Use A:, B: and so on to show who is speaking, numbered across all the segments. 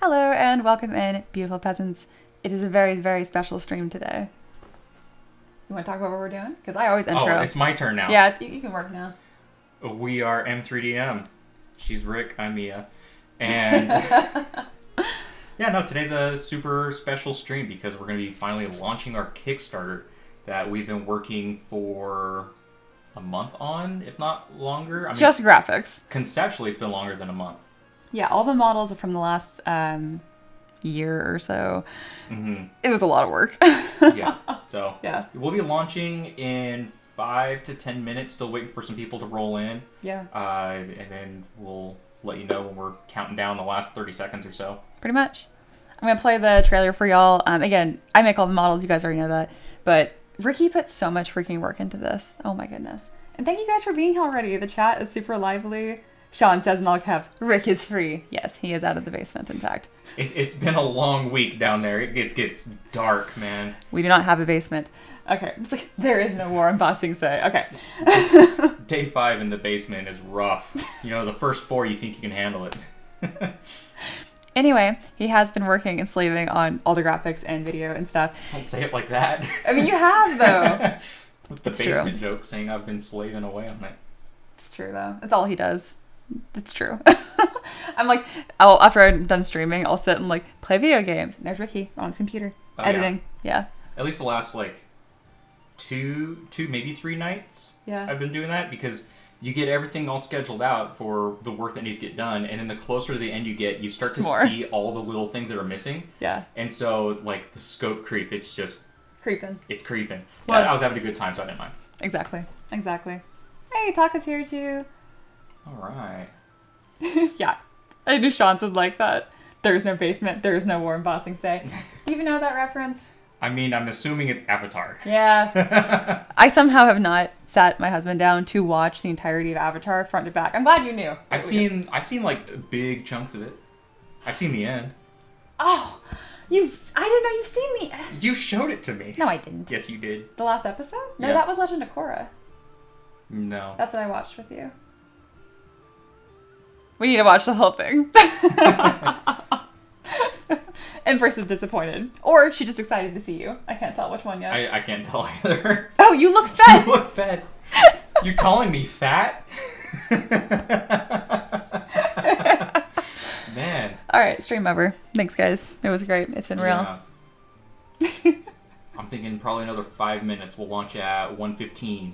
A: Hello and welcome in, beautiful peasants. It is a very, very special stream today. You want to talk about what we're doing? Because I always intro.
B: Oh, it's my turn now.
A: Yeah, you can work now.
B: We are M3DM. She's Rick, I'm Mia. And yeah, no, today's a super special stream because we're going to be finally launching our Kickstarter that we've been working for a month on, if not longer. I mean,
A: just graphics.
B: Conceptually, it's been longer than a month.
A: Yeah, all the models are from the last year or so.
B: Mm-hmm.
A: It was a lot of work.
B: Yeah, so
A: yeah,
B: we'll be launching in 5 to 10 minutes. Still waiting for some people to roll in.
A: Yeah.
B: And then we'll let you know when we're counting down the last 30 seconds or so.
A: Pretty much. I'm going to play the trailer for y'all. Again, I make all the models. You guys already know that. But Ricky put so much freaking work into this. Oh my goodness. And thank you guys for being here already. The chat is super lively. Sean says in all caps, Rick is free. Yes, he is out of the basement intact.
B: It's been a long week down there. It gets dark, man.
A: We do not have a basement. Okay. It's like, there is no war in Bossing Say. Okay.
B: Day 5 in the basement is rough. You know, the first 4 you think you can handle it.
A: Anyway, he has been working and slaving on all the graphics and video and stuff.
B: Don't say it like that.
A: I mean, you have, though.
B: With the basement joke saying I've been slaving away on it.
A: It's true, though. It's all he does. It's true. I'm like, after I'm done streaming, I'll sit and like play video games. And there's Ricky on his computer editing. Yeah.
B: At least the last like two, maybe 3 nights.
A: Yeah.
B: I've been doing that because you get everything all scheduled out for the work that needs to get done, and then the closer to the end you get, you start to see all the little things that are missing.
A: Yeah.
B: And so like the scope creep, it's just
A: creeping.
B: It's creeping.
A: Well,
B: yeah, I was having a good time, so I didn't mind.
A: Exactly. Hey, Taka's here too.
B: All right.
A: Yeah, I knew Sean's would like that. There's no basement. There's no war in Bossing Say. You even know that reference?
B: I mean, I'm assuming it's Avatar.
A: Yeah. I somehow have not sat my husband down to watch the entirety of Avatar front to back. I'm glad you knew.
B: I've seen like big chunks of it. I've seen the end.
A: Oh, I didn't know you've seen the.
B: You showed it to me.
A: No, I didn't.
B: Yes, you did.
A: The last episode? No,
B: yeah.
A: That was Legend of Korra.
B: No.
A: That's what I watched with you. We need to watch the whole thing. Empress is disappointed. Or she's just excited to see you. I can't tell which one yet.
B: I can't tell either.
A: Oh, you look fat!
B: You look fat. You calling me fat? Man.
A: Alright, stream over. Thanks, guys. It was great. It's been real.
B: I'm thinking probably another 5 minutes. We'll launch at 1:15.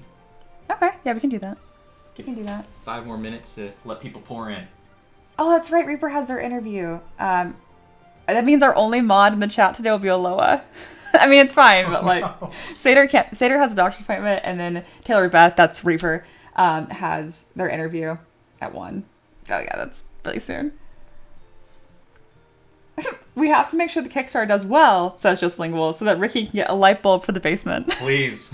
A: Okay, yeah, we can do that. We can do that.
B: 5 more minutes to let people pour in.
A: Oh, that's right. Reaper has their interview. That means our only mod in the chat today will be Aloha. I mean, it's fine, but like, no. Seder has a doctor's appointment, and then Taylor Beth, that's Reaper, has their interview at 1. Oh yeah, that's really soon. We have to make sure the Kickstarter does well, says Just Lingual, so that Ricky can get a light bulb for the basement.
B: Please.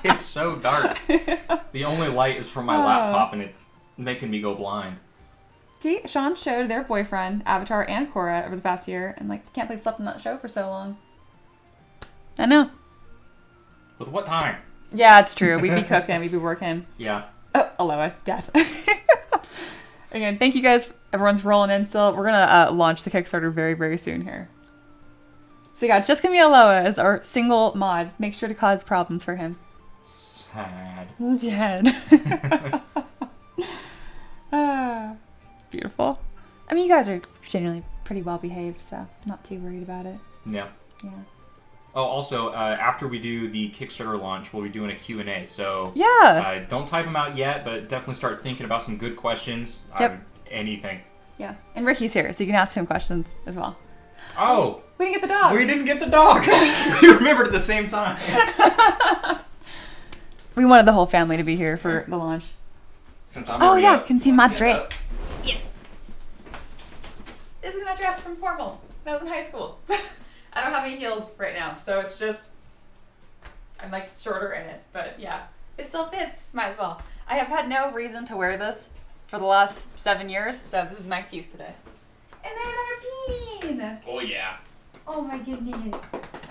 B: It's so dark. The only light is from my laptop, and it's making me go blind.
A: See, Sean showed their boyfriend, Avatar and Korra, over the past year, and like, can't believe slept in that show for so long. I know.
B: With what time?
A: Yeah, it's true. We'd be cooking, we'd be working.
B: Yeah.
A: Oh, Aloha, death. Again, thank you guys. Everyone's rolling in still. We're gonna launch the Kickstarter very, very soon here. So yeah, it's just gonna be Aloha as our single mod. Make sure to cause problems for him.
B: Sad.
A: Dead. Beautiful. I mean, you guys are generally pretty well behaved, so I'm not too worried about it.
B: Yeah.
A: Yeah.
B: Oh, also, after we do the Kickstarter launch, we'll be doing a Q&A. So
A: yeah.
B: Don't type them out yet, but definitely start thinking about some good questions.
A: Yep.
B: Anything.
A: Yeah. And Ricky's here, so you can ask him questions as well.
B: Oh.
A: We didn't get the dog.
B: We didn't get the dog. We remembered at the same time.
A: We wanted the whole family to be here for the launch.
B: Since I'm
A: oh yeah,
B: up,
A: can see my dress.
B: Up.
A: Yes. This is my dress from formal. When I was in high school. I don't have any heels right now, so it's just I'm like shorter in it, but yeah, it still fits. Might as well. I have had no reason to wear this for the last 7 years, so this is my excuse today. And there's our bean.
B: Oh yeah.
A: Oh my goodness.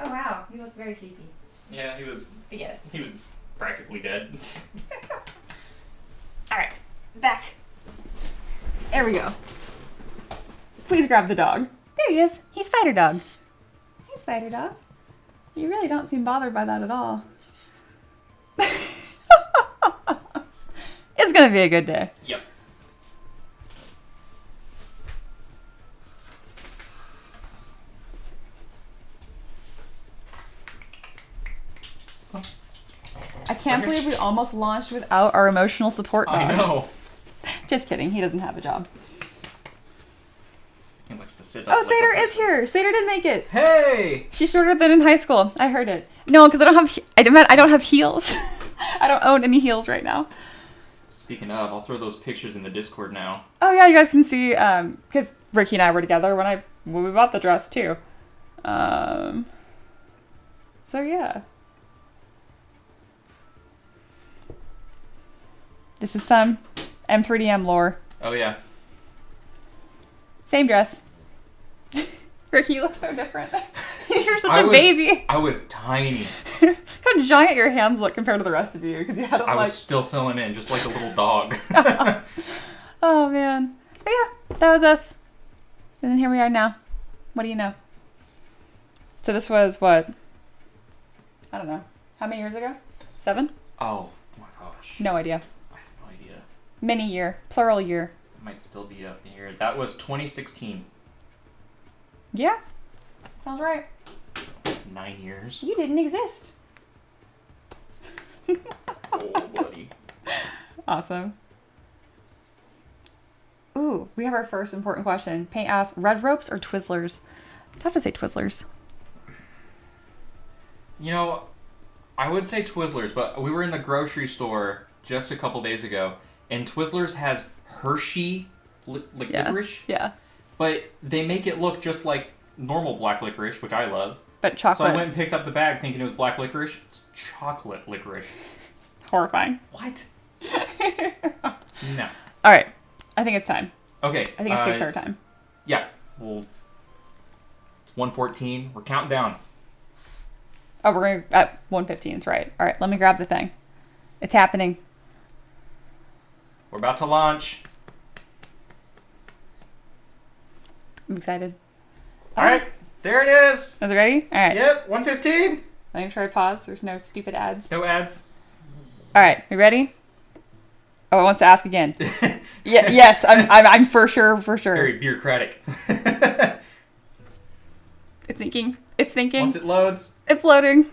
A: Oh wow, you look very sleepy.
B: Yeah, he was.
A: Yes.
B: He was practically dead.
A: All right, back. There we go. Please grab the dog. There he is. He's Spider Dog. Hey, Spider Dog. You really don't seem bothered by that at all. It's gonna be a good day.
B: Yep.
A: I can't believe we almost launched without our emotional support dog.
B: I know.
A: Just kidding. He doesn't have a job.
B: He likes to sit up.
A: Oh,
B: like
A: Seder
B: a
A: is here. Seder did make it.
B: Hey!
A: She's shorter than in high school. I heard it. No, because I don't have heels. I don't own any heels right now.
B: Speaking of, I'll throw those pictures in the Discord now.
A: Oh yeah, you guys can see because Ricky and I were together when we bought the dress too. So yeah. This is some M3DM lore.
B: Oh yeah.
A: Same dress. Ricky, you look so different. You're such a baby.
B: I was tiny.
A: Look how giant your hands look compared to the rest of you because you had them
B: I
A: like...
B: was still filling in, just like a little dog.
A: Oh man. But yeah, that was us. And then here we are now. What do you know? So this was what? I don't know. How many years ago? 7?
B: Oh my gosh.
A: No idea.
B: I have no idea.
A: Mini year. Plural year.
B: It might still be up here. That was 2016.
A: Yeah. Sounds right.
B: 9 years.
A: You didn't exist.
B: Oh, buddy.
A: Awesome. Ooh, we have our first important question. Paint asks, red ropes or Twizzlers? I have to say Twizzlers.
B: You know, I would say Twizzlers, but we were in the grocery store just a couple days ago, and Twizzlers has Hershey licorice.
A: Yeah.
B: But they make it look just like normal black licorice, which I love.
A: But chocolate.
B: So I went and picked up the bag thinking it was black licorice. It's chocolate licorice.
A: Horrifying.
B: What? No.
A: All right. I think it's time.
B: Okay.
A: I think it's Kickstarter time.
B: Yeah. Well, it's 1:14. We're counting down.
A: Oh, we're going at 1:15. That's right. All right. Let me grab the thing. It's happening.
B: We're about to launch.
A: I'm excited.
B: All right. There it is.
A: Is it ready? All right.
B: Yep. 1:15.
A: Let me make sure I pause. There's no stupid ads.
B: No ads.
A: All right. You ready? Oh, it wants to ask again. Yeah. Yes. I'm for sure. For sure.
B: Very bureaucratic.
A: It's thinking. It's thinking.
B: Once it loads.
A: It's loading.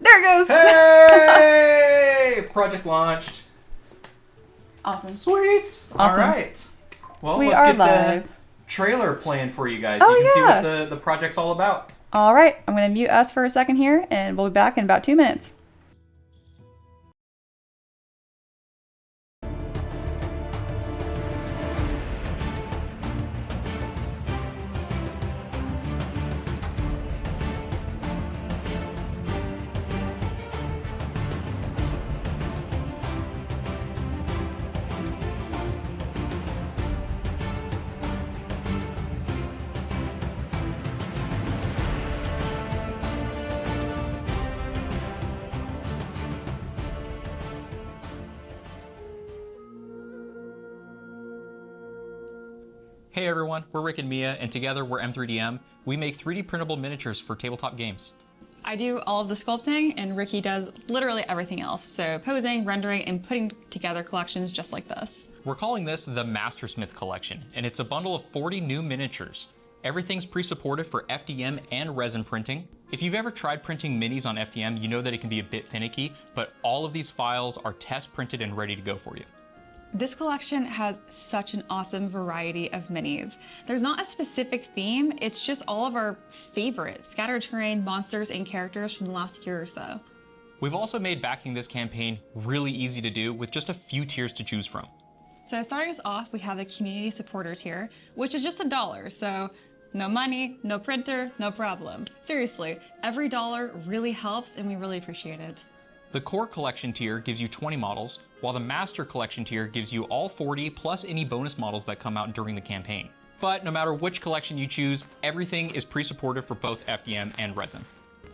A: There it goes.
B: Hey! Project's launched.
A: Awesome.
B: Sweet.
A: Awesome.
B: All right. Well,
A: We
B: let's
A: are
B: get
A: live.
B: the trailer playing for you guys
A: Oh,
B: so you can
A: yeah.
B: see what the project's all about.
A: All right. I'm going to mute us for a second here, and we'll be back in about 2 minutes.
B: Hey everyone, we're Rick and Mia, and together we're M3DM. We make 3D printable miniatures for tabletop games.
A: I do all of the sculpting, and Ricky does literally everything else. So posing, rendering, and putting together collections just like this.
B: We're calling this the Mastersmith collection, and it's a bundle of 40 new miniatures. Everything's pre-supported for FDM and resin printing. If you've ever tried printing minis on FDM, you know that it can be a bit finicky, but all of these files are test printed and ready to go for you.
A: This collection has such an awesome variety of minis. There's not a specific theme, it's just all of our favorite scattered terrain, monsters, and characters from the last year or so.
B: We've also made backing this campaign really easy to do with just a few tiers to choose from.
A: So starting us off, we have the community supporter tier, which is just $1, so no money, no printer, no problem. Seriously, every dollar really helps and we really appreciate it.
B: The core collection tier gives you 20 models, while the master collection tier gives you all 40 plus any bonus models that come out during the campaign. But no matter which collection you choose, everything is pre-supported for both FDM and resin.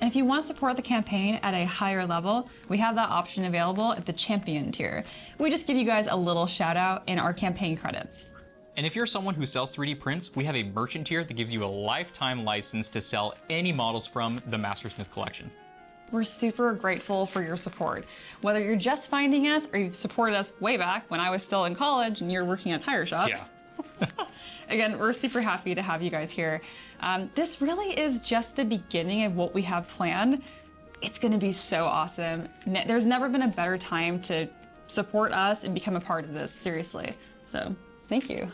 A: And if you want to support the campaign at a higher level, we have that option available at the champion tier. We just give you guys a little shout out in our campaign credits.
B: And if you're someone who sells 3D prints, we have a merchant tier that gives you a lifetime license to sell any models from the Mastersmith collection.
C: We're super grateful for your support. Whether you're just finding us or you've supported us way back when I was still in college and you're working at a tire shop.
B: Yeah.
C: Again, we're super happy to have you guys here. This really is just the beginning of what we have planned. It's gonna be so awesome. There's never been a better time to support us and become a part of this, seriously. So, thank you.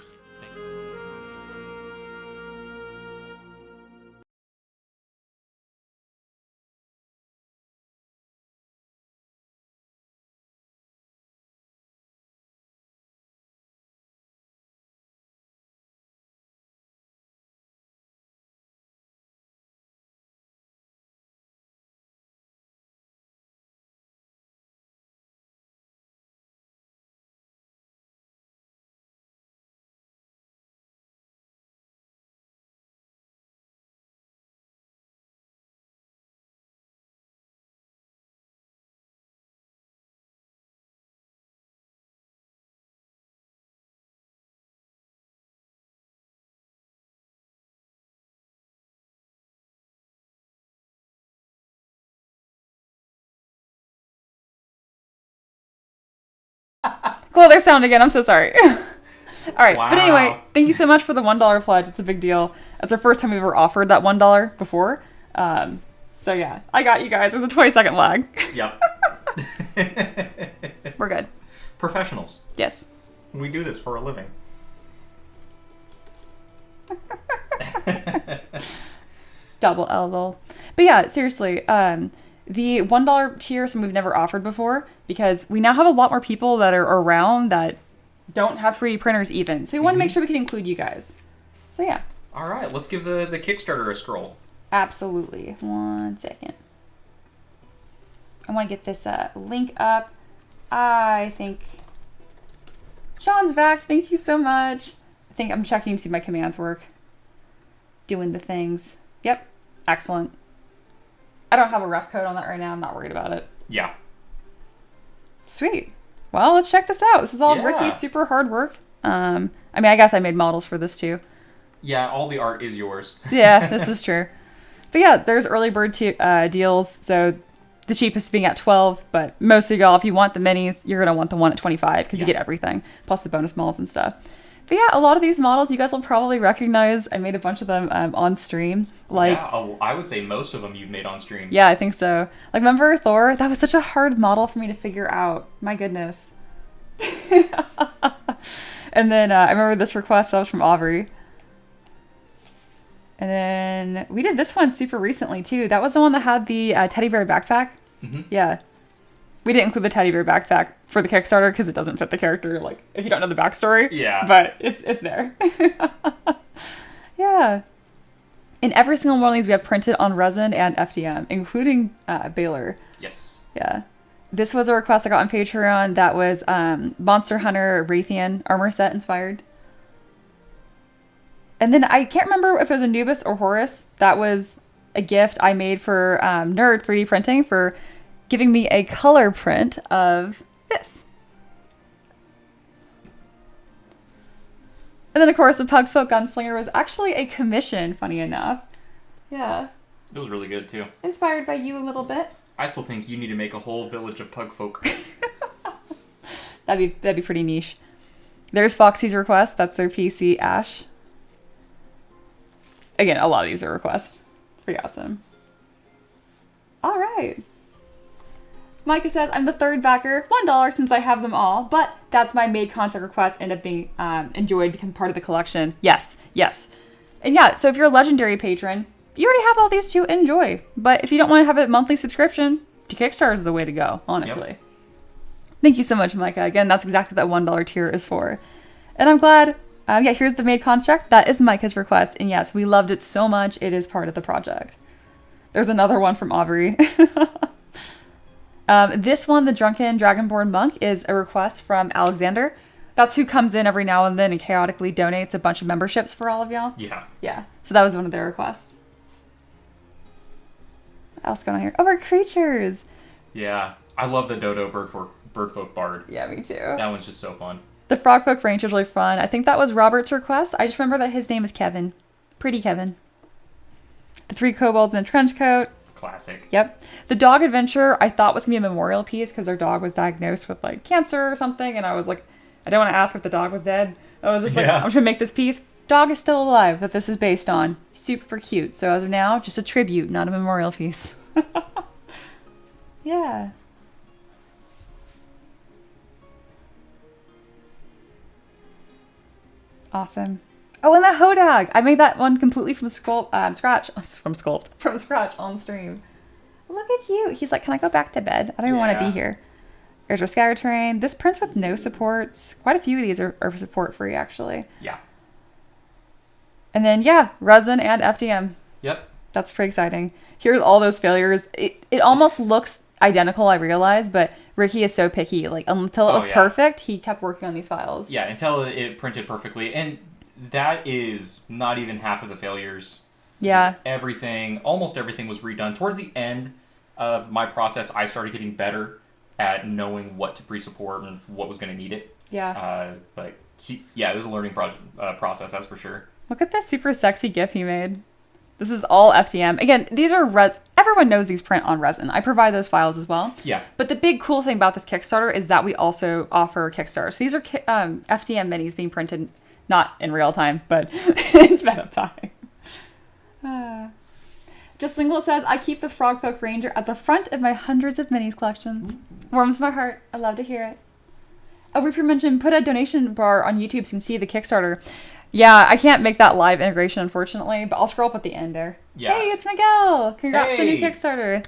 C: Cool, there's sound again. I'm so sorry. All right,
B: Wow.
C: But anyway, thank you so much for the $1 pledge. It's a big deal. It's our first time we've ever offered that $1 before. So yeah, I got you guys. There's a 20-second lag.
B: Yep.
C: We're good.
B: Professionals.
C: Yes.
B: We do this for a living.
C: Double L. But yeah, seriously, the $1 tier is something we've never offered before because we now have a lot more people that are around that don't have 3D printers even. So we want to make sure we can include you guys. So yeah.
B: All right, let's give the Kickstarter a scroll.
C: Absolutely. 1 second. I want to get this link up. I think Sean's back. Thank you so much. I think I'm checking to see my commands work. Doing the things. Yep. Excellent. I don't have a rough code on that right now. I'm not worried about it.
B: Yeah.
C: Sweet. Well, let's check this out. This is all
B: Yeah.
C: Ricky's super hard work. I mean, I guess I made models for this too.
B: Yeah, all the art is yours.
C: Yeah, this is true. But yeah, there's early bird deals. So the cheapest being at 12, but most of y'all, if you want the minis, you're going to want the one at 25 because you get everything, plus the bonus models and stuff. But yeah, a lot of these models you guys will probably recognize. I made a bunch of them on stream. Like,
B: yeah, I would say most of them you've made on stream.
C: Yeah, I think so. Like, remember Thor? That was such a hard model for me to figure out. My goodness. And then I remember this request, that was from Aubrey. And then we did this one super recently too. That was the one that had the teddy bear backpack.
B: Mm-hmm.
C: Yeah. We didn't include the teddy bear backpack for the Kickstarter because it doesn't fit the character, like, if you don't know the backstory.
B: Yeah.
C: But it's there. Yeah. In every single one of these, we have printed on resin and FDM, including Baylor.
B: Yes.
C: Yeah. This was a request I got on Patreon that was Monster Hunter Raytheon armor set inspired. And then I can't remember if it was Anubis or Horus. That was a gift I made for Nerd 3D Printing for giving me a color print of this. And then, of course, the Pugfolk Gunslinger was actually a commission, funny enough. Yeah.
B: It was really good, too.
C: Inspired by you a little bit.
B: I still think you need to make a whole village of pug folk.
C: That'd be pretty niche. There's Foxy's request. That's their PC Ash. Again, a lot of these are requests. Pretty awesome. All right. Micah says, I'm the third backer, $1 since I have them all, but that's my made contract request, end up being enjoyed, become part of the collection. Yes, yes. And yeah, so if you're a legendary patron, you already have all these to enjoy. But if you don't want to have a monthly subscription, to Kickstarter is the way to go, honestly. Yep. Thank you so much, Micah. Again, that's exactly what that $1 tier is for. And I'm glad, yeah, here's the made contract. That is Micah's request. And yes, we loved it so much, it is part of the project. There's another one from Aubrey. This one, the Drunken Dragonborn Monk, is a request from Alexander. That's who comes in every now and then and chaotically donates a bunch of memberships for all of y'all.
B: Yeah.
C: Yeah. So that was one of their requests. What else going on here? Oh, our creatures.
B: Yeah. I love the Dodo Birdfolk Bard.
C: Yeah, me too.
B: That one's just so fun.
C: The Frog Folk range is really fun. I think that was Robert's request. I just remember that his name is Kevin. Pretty Kevin. The 3 kobolds in a trench coat.
B: Classic.
C: Yep. The dog adventure I thought was going to be a memorial piece because their dog was diagnosed with like cancer or something. And I was like, I don't want to ask if the dog was dead. I was just like, I'm just going to make this piece. Dog is still alive that this is based on. Super cute. So as of now, just a tribute, not a memorial piece. Yeah. Awesome. Oh, and the Hodag! I made that one completely from scratch on stream. Look at you. He's like, can I go back to bed? I don't even want to be here. There's our scatter terrain. This prints with no supports. Quite a few of these are support free, actually.
B: Yeah.
C: And then, yeah, resin and FDM.
B: Yep.
C: That's pretty exciting. Here's all those failures. It almost looks identical, I realize, but Ricky is so picky. Like, until it was perfect, he kept working on these files.
B: Yeah, until it printed perfectly. And that is not even half of the failures.
C: Yeah.
B: Almost everything was redone. Towards the end of my process, I started getting better at knowing what to pre-support and what was going to need it.
C: Yeah.
B: But it was a learning process, that's for sure.
C: Look at this super sexy GIF he made. This is all FDM. Again, these are everyone knows these print on resin. I provide those files as well. Yeah. But the big cool thing about this Kickstarter is that we also offer Kickstarter. So these are FDM minis being printed not in real time, but in sped up time. Just Lingle says, I keep the Frogfolk Ranger at the front of my hundreds of minis collections. Warms my heart. I love to hear it. Oh, Reaper mentioned put a donation bar on YouTube so you can see the Kickstarter. Yeah, I can't make that live integration, unfortunately, but I'll scroll up at the end there. Yeah. Hey, it's Miguel! Congrats on the new Kickstarter.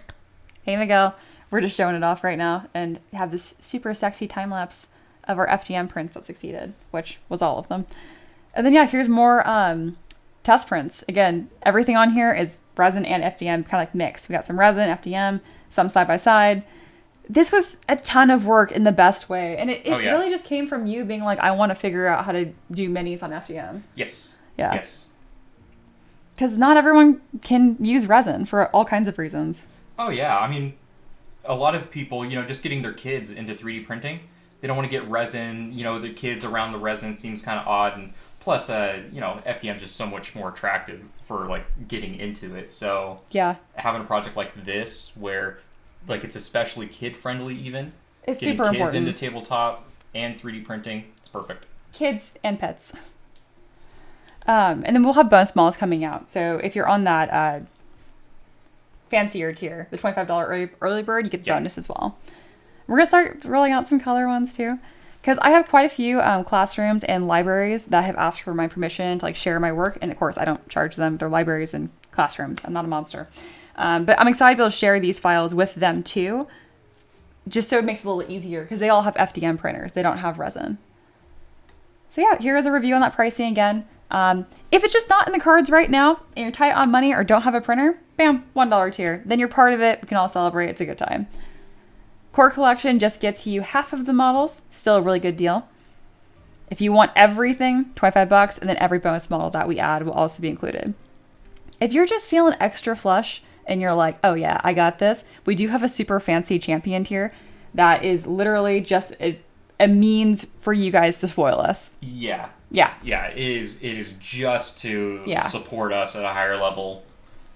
C: Hey, Miguel. We're just showing it off right now and have this super sexy time-lapse of our FDM prints that succeeded, which was all of them. And then, yeah, here's more test prints. Again, everything on here is resin and FDM, kind of like mixed. We got some resin, FDM, some side-by-side. This was a ton of work in the best way. And it really just came from you being like, I want to figure out how to do minis on FDM.
B: Yes.
C: Yeah.
B: Yes.
C: Because not everyone can use resin for all kinds of reasons.
B: Oh, yeah. I mean, a lot of people, just getting their kids into 3D printing, they don't want to get resin. The kids around the resin seems kind of odd. And plus, FDM is just so much more attractive for, like, getting into it. So yeah, having a project like this where... like, it's especially kid-friendly even.
C: It's super important.
B: Kids into tabletop and 3D printing. It's perfect.
C: Kids and pets. And then we'll have bonus models coming out. So if you're on that fancier tier, the $25 early bird, you get the bonus as well. We're going to start rolling out some color ones too. Because I have quite a few classrooms and libraries that have asked for my permission to, like, share my work. And, of course, I don't charge them. They're libraries and classrooms. I'm not a monster. But I'm excited to be able to share these files with them too, just so it makes it a little easier because they all have FDM printers. They don't have resin. So yeah, here is a review on that pricing again. If it's just not in the cards right now and you're tight on money or don't have a printer, bam, $1 tier. Then you're part of it. We can all celebrate. It's a good time. Core collection just gets you half of the models. Still a really good deal. If you want everything, $25, and then every bonus model that we add will also be included. If you're just feeling extra flush, and you're like, oh yeah, I got this, we do have a super fancy champion tier that is literally just a means for you guys to spoil us. Yeah. Yeah. Yeah, it is just to support us at a higher level.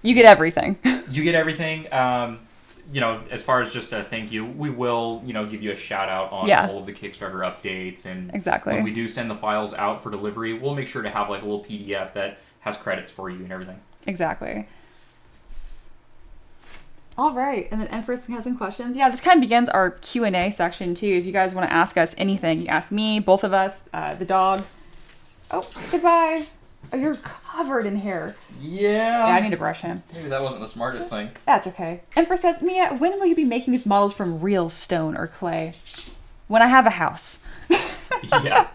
C: You get everything. You get everything. As far as just a thank you, we will, give you a shout out on all of the Kickstarter updates. And exactly. When we do send the files out for delivery, we'll make sure to have like a little PDF that has credits for you and everything. Exactly. All right, and then Empress has some questions. Yeah, this kind of begins our Q&A section too. If you guys want to ask us anything, you ask me, both of us, the dog. Oh, goodbye. Oh, you're covered in hair. Yeah. Yeah, I need to brush him. Maybe that wasn't the smartest thing. That's okay. Empress says, Mia, when will you be making these models from real stone or clay? When I have a house. Yeah.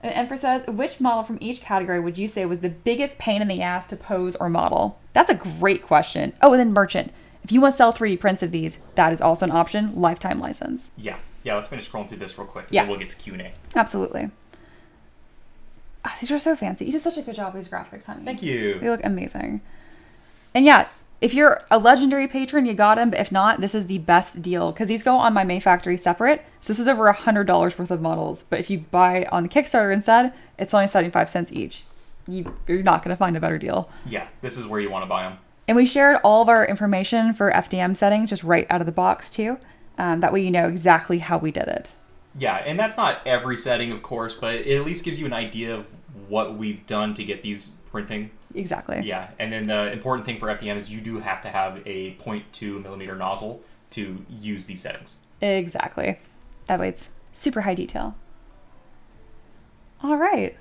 C: And Emperor says, which model from each category would you say was the biggest pain in the ass to pose or model? That's a great question. Oh, and then merchant. If you want to sell 3D prints of these, that is also an option. Lifetime license. Yeah. Yeah, let's finish scrolling through this real quick. And then we'll get to Q&A. Absolutely. Oh, these are so fancy. You did such a good job with these graphics, honey. Thank you. They look amazing. And yeah, If you're a legendary patron, you got him. But if not, this is the best deal because these go on my May factory separate. So this is over $100 worth of models. But if you buy on the Kickstarter instead, it's only 75 cents each. You're not going to find a better deal.
B: Yeah, this is where you want to buy them.
C: And we shared all of our information for FDM settings just right out of the box too. That way you know exactly how we did it.
B: Yeah, and that's not every setting, of course, but it at least gives you an idea of what we've done to get these printing.
C: Exactly.
B: Yeah, and then the important thing for FDM is you do have to have a 0.2 millimeter nozzle to use these settings.
C: Exactly. That way it's super high detail. All right.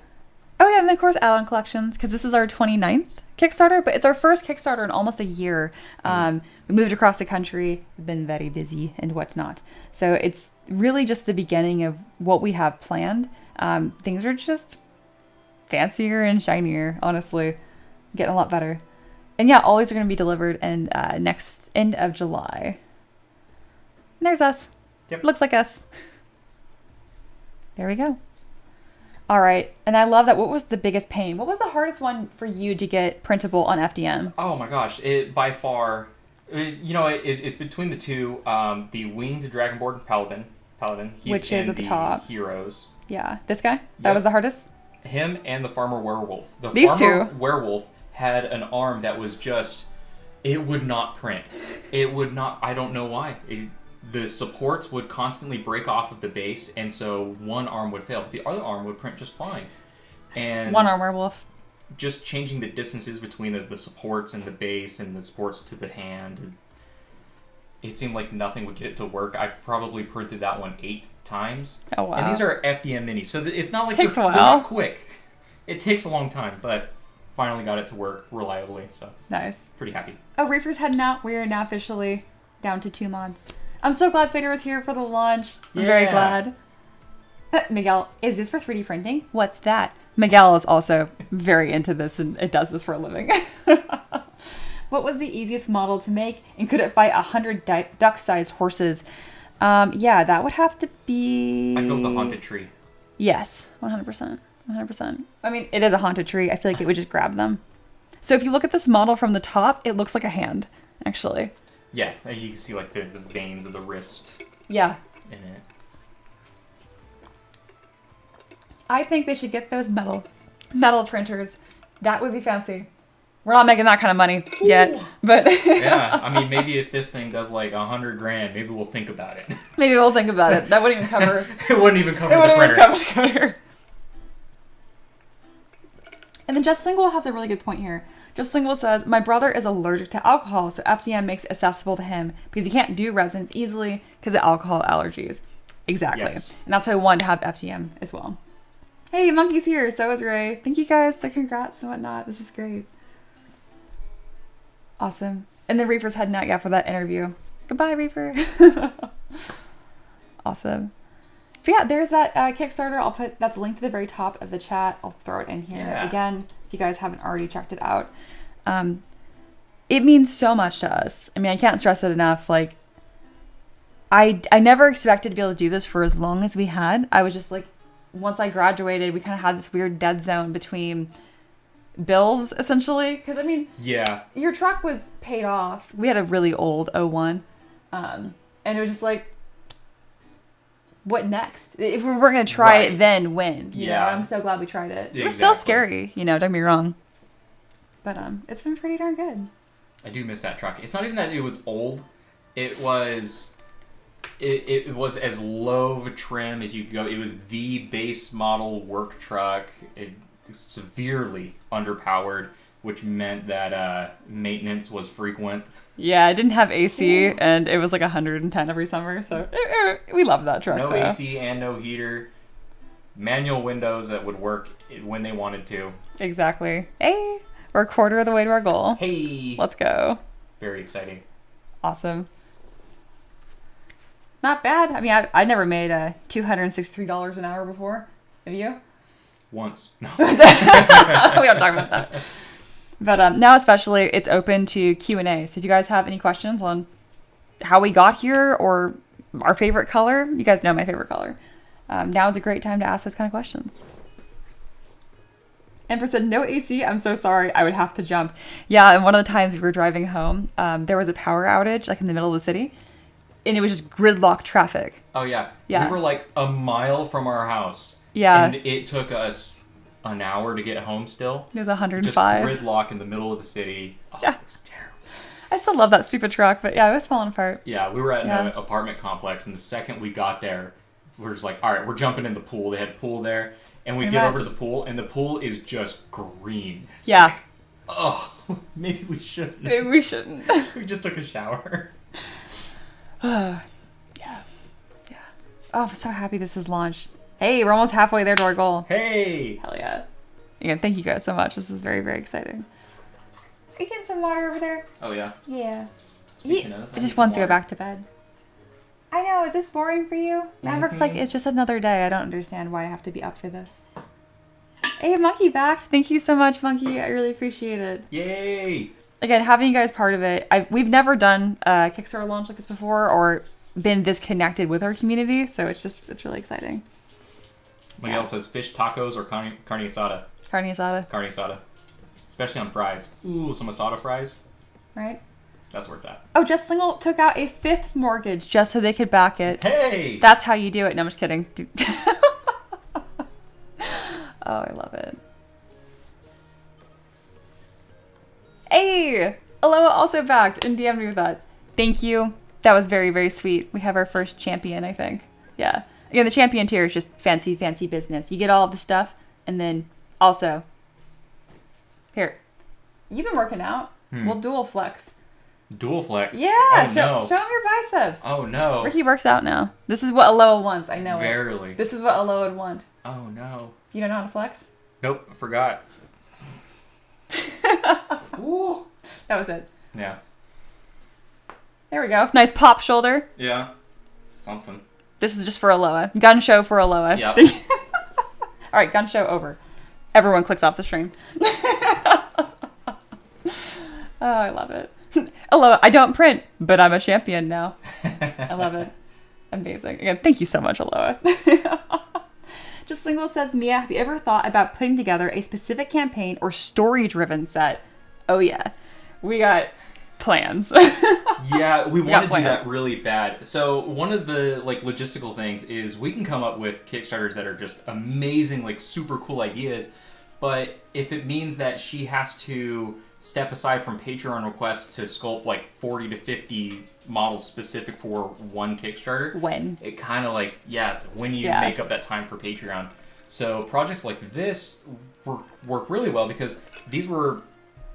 C: Oh yeah, and of course add-on collections, because this is our 29th Kickstarter, but it's our first Kickstarter in almost a year. We moved across the country, been very busy and whatnot. So it's really just the beginning of what we have planned. Things are just fancier and shinier, honestly. Getting a lot better. And yeah, all these are going to be delivered in next end of July. And there's us.
B: Yep.
C: Looks like us. There we go. All right. And I love that. What was the biggest pain? What was the hardest one for you to get printable on FDM?
B: Oh my gosh, it by far, it's between the two, the winged Dragonborn Paladin. He's
C: Which is
B: in
C: at the top.
B: Heroes.
C: Yeah. This guy? That
B: Yep.
C: was the hardest?
B: Him and the Farmer Werewolf. The
C: These
B: Farmer
C: two.
B: Werewolf had an arm that was just, it would not print. It would not, I don't know why. The supports would constantly break off of the base, and so one arm would fail, but the other arm would print just fine. And
C: One arm werewolf.
B: just changing the distances between the supports and the base and the supports to the hand, it seemed like nothing would get it to work. I probably printed that one 8 times.
C: Oh, wow.
B: And these are FDM minis, so it's not like
C: Takes a
B: they're
C: while.
B: not quick. It takes a long time, but finally got it to work reliably, so
C: Nice.
B: pretty happy.
C: Oh, Reaper's heading out. We are now officially down to 2 mods. I'm so glad Sater was here for the launch. I'm very
B: Yeah.
C: glad. Miguel, is this for 3D printing? What's that? Miguel is also very into this and it does this for a living. What was the easiest model to make and could it fight 100 duck-sized horses? Yeah, that would have to be...
B: I'd go with the haunted tree.
C: Yes, 100%. 100%. I mean, it is a haunted tree. I feel like it would just grab them. So if you look at this model from the top, it looks like a hand, actually.
B: Yeah, you can see like the veins of the wrist
C: Yeah.
B: in it.
C: I think they should get those metal printers. That would be fancy. We're not making that kind of money yet, but
B: Yeah, I mean, maybe if this thing does like $100 grand, maybe we'll think about it.
C: maybe we'll think about it. That wouldn't even cover.
B: It wouldn't even cover
C: It
B: the
C: wouldn't even
B: printer.
C: cover the printer. And then Jeff Slingle has a really good point here. Jeff Slingle says, my brother is allergic to alcohol, so FDM makes it accessible to him because he can't do resins easily because of alcohol allergies. Exactly.
B: Yes.
C: And that's why I wanted to have FDM as well. Hey, Monkey's here. So is Ray. Thank you guys. The congrats and whatnot. This is great. Awesome. And then Reaper's heading out, for that interview. Goodbye, Reaper. Awesome. But yeah, there's that Kickstarter. That's linked to the very top of the chat. I'll throw it in here
B: Yeah.
C: again if you guys haven't already checked it out. It means so much to us. I mean, I can't stress it enough. Like, I never expected to be able to do this for as long as we had. I was just like, once I graduated, we kind of had this weird dead zone between bills, essentially. Because, I mean,
B: Yeah.
C: your truck was paid off. We had a really old '01. And it was just like, what next? If we were going to try
B: Right.
C: it, then when? You know,
B: Yeah.
C: I'm so glad we tried it. It was
B: Exactly.
C: still scary, don't get me wrong. But it's been pretty darn good.
B: I do miss that truck. It's not even that it was old. It was as low of a trim as you could go. It was the base model work truck. It was severely underpowered, which meant that maintenance was frequent.
C: Yeah, it didn't have AC, and it was like 110 every summer, so we loved that truck.
B: No
C: though.
B: AC and no heater. Manual windows that would work when they wanted to.
C: Exactly. Hey, we're a quarter of the way to our goal.
B: Hey!
C: Let's go.
B: Very exciting.
C: Awesome. Not bad. I mean, I never made $263 an hour before. Have you?
B: Once. No.
C: We don't talk about that. But now especially, it's open to Q&A. So if you guys have any questions on how we got here or our favorite color, you guys know my favorite color. Now is a great time to ask those kind of questions. Empress said, no AC. I'm so sorry. I would have to jump. Yeah, and one of the times we were driving home, there was a power outage, like in the middle of the city, and it was just gridlock traffic.
B: Oh, yeah.
C: Yeah.
B: We were like a mile from our house.
C: Yeah.
B: And it took us an hour to get home still.
C: It was
B: Just
C: 105.
B: gridlock in the middle of the city. Oh,
C: Yeah.
B: It was terrible.
C: I still love that stupid truck, but yeah, it was falling apart.
B: Yeah, we were at
C: Yeah.
B: an apartment complex, and the second we got there, we're just like, all right, we're jumping in the pool. They had a pool there. And we
C: Pretty
B: get
C: much.
B: over to the pool, and the pool is just green. It's
C: Yeah.
B: like, oh, maybe we shouldn't.
C: Maybe we shouldn't.
B: We just took a shower.
C: Yeah. Oh, I'm so happy this is launched. Hey, we're almost halfway there to our goal.
B: Hey!
C: Hell yeah. Again, thank you guys so much. This is very, very exciting. Are you getting some water over there?
B: Oh, yeah.
C: Yeah.
B: Speaking
C: He
B: of,
C: just wants to go back to bed. I know. Is this boring for you? Maverick's like, it's just another day. I don't understand why I have to be up for this. Hey, Monkey back. Thank you so much, Monkey. I really appreciate it.
B: Yay!
C: Again, having you guys part of it. We've never done a Kickstarter launch like this before or been this connected with our community. So it's really exciting.
B: Miguel says fish tacos or carne asada.
C: Carne asada,
B: Carne asada. Especially on fries. Ooh, some asada fries.
C: right?
B: That's where it's at.
C: Oh, Jess Lingle took out a 5th mortgage just so they could back it.
B: Hey!
C: That's how you do it. No, I'm just kidding. Dude. Oh, I love it. Hey! Aloha also backed and DM'd me with that. Thank you. That was very, very sweet. We have our first champion, I think. Yeah. Again, the champion tier is just fancy, fancy business. You get all of the stuff, and then also... Here. You've been working out. We'll dual flex.
B: Dual flex.
C: Yeah!
B: Oh,
C: show
B: no.
C: him your biceps.
B: Oh, no.
C: Ricky works out now. This is what Aloha wants. I know it.
B: Barely.
C: This is what Aloha would want.
B: Oh, no.
C: You don't know how to flex?
B: Nope, I forgot. Ooh.
C: That was it.
B: Yeah.
C: There we go. Nice pop shoulder.
B: Yeah. Something.
C: This is just for Aloha. Gun show for Aloha.
B: Yep.
C: All right, gun show over. Everyone clicks off the stream. Oh, I love it. Aloha, I don't print, but I'm a champion now. I love it. Amazing. Again, thank you so much, Aloha. Just Lingual says, Mia, have you ever thought about putting together a specific campaign or story-driven set? Oh, yeah. We got plans.
B: Yeah, we want to do
C: plans.
B: that really bad. So one of the logistical things is we can come up with Kickstarters that are just amazing, super cool ideas. But if it means that she has to step aside from Patreon requests to sculpt 40 to 50 models specific for one Kickstarter,
C: When?
B: it kind of it's when you make up that time for Patreon. So projects like this work really well because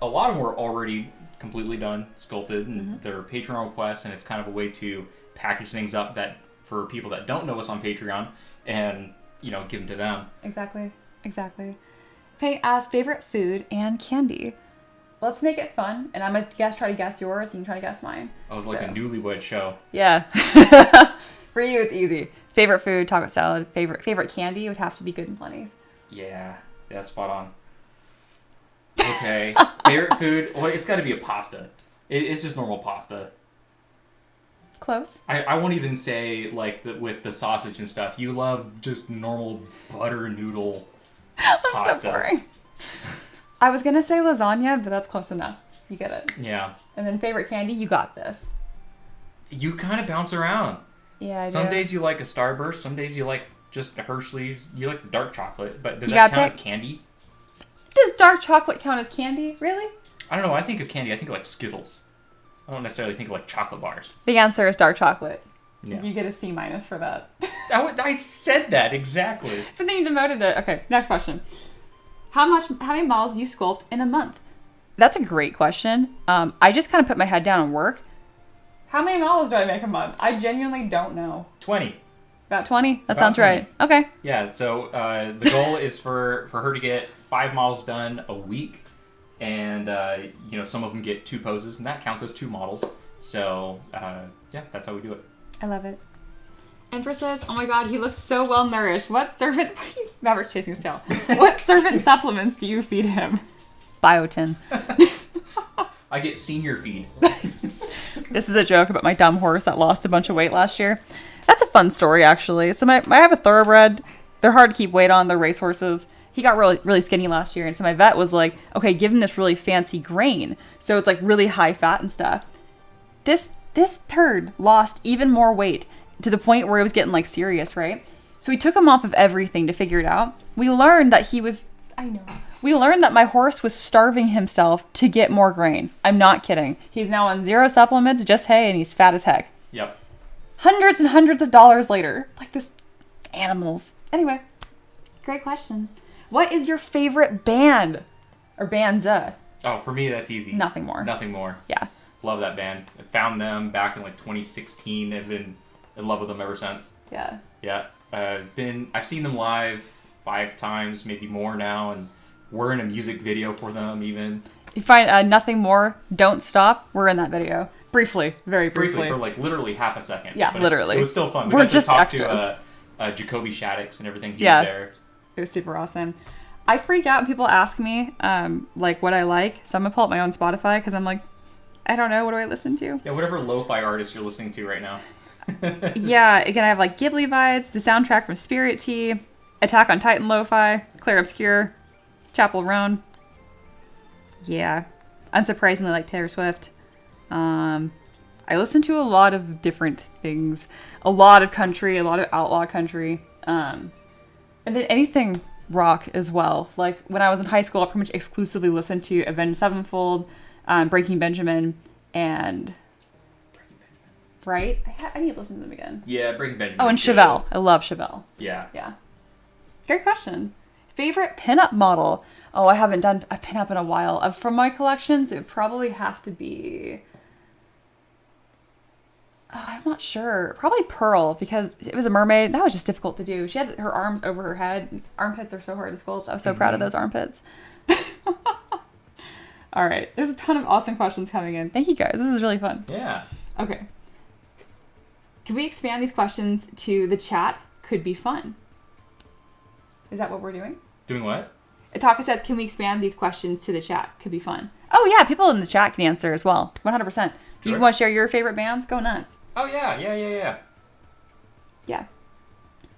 B: a lot of them were already completely done, sculpted, and they're Patreon requests, and it's kind of a way to package things up that for people that don't know us on Patreon and give them to them.
C: Exactly. Faye asked favorite food and candy. Let's make it fun, and I'm gonna try to guess yours, and you can try to guess mine.
B: I was like a newlywed show.
C: Yeah. For you, it's easy. Favorite food, taco salad. Favorite candy would have to be Good and Plenty's.
B: Yeah, that's spot on. Okay, favorite food. Well, it's got to be a pasta. It's just normal pasta.
C: Close.
B: I won't even say with the sausage and stuff. You love just normal butter noodle
C: I'm
B: pasta.
C: so boring. I was gonna say lasagna, but that's close enough. You get it.
B: Yeah.
C: And then favorite candy, you got this.
B: You kind of bounce around.
C: Yeah, I do.
B: Some days you like a Starburst. Some days you like just a Hershey's. You like the dark chocolate. But does
C: You
B: that
C: gotta
B: count
C: pick.
B: as candy?
C: Does dark chocolate count as candy? Really?
B: I don't know. I think of candy. I think of Skittles. I don't necessarily think of chocolate bars.
C: The answer is dark chocolate.
B: Yeah.
C: You get a C- for that.
B: I said that exactly.
C: But then you demoted it. Okay, next question. How many models do you sculpt in a month? That's a great question. I just kind of put my head down and work. How many models do I make a month? I genuinely don't know.
B: 20.
C: About 20? That
B: About
C: sounds
B: 20.
C: right. Okay.
B: Yeah, so the goal is for her to get 5 models done a week. And, some of them get 2 poses, and that counts as 2 models. So, that's how we do it.
C: I love it. Empress says, oh my god, he looks so well nourished. What servant... Maverick's chasing his tail. What servant supplements do you feed him? Biotin.
B: I get senior feed.
C: This is a joke about my dumb horse that lost a bunch of weight last year. That's a fun story, actually. So I have a thoroughbred. They're hard to keep weight on. They're racehorses. he got really, really skinny last year. And so my vet was like, okay, give him this really fancy grain. So it's like really high fat and stuff. This turd lost even more weight to the point where it was getting like serious, right? So we took him off of everything to figure it out. We learned that we learned that my horse was starving himself to get more grain. I'm not kidding. He's now on 0 supplements, just hay, and he's fat as heck.
B: Yep.
C: Hundreds and hundreds of dollars later. Like this, animals. Anyway, great question. What is your favorite band? Or bands?
B: Oh, for me, that's easy.
C: Nothing more.
B: Nothing more.
C: Yeah.
B: Love that band. I found them back in like 2016. I've been in love with them ever since.
C: Yeah.
B: Yeah. I've seen them live 5 times, maybe more now, and we're in a music video for them even.
C: You find Nothing More, Don't Stop. We're in that video. Briefly. Very briefly.
B: For like literally half a second.
C: Yeah,
B: But
C: literally.
B: It was still fun.
C: We're
B: got to
C: just
B: talk
C: extras.
B: to Jacoby Shaddix and everything. He
C: Yeah.
B: was there.
C: It was super awesome. I freak out when people ask me like what I like. So I'm going to pull up my own Spotify because I'm like, I don't know. What do I listen to?
B: Yeah, whatever lo-fi artist you're listening to right now.
C: Yeah, again, I have like Ghibli vibes, the soundtrack from Spirit Tea, Attack on Titan Lo-Fi, Claire Obscure, Chapel Roan. Yeah, unsurprisingly like Taylor Swift. I listen to a lot of different things, a lot of country, a lot of outlaw country, and then anything rock as well. Like when I was in high school, I pretty much exclusively listened to Avenged Sevenfold, Breaking Benjamin, and right? I need to listen to them again.
B: Yeah, Breaking Benjamin.
C: Oh, and Chevelle. I love Chevelle.
B: Yeah.
C: Yeah. Great question. Favorite pinup model? Oh, I haven't done a pinup in a while. From my collections, it would probably have to be... Oh, I'm not sure. Probably Pearl, because it was a mermaid. That was just difficult to do. She had her arms over her head. Armpits are so hard to sculpt. I was so proud of those armpits. All right. There's a ton of awesome questions coming in. Thank you, guys. This is really fun.
B: Yeah.
C: Okay. Can we expand these questions to the chat? Could be fun. Is that what we're doing?
B: Doing what?
C: Ataka says, can we expand these questions to the chat? Could be fun. Oh, yeah. People in the chat can answer as well. 100%. If you want to share your favorite bands, go nuts.
B: Oh, yeah.
C: Yeah.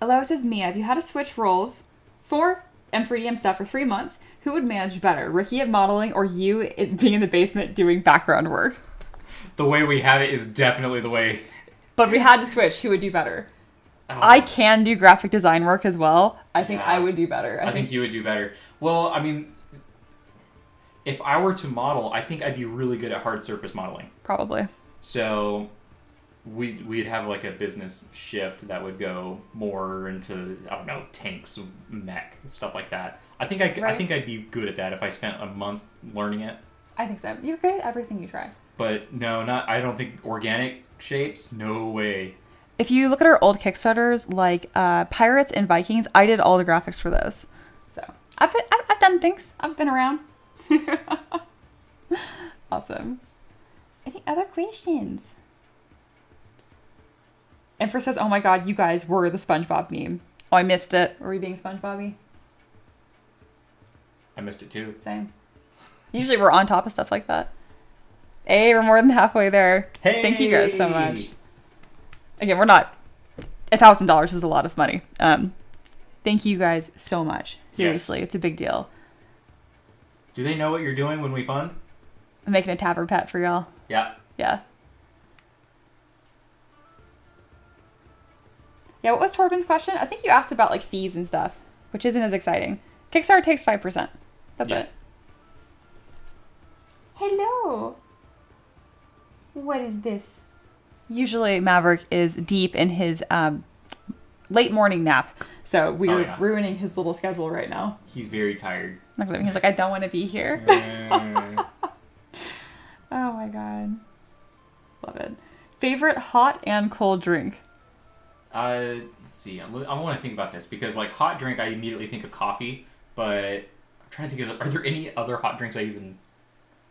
C: Aloha says, Mia, if you had to switch roles for M3DM stuff for 3 months, who would manage better? Ricky at modeling or you being in the basement doing background work?
B: The way we have it is definitely the way...
C: But if we had to switch, who would do better?
B: Oh.
C: I can do graphic design work as well. I think
B: Yeah.
C: I would do better.
B: I think you would do better. Well, I mean, if I were to model, I think I'd be really good at hard surface modeling.
C: Probably.
B: So we'd have like a business shift that would go more into, I don't know, tanks, mech, stuff like that. I think I'd be good at that if I spent a month learning it.
C: I think so. You're good at everything you try.
B: But no, I don't think organic shapes, no way.
C: If you look at our old Kickstarters, like Pirates and Vikings, I did all the graphics for those. So I've done things. I've been around. Awesome. Any other questions? Empress says, oh my god, you guys were the SpongeBob meme. Oh, I missed it. Were we being SpongeBob-y?
B: I missed it too.
C: Same. Usually we're on top of stuff like that. Hey, we're more than halfway there.
B: Hey!
C: Thank you guys so much. Again, we're not... $1,000 is a lot of money. Thank you guys so much. Seriously, It's a big deal.
B: Do they know what you're doing when we fund?
C: I'm making a tavern pet for y'all.
B: Yeah.
C: Yeah. Yeah, what was Torben's question? I think you asked about like fees and stuff, which isn't as exciting. Kickstarter takes 5%. That's it. Hello. What is this? Usually Maverick is deep in his late morning nap, so we're ruining his little schedule right now.
B: He's very tired.
C: He's like, I don't want to be here. Oh my god. Love it. Favorite hot and cold drink?
B: Let's see. I want to think about this because, like, hot drink, I immediately think of coffee, but I'm trying to think of, are there any other hot drinks I even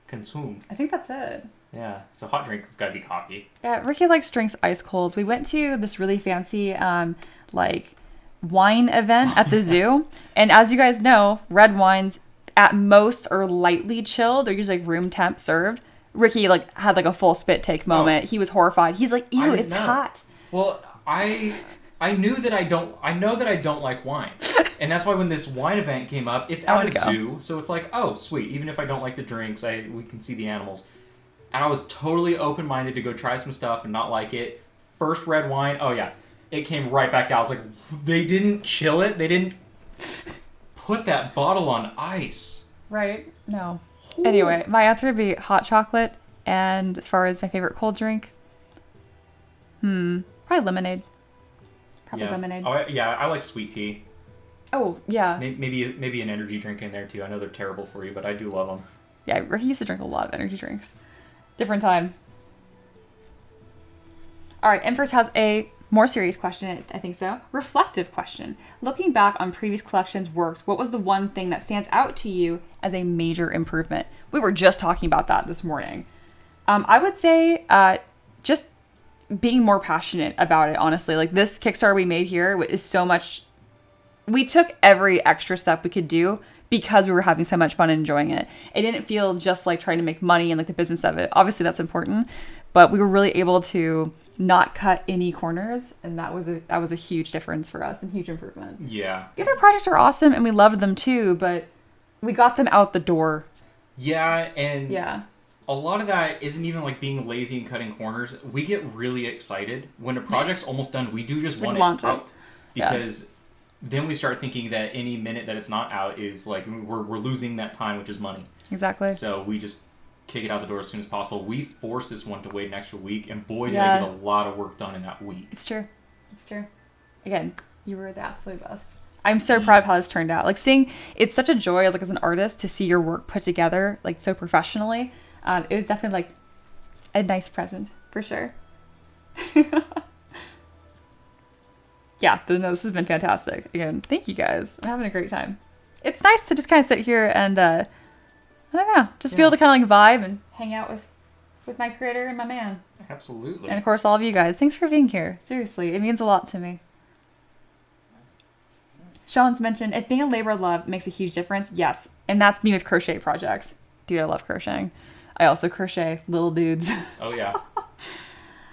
B: consume?
C: I think that's it.
B: Yeah, so hot drink has got to be coffee.
C: Yeah, Ricky likes drinks ice cold. We went to this really fancy, like, wine event at the zoo, and as you guys know, red wines at most are lightly chilled. They're usually like room temp served. Ricky like had like a full spit take moment. He was horrified. He's like, ew, it's hot.
B: Well, I I know that I don't like wine. And that's why when this wine event came up, it's at a zoo, so it's like, oh, sweet. Even if I don't like the drinks, we can see the animals. And I was totally open-minded to go try some stuff and not like it. First red wine, oh yeah, it came right back down. I was like, they didn't chill it. They didn't put that bottle on ice.
C: Right? No. Ooh. Anyway, my answer would be hot chocolate. And as far as my favorite cold drink, probably lemonade. Lemonade.
B: Oh, yeah, I like sweet tea.
C: Oh, yeah.
B: Maybe an energy drink in there, too. I know they're terrible for you, but I do love them.
C: Yeah, Ricky used to drink a lot of energy drinks. Different time. All right, Empress has a more serious question, I think so. Reflective question. Looking back on previous collections' works, what was the one thing that stands out to you as a major improvement? We were just talking about that this morning. I would say just being more passionate about it, honestly. Like, this Kickstarter we made here is so much... We took every extra step we could do because we were having so much fun and enjoying it. It didn't feel just like trying to make money and like the business of it. Obviously, that's important, but we were really able to not cut any corners, and that was a huge difference for us and huge improvement.
B: Yeah.
C: The other projects are awesome, and we loved them too, but we got them out the door.
B: Yeah, and
C: yeah.
B: A lot of that isn't even like being lazy and cutting corners. We get really excited when a project's almost done. We do just want it out because then we start thinking that any minute that it's not out is like we're losing that time, which is money.
C: Exactly.
B: So we just kick it out the door as soon as possible. We forced this one to wait an extra week, and boy, did I get a lot of work done in that week.
C: It's true. Again, you were the absolute best. I'm so proud of how this turned out. Like, it's such a joy, like, as an artist to see your work put together, like, so professionally. It was definitely, like, a nice present, for sure. Yeah, no, this has been fantastic. Again, thank you guys. I'm having a great time. It's nice to just kind of sit here and, I don't know, just be able to kind of, like, vibe and hang out with my creator and my man.
B: Absolutely.
C: And, of course, all of you guys. Thanks for being here. Seriously, it means a lot to me. Sean's mentioned, if being a labor of love makes a huge difference, yes. And that's me with crochet projects. Dude, I love crocheting. I also crochet little dudes.
B: Oh, yeah.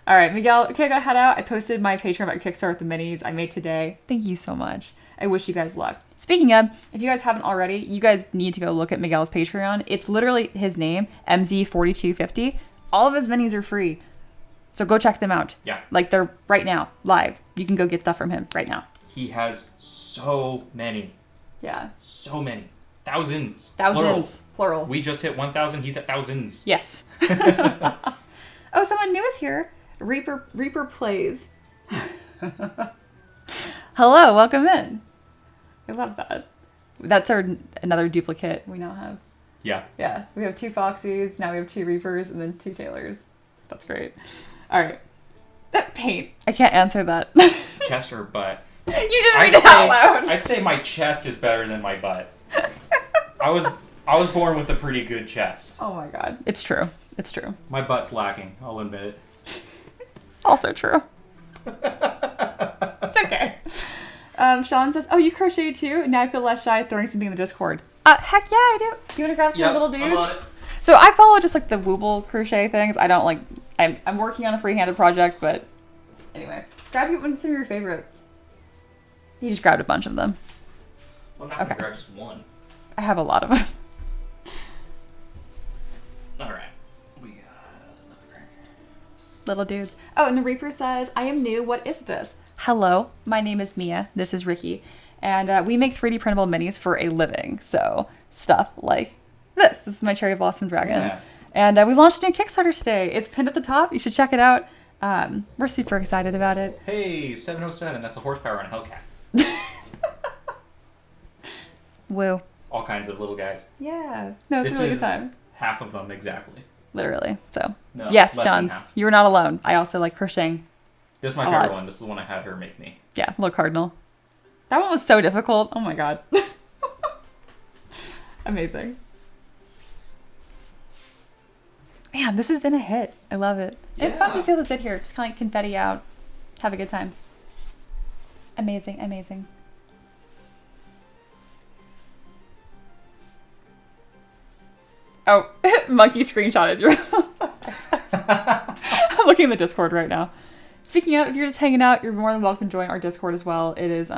C: All right, Miguel, okay, I gotta head out. I posted my Patreon about Kickstarter with the minis I made today. Thank you so much. I wish you guys luck. Speaking of, if you guys haven't already, you guys need to go look at Miguel's Patreon. It's literally his name, MZ4250. All of his minis are free. So go check them out.
B: Yeah.
C: Like, they're right now, live. You can go get stuff from him right now.
B: He has so many.
C: Yeah.
B: So many. Thousands.
C: Plural.
B: We just hit 1,000. He's at thousands.
C: Yes. Oh, someone new is here. Reaper Plays. Hello, welcome in. I love that. That's another duplicate we now have.
B: Yeah.
C: Yeah. We have 2 Foxies, now we have 2 Reapers, and then 2 Taylors. That's great. All right. That paint. I can't answer that.
B: Chest or butt?
C: You just read it out loud.
B: I'd say my chest is better than my butt. I was born with a pretty good chest.
C: Oh my god. It's true. It's true.
B: My butt's lacking. I'll admit it.
C: Also true. It's okay. Sean says, oh, you crochet too? Now I feel less shy throwing something in the Discord. Heck yeah, I do. You want to grab some little dudes?
B: I'm on it.
C: So I follow just like the Wooble crochet things. I don't like... I'm working on a free-handed project, but anyway. Grab some of your favorites. You just grabbed a bunch of them.
B: Well, I'm not going to grab just one.
C: I have a lot of them.
B: Alright.
C: Little dudes. Oh, and the Reaper says, I am new. What is this? Hello, my name is Mia. This is Ricky. And we make 3D printable minis for a living. So stuff like this. This is my Cherry Blossom Dragon.
B: Yeah.
C: And we launched a new Kickstarter today. It's pinned at the top. You should check it out. We're super excited about it.
B: Hey, 707. That's the horsepower on a Hellcat.
C: Woo.
B: All kinds of little guys.
C: Yeah. No, it's a really good time.
B: Half of them exactly.
C: Literally. So,
B: no,
C: yes, Sean, you were not alone. I also like crocheting.
B: This is my favorite one. This is the one I had her make me.
C: Yeah, little cardinal. That one was so difficult. Oh my god. Amazing. Man, this has been a hit. I love it. Yeah. It's fun to be able to sit here, just kind of like confetti out, have a good time. Amazing, amazing. Oh, Monkey screenshotted you. I'm looking in the Discord right now. Speaking of, if you're just hanging out, you're more than welcome to join our Discord as well. It is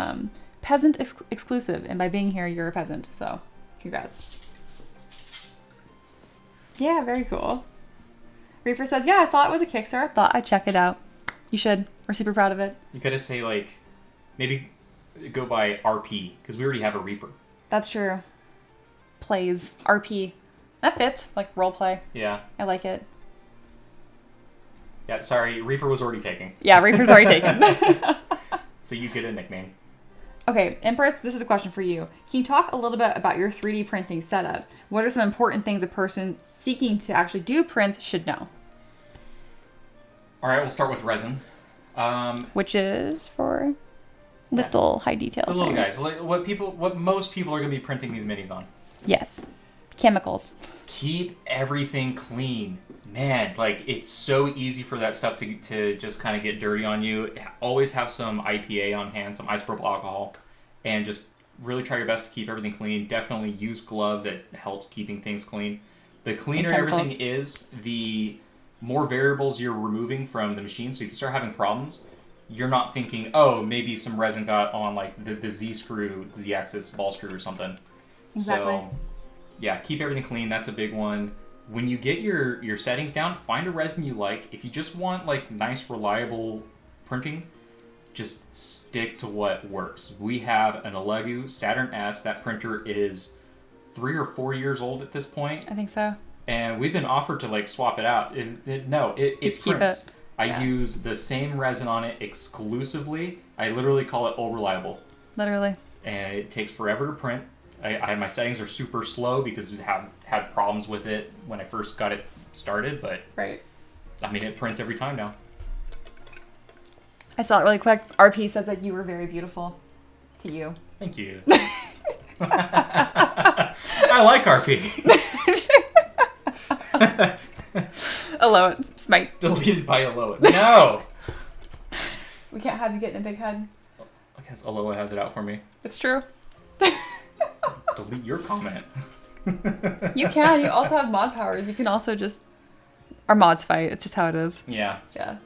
C: peasant exclusive, and by being here, you're a peasant. So, congrats. Yeah, very cool. Reaper says, yeah, I saw it was a Kickstarter. Thought I'd check it out. You should. We're super proud of it.
B: You gotta say, like, maybe go by RP, because we already have a Reaper.
C: That's true. Plays. RP. That fits. Like, roleplay.
B: Yeah.
C: I like it.
B: Yeah, sorry, Reaper was already taken.
C: Yeah, Reaper's already taken.
B: So you get a nickname.
C: Okay, Empress, this is a question for you. Can you talk a little bit about your 3D printing setup? What are some important things a person seeking to actually do prints should know?
B: All right, we'll start with resin.
C: Which is for little high detail
B: The little
C: things.
B: guys, like what most people are going to be printing these minis on.
C: Yes. Chemicals.
B: Keep everything clean. Man, like, it's so easy for that stuff to just kind of get dirty on you. Always have some IPA on hand, some isopropyl alcohol, and just really try your best to keep everything clean. Definitely use gloves. It helps keeping things clean. The cleaner everything is, the more variables you're removing from the machine. So if you start having problems, you're not thinking, oh, maybe some resin got on, like, the Z-screw, Z-axis ball screw or something.
C: Exactly.
B: So, yeah, keep everything clean. That's a big one. When you get your settings down, find a resin you like. If you just want, like, nice, reliable printing, just stick to what works. We have an Alegu Saturn S. That printer is 3 or 4 years old at this point.
C: I think so.
B: And we've been offered to, like, swap it out. It
C: Just keep
B: prints.
C: it.
B: I use the same resin on it exclusively. I literally call it old reliable.
C: Literally.
B: And it takes forever to print. My settings are super slow because we have had problems with it when I first got it started, but
C: Right.
B: I mean, it prints every time now.
C: I saw it really quick. RP says that you were very beautiful. To you.
B: Thank you. I like RP.
C: Hello, Smite.
B: Deleted by Aloha. No!
C: We can't have you getting a big head.
B: I guess Aloha has it out for me.
C: It's true.
B: Delete your comment.
C: You can. You also have mod powers. You can also just... Our mods fight. It's just how it is.
B: Yeah.
C: Yeah.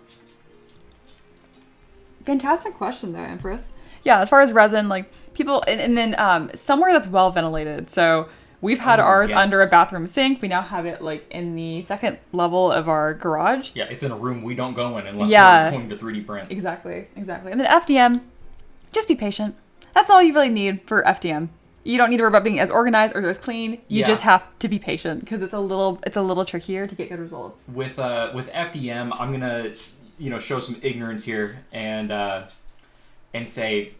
C: Fantastic question, though, Empress. Yeah, as far as resin, like, people... And then somewhere that's well ventilated. So we've had ours under a bathroom sink. We now have it, like, in the second level of our garage.
B: Yeah, it's in a room we don't go in unless we're going to 3D print.
C: Exactly. And then FDM, just be patient. That's all you really need for FDM. You don't need to worry about being as organized or as clean. You just have to be patient because it's a little trickier to get good results.
B: With FDM, I'm gonna show some ignorance here and say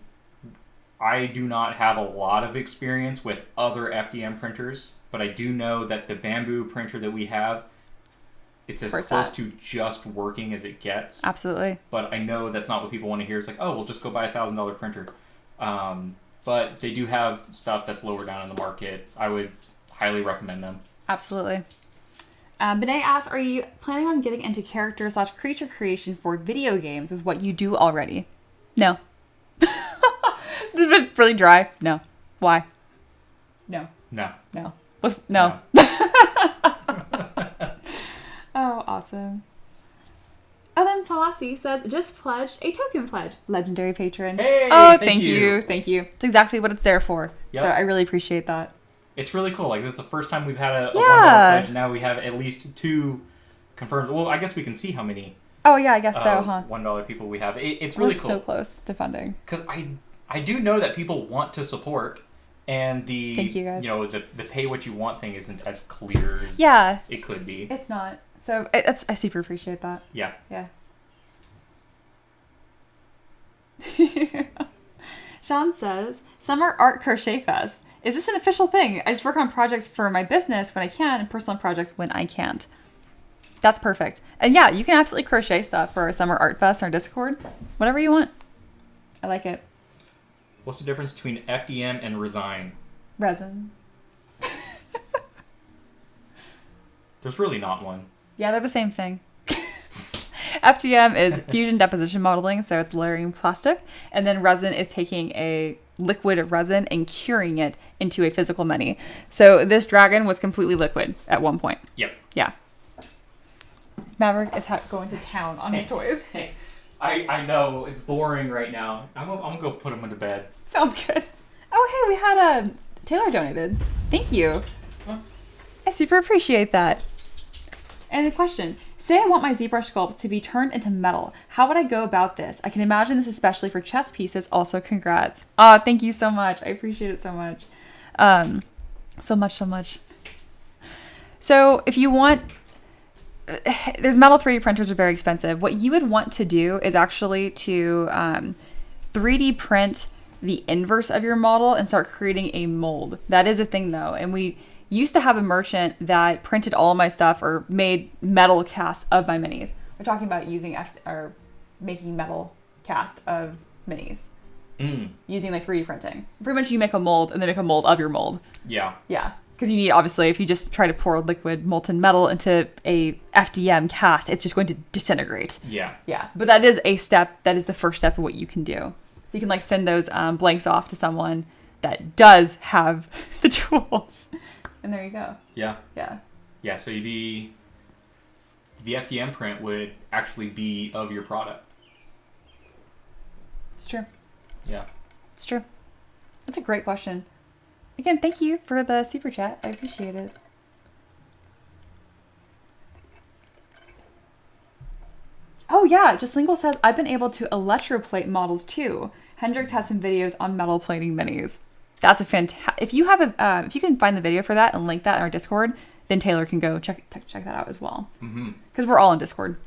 B: I do not have a lot of experience with other FDM printers, but I do know that the bamboo printer that we have, it's as close to just working as it gets.
C: Absolutely.
B: But I know that's not what people want to hear. It's like, oh, we'll just go buy $1,000 printer. But they do have stuff that's lower down in the market. I would highly recommend them.
C: Absolutely. Benet asks, are you planning on getting into character/creature creation for video games with what you do already? No. This is really dry. No. Why? No.
B: No.
C: No. No. Oh, awesome. And then Posse says, just pledged a token pledge. Legendary patron.
B: Hey,
C: oh, thank you. Thank you. It's exactly what it's there for.
B: Yep.
C: So I really appreciate that.
B: It's really cool. Like, this is the first time we've had a $1 pledge, and now we have at least 2 confirmed. Well, I guess we can see how many.
C: Oh, yeah, I guess so, huh?
B: $1 people we have. It's really cool.
C: We're so close to funding.
B: Because I do know that people want to support, and
C: Thank you, guys.
B: The pay what you want thing isn't as clear as it could be.
C: It's not. So I super appreciate that.
B: Yeah.
C: Yeah. Sean says, Summer Art Crochet Fest. Is this an official thing? I just work on projects for my business when I can and personal projects when I can't. That's perfect. And yeah, you can absolutely crochet stuff for our Summer Art Fest on our Discord. Whatever you want. I like it.
B: What's the difference between FDM and resin?
C: Resin.
B: There's really not one.
C: Yeah, they're the same thing. FDM is fusion deposition modeling, so it's layering plastic. And then resin is taking a liquid resin and curing it into a physical many. So this dragon was completely liquid at one point.
B: Yep.
C: Yeah. Maverick is going to town on his toys.
B: Hey, I know it's boring right now. I'm gonna go put them into bed.
C: Sounds good. Oh, hey, we had a Taylor donated. Thank you. I super appreciate that. And the question, say I want my ZBrush sculpts to be turned into metal. How would I go about this? I can imagine this especially for chess pieces. Also, congrats. Thank you so much. I appreciate it so much. So much. So if you want, there's metal 3D printers are very expensive. What you would want to do is actually to 3D print the inverse of your model and start creating a mold. That is a thing though. And we used to have a merchant that printed all of my stuff or made metal casts of my minis. We're talking about using or making metal cast of minis. Using like 3D printing. Pretty much you make a mold and then make a mold of your mold.
B: Yeah.
C: Yeah. Because you need, obviously, if you just try to pour liquid molten metal into a FDM cast, it's just going to disintegrate.
B: Yeah.
C: Yeah. But that is a step, that is the first step of what you can do. So you can like send those blanks off to someone that does have the tools. And there you go.
B: Yeah.
C: Yeah.
B: Yeah, so the FDM print would actually be of your product.
C: It's true.
B: Yeah.
C: It's true. That's a great question. Again, thank you for the super chat. I appreciate it. Oh yeah, Just Lingual says, I've been able to electroplate models too. Hendrix has some videos on metal plating minis. That's a fantastic. If you have if you can find the video for that and link that in our Discord, then Taylor can go check that out as well. Because we're all in Discord.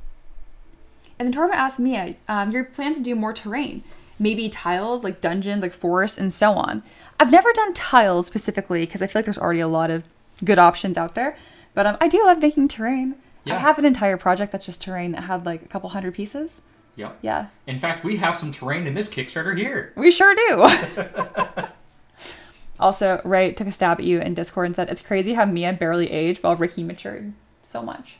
C: And then Torma asked Mia, your plan to do more terrain, maybe tiles like dungeons, like forest, and so on. I've never done tiles specifically because I feel like there's already a lot of good options out there. But I do love making terrain.
B: Yeah.
C: I have an entire project that's just terrain that had like a couple hundred pieces.
B: Yep.
C: Yeah.
B: In fact, we have some terrain in this Kickstarter here.
C: We sure do. Also, Ray took a stab at you in Discord and said, it's crazy how Mia barely aged while Ricky matured so much.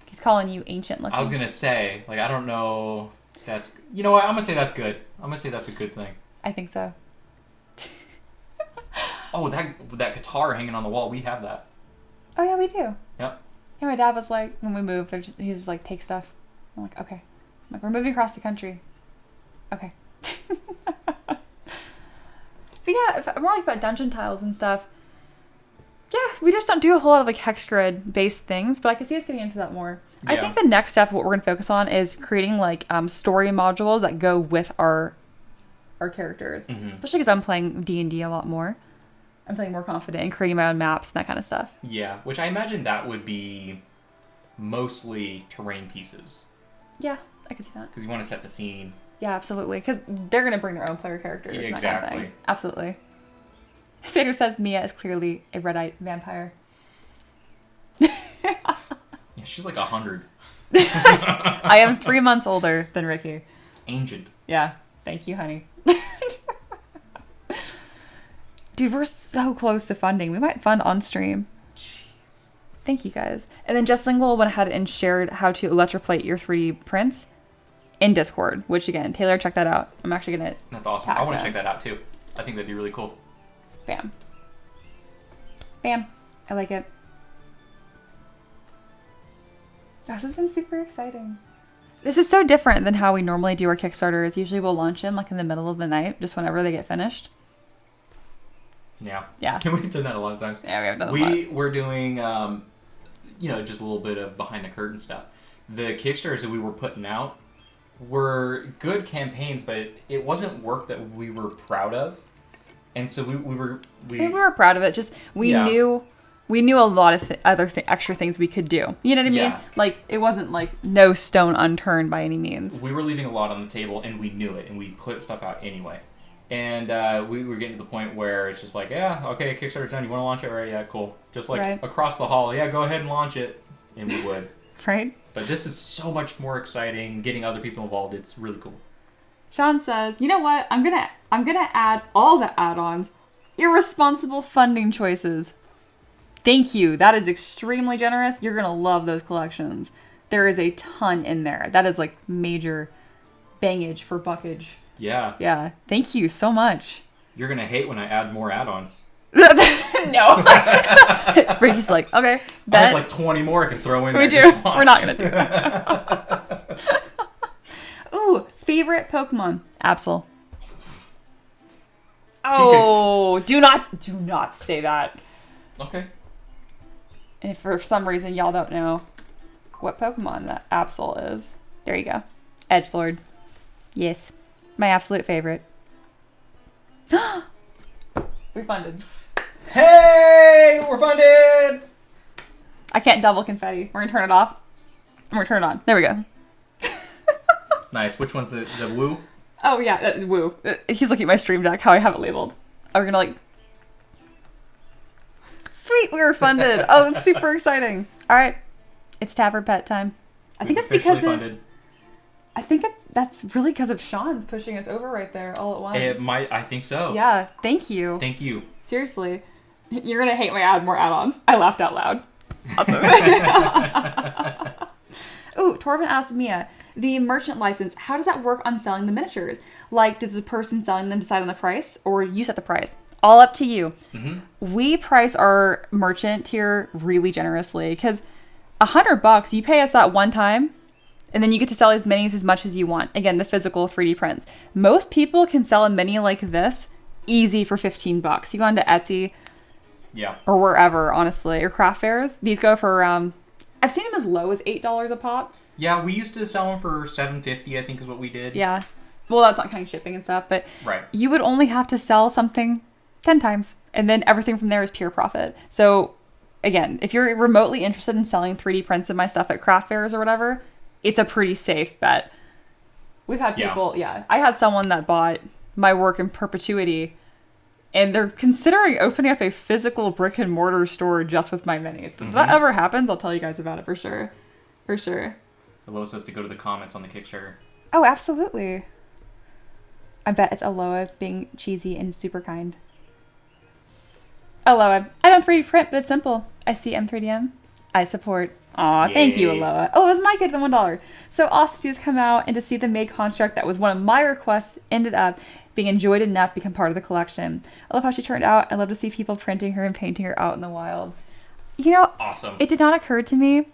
C: He's calling you ancient looking.
B: I was going to say, like, I don't know. That's, you know what? I'm going to say that's good. I'm going to say that's a good thing.
C: I think so.
B: Oh, that guitar hanging on the wall, we have that.
C: Oh, yeah, we do.
B: Yep.
C: Yeah, my dad was like, when we moved, he was just like, take stuff. I'm like, okay. I'm like, we're moving across the country. Okay. But yeah, more like about dungeon tiles and stuff. Yeah, we just don't do a whole lot of like hex grid based things, but I can see us getting into that more. Yeah. I think the next step, what we're going to focus on is creating like story modules that go with our characters. Especially because I'm playing D&D a lot more. I'm feeling more confident in creating my own maps and that kind of stuff.
B: Yeah, which I imagine that would be mostly terrain pieces.
C: Yeah, I could see that.
B: Because you want to set the scene.
C: Yeah, absolutely. Because they're going to bring their own player characters.
B: Yeah,
C: and that kind of
B: exactly.
C: thing. Absolutely. Sater says Mia is clearly a red-eyed vampire.
B: Yeah, she's like 100.
C: I am 3 months older than Ricky.
B: Ancient.
C: Yeah. Thank you, honey. Dude, we're so close to funding. We might fund on stream.
B: Jeez.
C: Thank you, guys. And then Just Lingual went ahead and shared how to electroplate your 3D prints in Discord, which again, Taylor, check that out. I'm actually going to...
B: That's awesome. I want to check that out too. I think that'd be really cool.
C: Bam. Bam. I like it. This has been super exciting. This is so different than how we normally do our Kickstarters. Usually we'll launch them like in the middle of the night, just whenever they get finished.
B: Yeah.
C: Yeah.
B: We've done that a lot of times.
C: Yeah, we have done a lot.
B: We're doing, just a little bit of behind the curtain stuff. The Kickstarters that we were putting out were good campaigns, but it wasn't work that we were proud of. And so we
C: were proud of it. Just we knew a lot of other extra things we could do. You know what I mean?
B: Yeah.
C: Like it wasn't like no stone unturned by any means.
B: We were leaving a lot on the table, and we knew it, and we put stuff out anyway. And we were getting to the point where it's just like, yeah, okay, Kickstarter's done. You want to launch it? All right, yeah, cool. Just like across the hall, yeah, go ahead and launch it, and we would.
C: Right.
B: But this is so much more exciting. Getting other people involved, it's really cool.
C: Sean says, you know what? I'm gonna add all the add-ons. Irresponsible funding choices. Thank you. That is extremely generous. You're gonna love those collections. There is a ton in there. That is like major bangage for buckage.
B: Yeah.
C: Yeah. Thank you so much.
B: You're gonna hate when I add more add-ons.
C: No. Ricky's like, okay.
B: I have like 20 more I can throw in.
C: We
B: there.
C: do. We're not gonna do that. Favorite Pokemon? Absol. Oh, do not say that.
B: Okay.
C: And if for some reason y'all don't know what Pokemon that Absol is, there you go. Edgelord. Yes. My absolute favorite. Refunded.
B: Hey, we're funded.
C: I can't double confetti. We're gonna turn it off. And we're gonna turn it on. There we go.
B: Nice. Which one's the woo?
C: Oh yeah, woo. He's looking at my stream deck, how I have it labeled. Oh, we're gonna like... Sweet, we were funded. Oh, that's super exciting. All right, it's Tavern Pet time. I think it's because
B: funded.
C: I think that's really because of Sean's pushing us over right there all at once.
B: It might. I think so.
C: Yeah, thank you.
B: Thank you.
C: Seriously. You're gonna hate my more add-ons. I laughed out loud. Awesome. Ooh, Torvin asked Mia, the merchant license, how does that work on selling the miniatures? Like, does the person selling them decide on the price, or you set the price? All up to you. Mm-hmm. We price our merchant tier really generously, because $100, you pay us that one time, and then you get to sell as many as much as you want. Again, the physical 3D prints. Most people can sell a mini like this easy for $15. You go onto Etsy,
B: yeah,
C: or wherever, honestly, or craft fairs. These go for around, I've seen them as low as $8 a pop.
B: Yeah, we used to sell them for $7.50, I think is what we did.
C: Yeah. Well, that's not counting shipping and stuff, but
B: right.
C: You would only have to sell something 10 times, and then everything from there is pure profit. So, again, if you're remotely interested in selling 3D prints of my stuff at craft fairs or whatever, it's a pretty safe bet. We've had people, I had someone that bought my work in perpetuity, and they're considering opening up a physical brick and mortar store just with my minis. If that ever happens, I'll tell you guys about it for sure. For sure.
B: Aloha says to go to the comments on the Kickstarter.
C: Oh, absolutely. I bet it's Aloha being cheesy and super kind. Aloha. I don't 3D print, but it's simple. I see M3DM. I support. Aw, thank you, Aloha. Oh, it was my kid, the $1. So awesome to see this come out and to see the made construct that was one of my requests ended up being enjoyed enough to become part of the collection. I love how she turned out. I love to see people printing her and painting her out in the wild. You know,
B: awesome.
C: It did not occur to me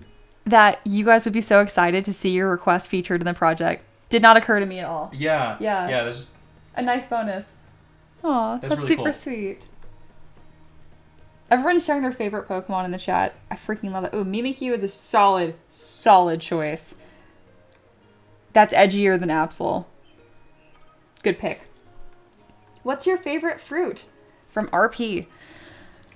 C: that you guys would be so excited to see your request featured in the project. Did not occur to me at all.
B: Yeah.
C: Yeah.
B: Yeah, that's just...
C: a nice bonus. Aw, that's
B: really
C: super
B: cool.
C: sweet. Everyone's sharing their favorite Pokemon in the chat. I freaking love it. Ooh, Mimikyu is a solid choice. That's edgier than Absol. Good pick. What's your favorite fruit? From RP.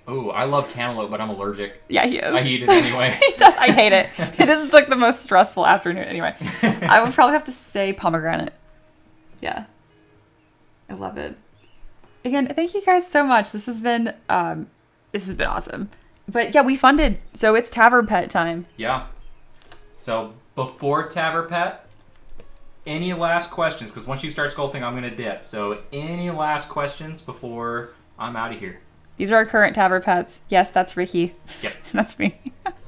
B: Ooh, I love cantaloupe, but I'm allergic.
C: Yeah, he is.
B: I eat it anyway.
C: He does. I hate it. It is like the most stressful afternoon anyway. I would probably have to say pomegranate. Yeah. I love it. Again, thank you guys so much. This has been awesome. But yeah, we funded, so it's Tavern Pet time.
B: Yeah. So before Tavern Pet, any last questions? Because once you start sculpting, I'm going to dip. So any last questions before I'm out of here?
C: These are our current Tavern Pets. Yes, that's Ricky.
B: Yep.
C: That's me.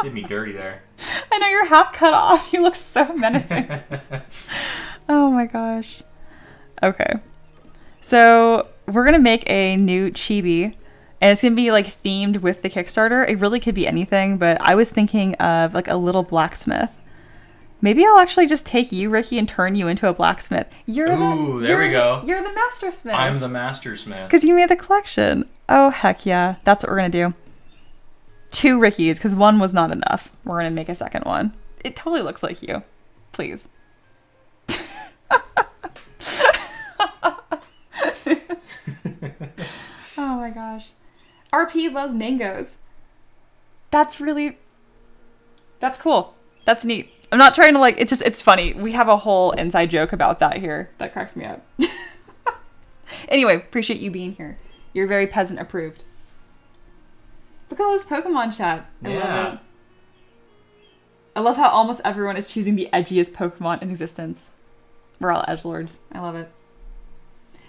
B: Did me dirty there.
C: I know, you're half cut off. You look so menacing. Oh my gosh. Okay. So we're going to make a new chibi. And it's going to be like themed with the Kickstarter. It really could be anything, but I was thinking of like a little blacksmith. Maybe I'll actually just take you, Ricky, and turn you into a blacksmith.
B: There we go.
C: You're the Mastersmith.
B: I'm the Mastersmith.
C: Because you made the collection. Oh, heck yeah. That's what we're going to do. 2 Rickies, because one was not enough. We're going to make a second one. It totally looks like you. Please. Oh my gosh. RP loves mangoes. That's cool. That's neat. I'm not trying to it's funny. We have a whole inside joke about that here. That cracks me up. Anyway, appreciate you being here. You're very peasant approved. Look at all this Pokemon chat. I love it. I love how almost everyone is choosing the edgiest Pokemon in existence. We're all edgelords. I love it.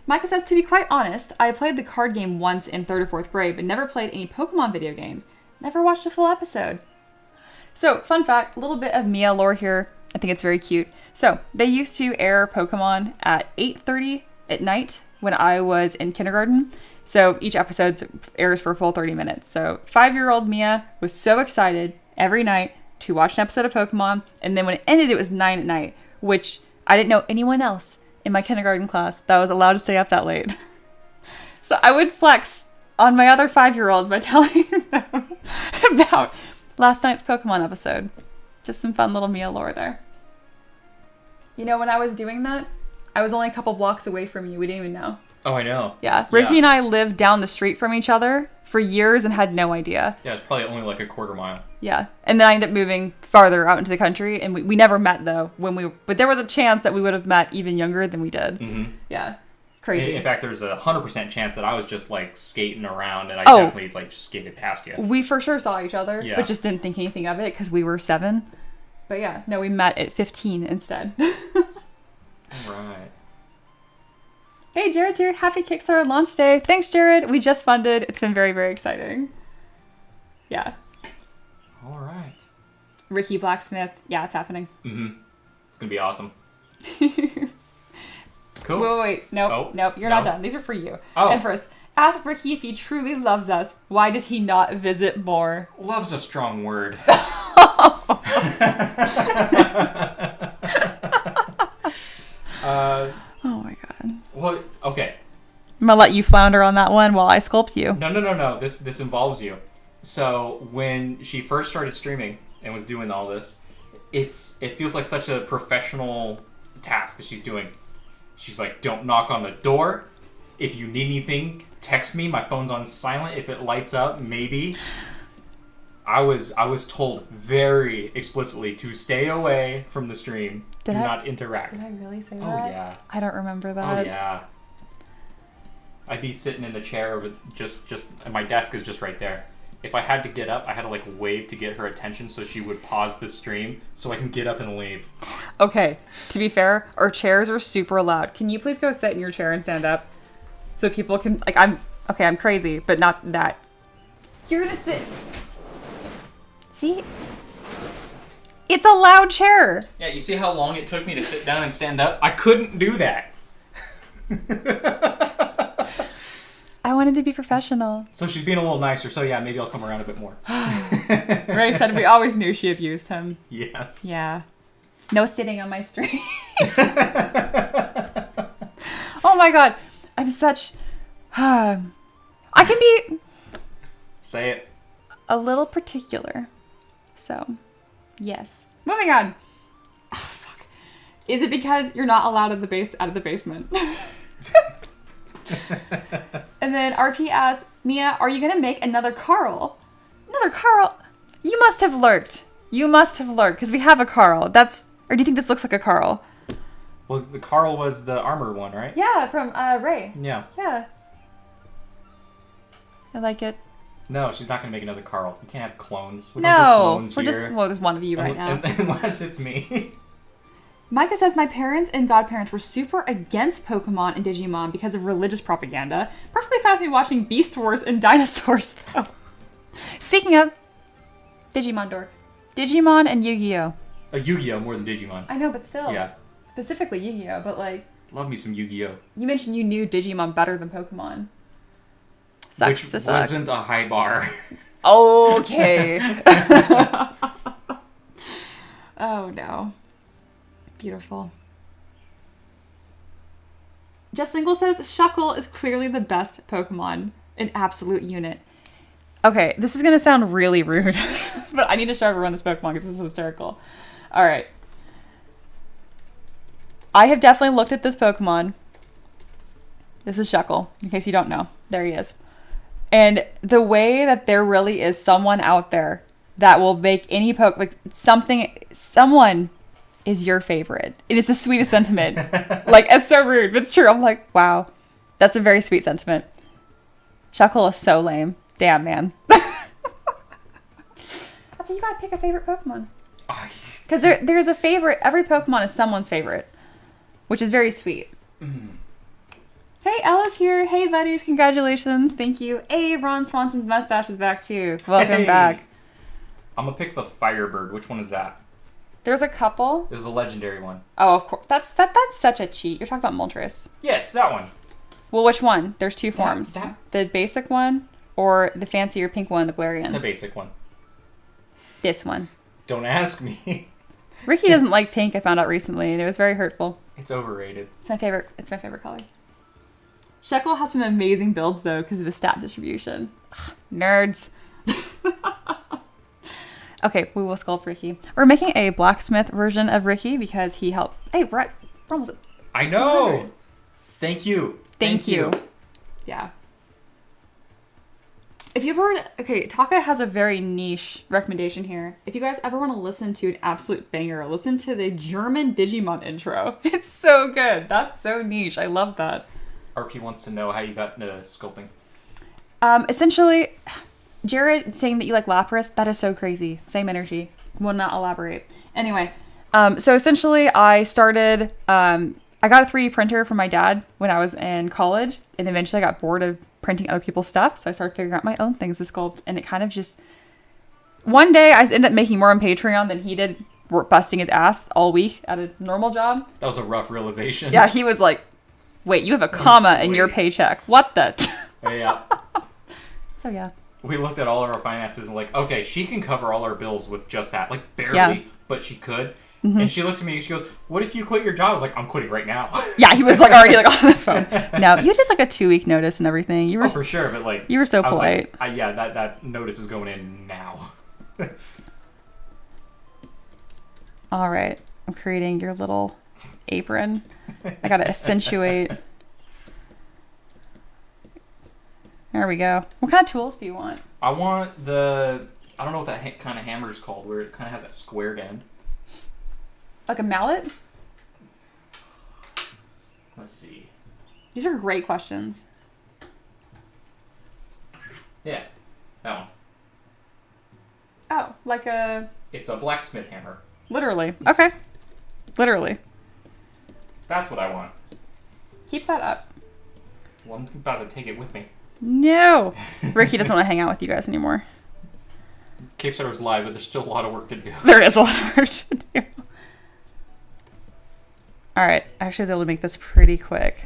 C: Micah says, to be quite honest, I played the card game once in 3rd or 4th grade, but never played any Pokemon video games. Never watched a full episode. So, fun fact, a little bit of Mia lore here. I think it's very cute. So, they used to air Pokemon at 8:30 at night when I was in kindergarten. So, each episode airs for a full 30 minutes. So, 5-year-old Mia was so excited every night to watch an episode of Pokemon. And then when it ended, it was 9 at night, which I didn't know anyone else in my kindergarten class that was allowed to stay up that late. So I would flex on my other 5-year-olds by telling them about last night's Pokemon episode. Just some fun little meal lore there. You know, when I was doing that, I was only a couple blocks away from you. We didn't even know.
B: Oh, I know.
C: Yeah. Ricky and I lived down the street from each other for years and had no idea.
B: Yeah, it's probably only like a quarter mile.
C: Yeah. And then I ended up moving farther out into the country, and we never met, though, but there was a chance that we would have met even younger than we did.
B: Mm-hmm.
C: Yeah. Crazy.
B: In fact, there's a 100% chance that I was just like skating around and I definitely like just skated past you.
C: We for sure saw each other, but just didn't think anything of it because we were 7. But yeah, no, we met at 15 instead.
B: All right.
C: Hey, Jared's here. Happy Kickstarter launch day. Thanks, Jared. We just funded. It's been very, very exciting. Yeah.
B: All right.
C: Ricky Blacksmith. Yeah, it's happening.
B: Mm-hmm. It's going to be awesome. Cool.
C: Wait. Nope. Nope. You're not done. These are for you.
B: Oh.
C: And first, ask Ricky if he truly loves us. Why does he not visit more?
B: Love's a strong word.
C: Oh my god.
B: Well, okay.
C: I'm gonna let you flounder on that one while I sculpt you.
B: No. This involves you. So when she first started streaming and was doing all this, it feels like such a professional task that she's doing. She's like, don't knock on the door. If you need anything, text me. My phone's on silent. If it lights up, maybe. I was told very explicitly to stay away from the stream. Do not interact.
C: Did I really say that?
B: Oh, yeah.
C: I don't remember that.
B: Oh, yeah. I'd be sitting in the chair over and my desk is just right there. If I had to get up, I had to like wave to get her attention so she would pause the stream so I can get up and leave.
C: Okay, to be fair, our chairs are super loud. Can you please go sit in your chair and stand up? So people can, like, I'm crazy, but not that. You're gonna sit. See? It's a loud chair.
B: Yeah, you see how long it took me to sit down and stand up? I couldn't do that.
C: I wanted to be professional.
B: So she's being a little nicer, so yeah, maybe I'll come around a bit more.
C: Ray said we always knew she abused him.
B: Yes.
C: Yeah. No sitting on my streams. Oh my god. I'm such... I can be...
B: Say it.
C: A little particular. So, yes. Moving on. Oh, fuck. Is it because you're not allowed out of the basement? And then RP asks, Mia, are you going to make another Carl? Another Carl? You must have lurked. Because we have a Carl. Or do you think this looks like a Carl?
B: Well, the Carl was the armor one, right?
C: Yeah, from Ray.
B: Yeah.
C: Yeah. I like it.
B: No, she's not going to make another Carl. You can't have clones. We
C: No,
B: don't do clones
C: we're
B: here.
C: just, well, there's one of you right now.
B: Unless it's me.
C: Micah says, my parents and godparents were super against Pokemon and Digimon because of religious propaganda. Perfectly fine with me watching Beast Wars and dinosaurs, though. Speaking of, Digimon dork. Digimon and Yu-Gi-Oh!
B: Yu-Gi-Oh! More than Digimon.
C: I know, but still.
B: Yeah.
C: Specifically Yu-Gi-Oh! But like...
B: Love me some Yu-Gi-Oh!
C: You mentioned you knew Digimon better than Pokemon. Sucks
B: Which
C: to suck.
B: wasn't a high bar.
C: Okay. Oh, no. Beautiful. Just Single says, Shuckle is clearly the best Pokemon. An absolute unit. Okay, this is going to sound really rude, but I need to show everyone this Pokemon because this is hysterical. Alright. I have definitely looked at this Pokemon. This is Shuckle, in case you don't know. There he is. And the way that there really is someone out there that will make any someone is your favorite. It is the sweetest sentiment. Like, it's so rude, but it's true. I'm like, wow. That's a very sweet sentiment. Shuckle is so lame. Damn, man. That's you gotta pick a favorite Pokemon. Because there's a favorite. Every Pokemon is someone's favorite. Which is very sweet. Mm. Hey, Ella's here. Hey, buddies. Congratulations. Thank you. Hey, Ron Swanson's mustache is back, too. Welcome back.
B: I'm gonna pick the Firebird. Which one is that?
C: There's a couple.
B: There's the legendary one.
C: Oh, of course. That's such a cheat. You're talking about Moltres.
B: Yes, that one.
C: Well, which one? There's two forms.
B: That.
C: The basic one or the fancier pink one, the Galarian?
B: The basic one.
C: This one.
B: Don't ask me.
C: Ricky doesn't like pink, I found out recently, and it was very hurtful.
B: It's overrated.
C: It's my favorite. It's my favorite color. Shekel has some amazing builds though because of his stat distribution. Ugh, nerds. Okay, we will sculpt Ricky. We're making a blacksmith version of Ricky because he helped. Hey, we're almost.
B: I know.
C: 100.
B: Thank you.
C: Thank you. Yeah. If you've heard, okay, Taka has a very niche recommendation here. If you guys ever want to listen to an absolute banger, listen to the German Digimon intro. It's so good. That's so niche. I love that.
B: RP wants to know how you got into sculpting.
C: Essentially, Jared saying that you like Lapras, that is so crazy. Same energy. Will not elaborate. Anyway, so essentially I started, I got a 3D printer from my dad when I was in college, and eventually I got bored of printing other people's stuff, so I started figuring out my own things to sculpt, and it kind of just... One day I ended up making more on Patreon than he did, busting his ass all week at a normal job.
B: That was a rough realization.
C: Yeah, he was like, wait, you have a comma in your paycheck. What the...
B: Yeah.
C: So yeah.
B: We looked at all of our finances and like, okay, she can cover all our bills with just that. Like, barely,
C: Yeah.
B: but she could. Mm-hmm. And she looks at me and she goes, what if you quit your job? I was like, I'm quitting right now.
C: Yeah, he was like already like on the phone. No, you did like a 2-week notice and everything. You were
B: for sure, but like...
C: You were so
B: I was
C: polite.
B: like, yeah, that notice is going in now.
C: All right. I'm creating your little apron. I got to accentuate. There we go. What kind of tools do you want?
B: I want the... I don't know what that kind of hammer is called, where it kind of has that squared end.
C: Like a mallet?
B: Let's see.
C: These are great questions.
B: Yeah, that one.
C: Oh, like a...
B: It's a blacksmith hammer.
C: Literally. Okay. Literally.
B: That's what I want.
C: Keep that up.
B: Well, I'm about to take it with me.
C: No. Ricky doesn't want to hang out with you guys anymore.
B: Kickstarter's live, but there's still a lot of work to do.
C: There is a lot of work to do. Alright, I actually was able to make this pretty quick.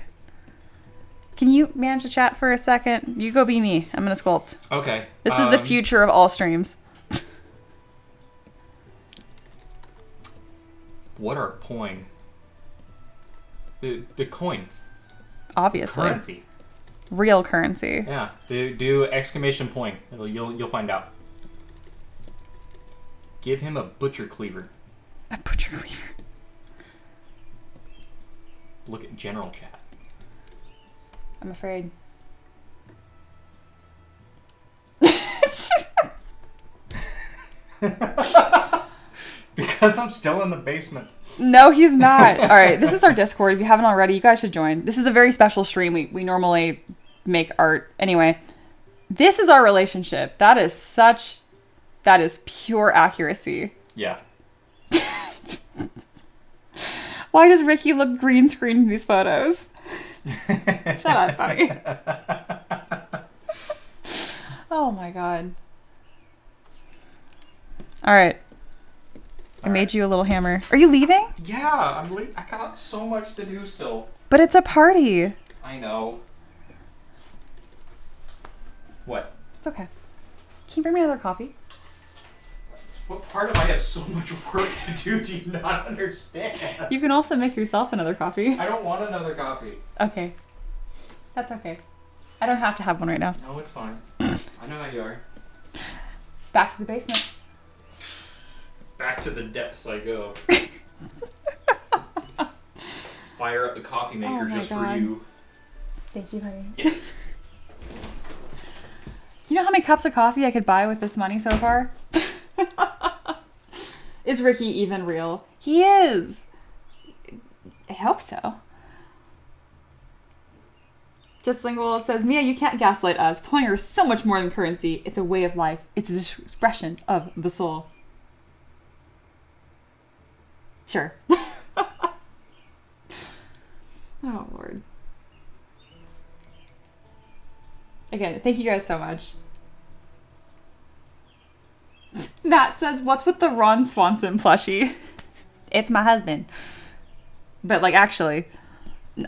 C: Can you manage the chat for a second? You go be me. I'm going to sculpt.
B: Okay.
C: This is the future of all streams.
B: What are poing? The coins.
C: Obviously.
B: It's currency.
C: Real currency.
B: Yeah. Do exclamation point. You'll find out. Give him a butcher cleaver.
C: A butcher cleaver.
B: Look at general chat.
C: I'm afraid.
B: Because I'm still in the basement.
C: No, he's not. All right, this is our Discord. If you haven't already, you guys should join. This is a very special stream. We normally make art. Anyway, this is our relationship. That is pure accuracy.
B: Yeah.
C: Why does Ricky look green screen in these photos? Shut up, buddy. Oh my god. All right. I made you a little hammer. Are you leaving?
B: Yeah, I'm late. I got so much to do still.
C: But it's a party.
B: I know. What?
C: It's okay. Can you bring me another coffee?
B: What part of I have so much work to do you not understand?
C: You can also make yourself another coffee.
B: I don't want another coffee.
C: Okay. That's okay. I don't have to have one right now.
B: No, it's fine. I know how you are.
C: Back to the basement.
B: Back to the depths I go. Fire up the coffee maker
C: my
B: just
C: God.
B: for you.
C: Thank you, honey.
B: Yes.
C: You know how many cups of coffee I could buy with this money so far? Is Ricky even real? He is. I hope so. Just Lingual says, Mia, you can't gaslight us. Pointer is so much more than currency. It's a way of life. It's an expression of the soul. Sure. Oh, Lord. Again, thank you guys so much. Matt says, what's with the Ron Swanson plushie? It's my husband. But, like, actually,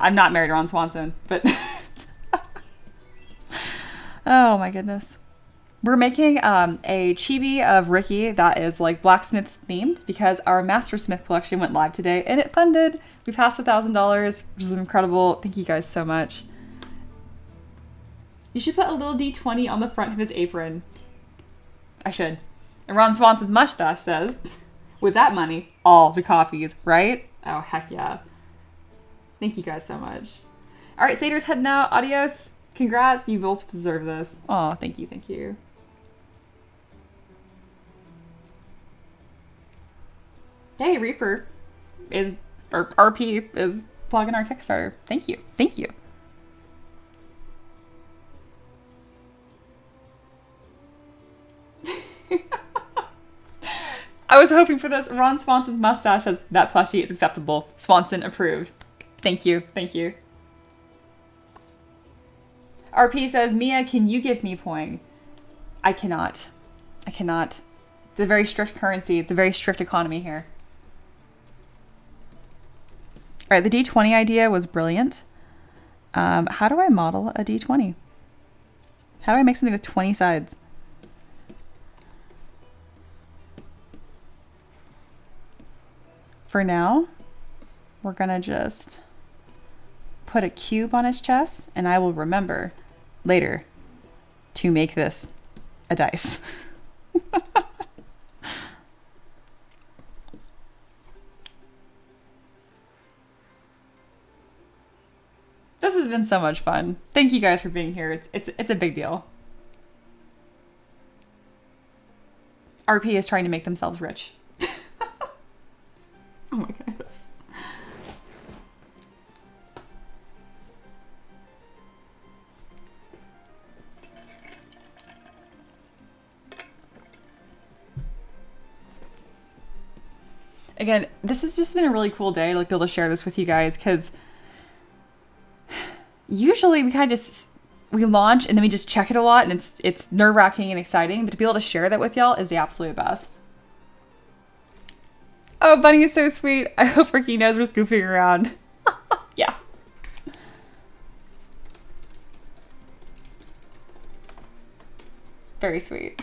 C: I'm not married to Ron Swanson, but... Oh, my goodness. We're making a chibi of Ricky that is like blacksmiths themed because our Mastersmith collection went live today and it funded. We passed $1,000, which is incredible. Thank you guys so much. You should put a little D20 on the front of his apron. I should. And Ron Swanson's mustache says, with that money, all the coffees, right? Oh, heck yeah. Thank you guys so much. All right, Satyrs heading out. Adios. Congrats. You both deserve this. Oh, thank you. Thank you. Hey, Reaper is, or RP is plugging our Kickstarter. Thank you. Thank you. I was hoping for this. Ron Swanson's mustache says, that plushie is acceptable. Swanson approved. Thank you. Thank you. RP says, Mia, can you give me poing? I cannot. I cannot. It's a very strict currency. It's a very strict economy here. All right, the D20 idea was brilliant. How do I model a D20? How do I make something with 20 sides? For now, we're gonna just put a cube on his chest, and I will remember later to make this a dice. This has been so much fun. Thank you guys for being here. It's a big deal. RP is trying to make themselves rich. Oh my goodness. Again, this has just been a really cool day to like be able to share this with you guys because usually we kind of just we launch and then we just check it a lot and it's nerve-wracking and exciting, but to be able to share that with y'all is the absolute best. Oh, Bunny is so sweet. I hope Ricky knows we're scooping around. Yeah. Very sweet.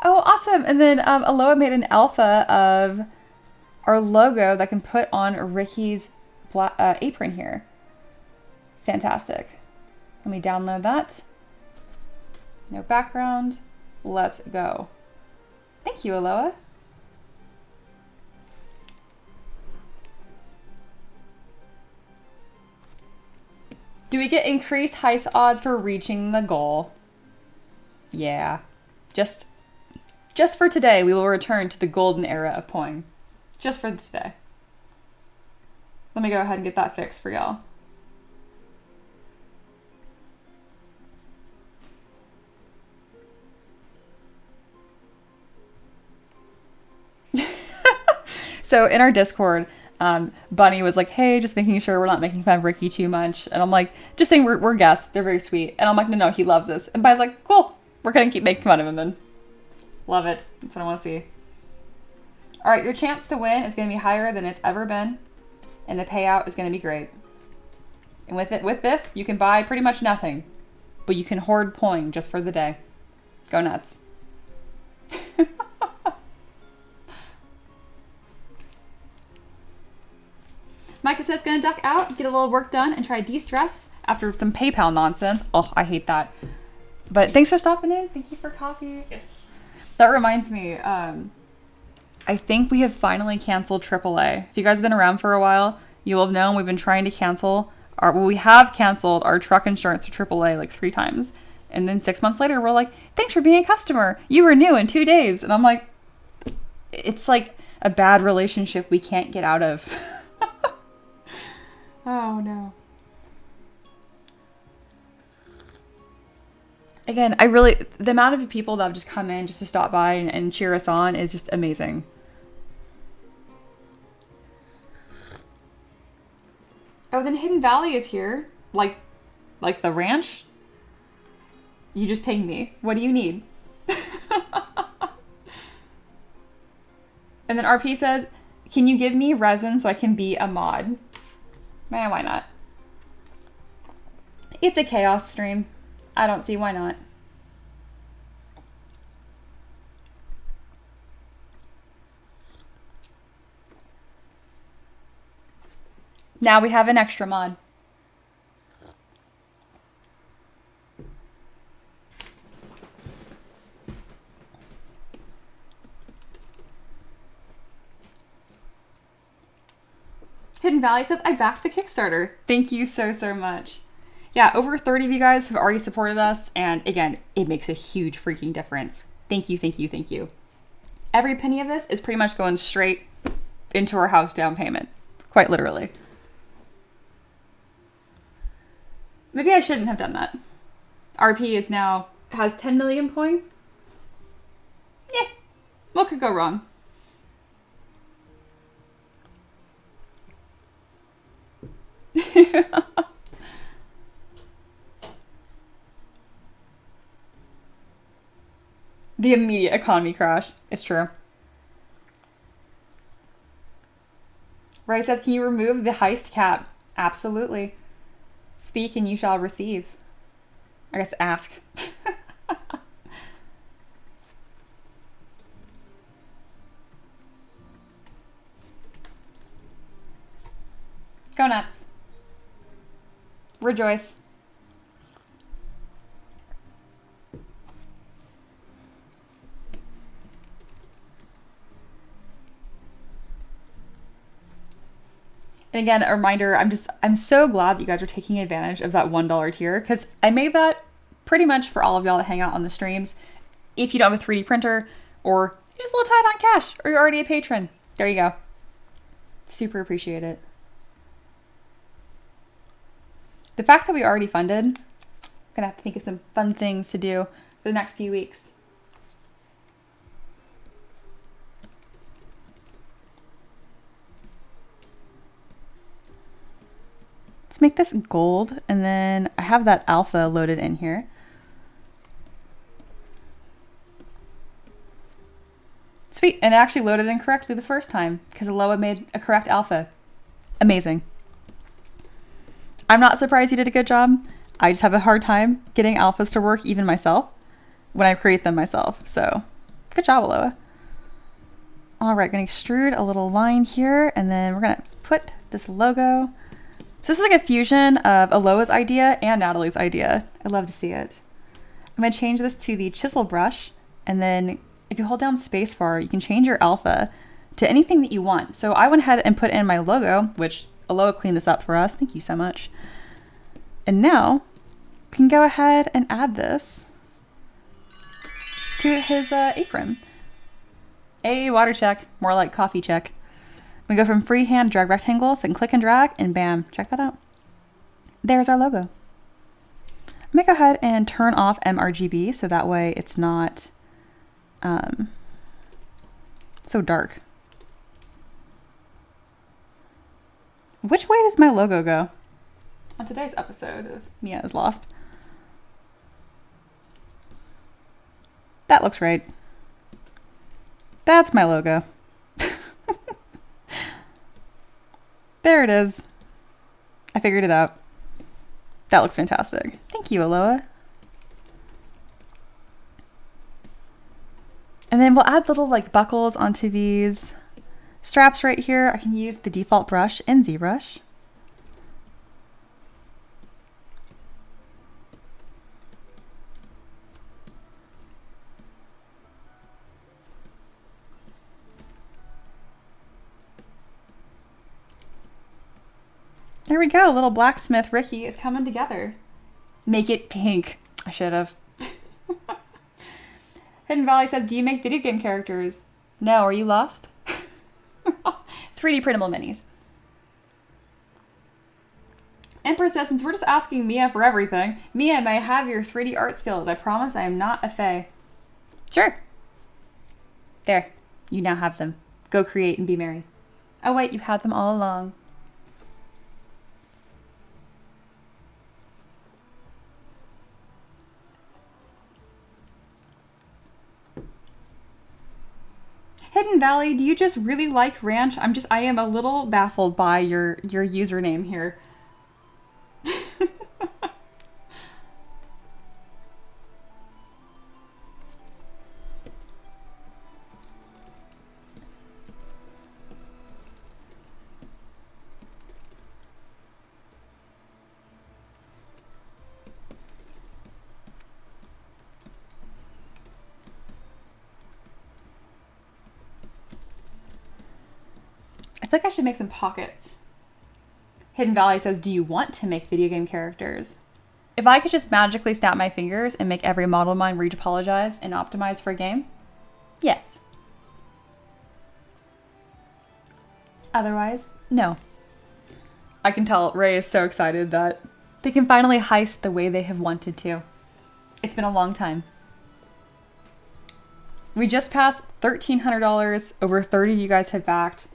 C: Oh, awesome. And then Aloha made an alpha of our logo that can put on Ricky's apron here. Fantastic. Let me download that. No background. Let's go. Thank you, Aloha. Do we get increased heist odds for reaching the goal? Yeah. Just for today, we will return to the golden era of poing. Just for today. Let me go ahead and get that fixed for y'all. So in our Discord, Bunny was like, hey, just making sure we're not making fun of Ricky too much. And I'm like, just saying we're guests. They're very sweet. And I'm like, no, he loves us. And Bunny's like, cool. We're going to keep making fun of him then. Love it. That's what I want to see. All right, your chance to win is going to be higher than it's ever been. And the payout is going to be great. And with this, you can buy pretty much nothing. But you can hoard poing just for the day. Go nuts. Micah says gonna duck out, get a little work done, and try to de-stress after some PayPal nonsense. Oh, I hate that. But thanks for stopping in. Thank you for coffee.
B: Yes.
C: That reminds me, I think we have finally canceled AAA. If you guys have been around for a while, you will have known we've been trying to cancel we have canceled our truck insurance to AAA like 3 times. And then 6 months later, we're like, thanks for being a customer. You renew in 2 days. And I'm like, it's like a bad relationship we can't get out of. Oh, no. Again, the amount of people that have just come in just to stop by and cheer us on is just amazing. Oh, then Hidden Valley is here. Like the ranch? You just pinged me. What do you need? And then RP says, can you give me resin so I can be a mod? Man, why not? It's a chaos stream. I don't see why not. Now we have an extra mod. Hidden Valley says, I backed the Kickstarter. Thank you so, so much. Yeah, over 30 of you guys have already supported us. And again, it makes a huge freaking difference. Thank you, thank you, thank you. Every penny of this is pretty much going straight into our house down payment. Quite literally. Maybe I shouldn't have done that. RP is now, has 10 million point. Yeah, what could go wrong? The immediate economy crash. It's true. Ray says, can you remove the heist cap? Absolutely. Speak and you shall receive. I guess ask. Go nuts. Rejoice. And again, a reminder, I'm so glad that you guys are taking advantage of that $1 tier, because I made that pretty much for all of y'all that hang out on the streams. If you don't have a 3D printer, or you're just a little tight on cash, or you're already a patron, there you go. Super appreciate it. The fact that we already funded, I'm gonna have to think of some fun things to do for the next few weeks. Let's make this gold, and then I have that alpha loaded in here. Sweet, and it actually loaded in correctly the first time because Aloha made a correct alpha. Amazing. I'm not surprised you did a good job. I just have a hard time getting alphas to work even myself when I create them myself. So good job, Aloha. All right, gonna extrude a little line here, and then we're gonna put this logo. So this is like a fusion of Aloha's idea and Natalie's idea. I'd love to see it. I'm gonna change this to the chisel brush, and then if you hold down spacebar, you can change your alpha to anything that you want. So I went ahead and put in my logo, which Aloha cleaned this up for us. Thank you so much. And now we can go ahead and add this to his apron. A water check, more like coffee check. We go from freehand drag rectangle, so I can click and drag, and bam, check that out. There's our logo. I'm gonna go ahead and turn off mRGB so that way it's not so dark. Which way does my logo go? On today's episode of Mia is Lost. That looks right. That's my logo. There it is. I figured it out. That looks fantastic. Thank you, Aloha. And then we'll add little like buckles onto these straps right here. I can use the default brush in ZBrush. There we go. Little blacksmith Ricky is coming together. Make it pink. I should have. Hidden Valley says, do you make video game characters? No, are you lost? 3D printable minis. Empress says, since we're just asking Mia for everything, Mia, may I have your 3D art skills? I promise I am not a fae. Sure. There. You now have them. Go create and be merry. Oh wait, you had them all along. Hidden Valley, do you just really like ranch? I am a little baffled by your username here. feel like I should make some pockets. Hidden Valley says, do you want to make video game characters? If I could just magically snap my fingers and make every model of mine retopologize and optimize for a game, yes. Otherwise, no. I can tell Ray is so excited that they can finally heist the way they have wanted to. It's been a long time. We just passed $1,300. Over 30 of you guys have backed.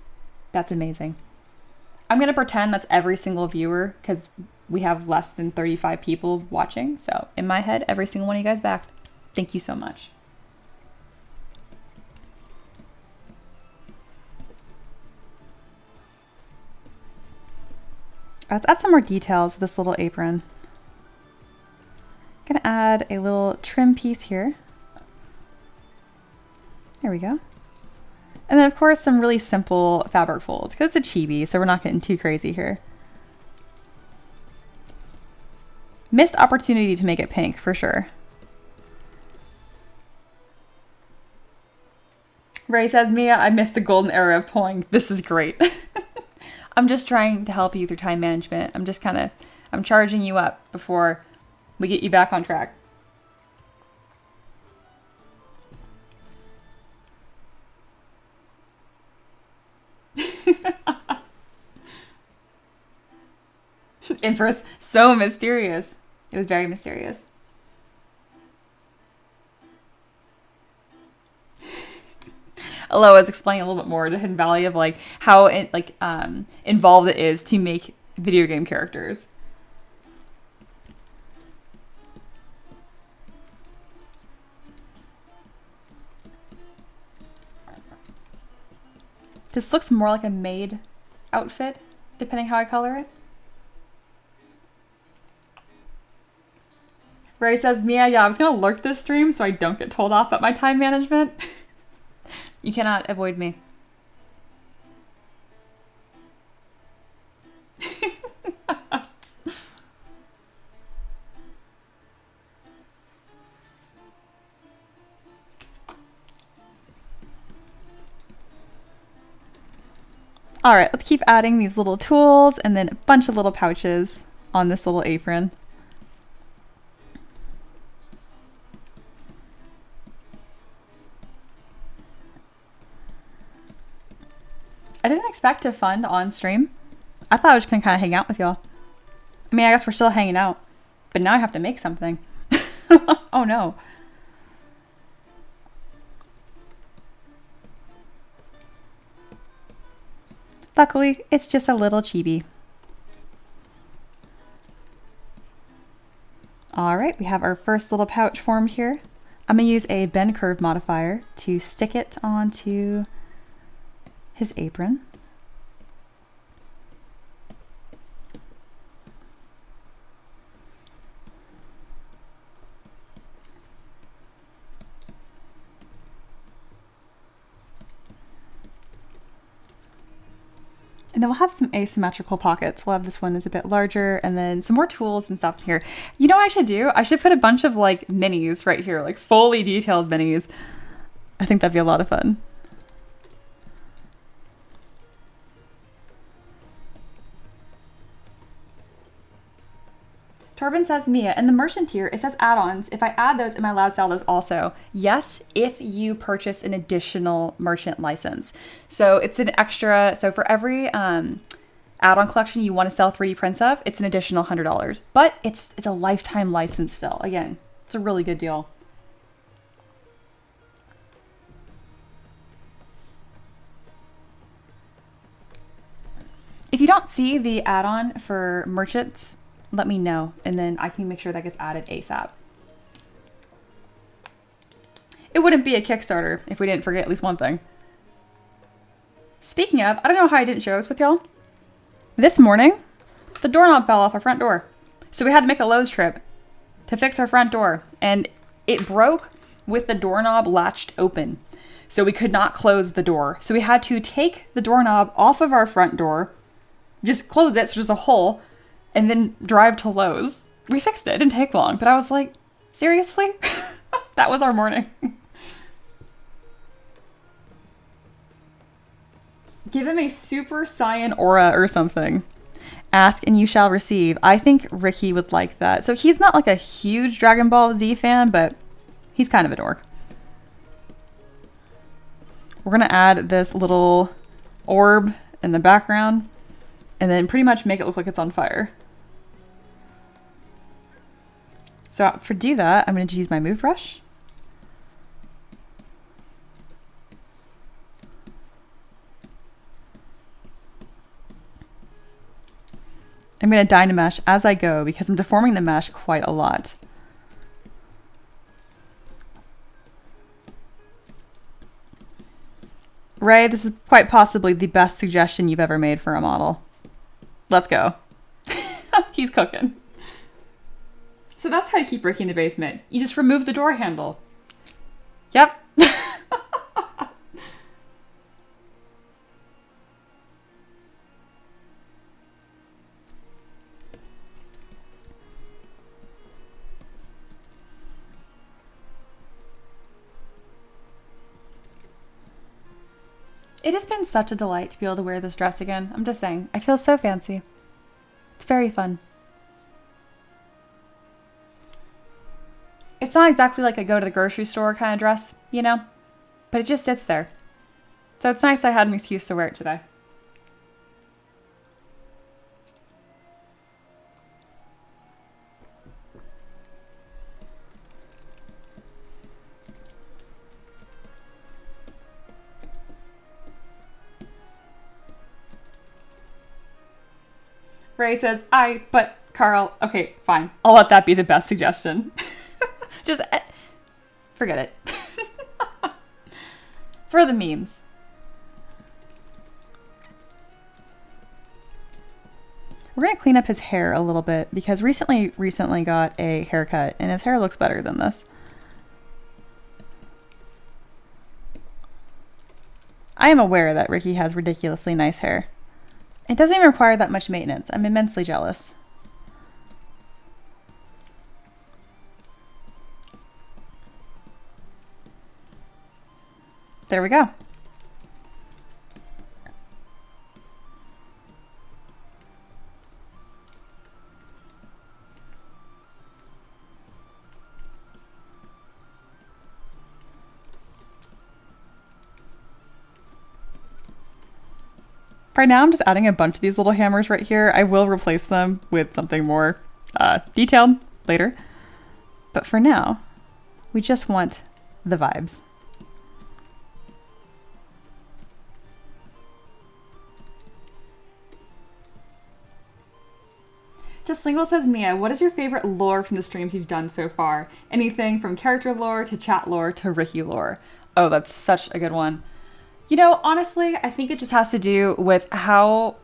C: That's amazing. I'm going to pretend that's every single viewer because we have less than 35 people watching. So in my head, every single one of you guys backed. Thank you so much. Let's add some more details to this little apron. I'm going to add a little trim piece here. There we go. And then of course some really simple fabric folds because it's a chibi, so we're not getting too crazy here. Missed opportunity to make it pink for sure. Ray says, Mia, I missed the golden era of pulling. This is great. I'm just trying to help you through time management. I'm charging you up before we get you back on track. Empress, so mysterious. It was very mysterious. Aloha is explaining a little bit more to Hidden Valley of like how involved it is to make video game characters. This looks more like a maid outfit, depending how I color it. Ray says, Mia, yeah, I was gonna lurk this stream so I don't get told off about my time management. You cannot avoid me. All right, let's keep adding these little tools and then a bunch of little pouches on this little apron. I didn't expect to fund on stream. I thought I was just gonna kind of hang out with y'all. I mean, I guess we're still hanging out, but now I have to make something. Oh no. Luckily, it's just a little chibi. All right, we have our first little pouch formed here. I'm gonna use a bend curve modifier to stick it onto his apron. And then we'll have some asymmetrical pockets. We'll have this one is a bit larger and then some more tools and stuff here. You know what I should do? I should put a bunch of like minis right here, like fully detailed minis. I think that'd be a lot of fun. Torben says, Mia, in the merchant tier, it says add-ons. If I add those, am I allowed to sell those also? Yes, if you purchase an additional merchant license. So it's an extra, so for every add-on collection you want to sell 3D prints of, it's an additional $100. But it's a lifetime license still. Again, it's a really good deal. If you don't see the add-on for merchants, let me know, and then I can make sure that gets added ASAP. It wouldn't be a Kickstarter if we didn't forget at least one thing. Speaking of, I don't know how I didn't share this with y'all. This morning, the doorknob fell off our front door. So we had to make a Lowe's trip to fix our front door, and it broke with the doorknob latched open. So we could not close the door. So we had to take the doorknob off of our front door, just close it so there's a hole, and then drive to Lowe's. We fixed it. It didn't take long, but I was like, seriously? That was our morning. Give him a super saiyan aura or something. Ask and you shall receive. I think Ricky would like that. So he's not like a huge Dragon Ball Z fan, but he's kind of a dork. We're going to add this little orb in the background and then pretty much make it look like it's on fire. So for do that, I'm going to use my move brush. I'm going to Dynamesh as I go because I'm deforming the mesh quite a lot. Ray, this is quite possibly the best suggestion you've ever made for a model. Let's go. He's cooking. So that's how you keep Ricky in the basement. You just remove the door handle. Yep. It has been such a delight to be able to wear this dress again. I'm just saying, I feel so fancy. It's very fun. It's not exactly like a go to the grocery store kind of dress, you know? But it just sits there. So it's nice I had an excuse to wear it today. Ray says, but Carl, okay, fine. I'll let that be the best suggestion. Just forget it. For the memes. We're going to clean up his hair a little bit because recently got a haircut and his hair looks better than this. I am aware that Ricky has ridiculously nice hair. It doesn't even require that much maintenance. I'm immensely jealous. There we go. Right now, I'm just adding a bunch of these little hammers right here. I will replace them with something more detailed later. But for now, we just want the vibes. Just Lingual says, Mia, what is your favorite lore from the streams you've done so far? Anything from character lore to chat lore to Ricky lore. Oh, that's such a good one. You know, honestly, I think it just has to do with how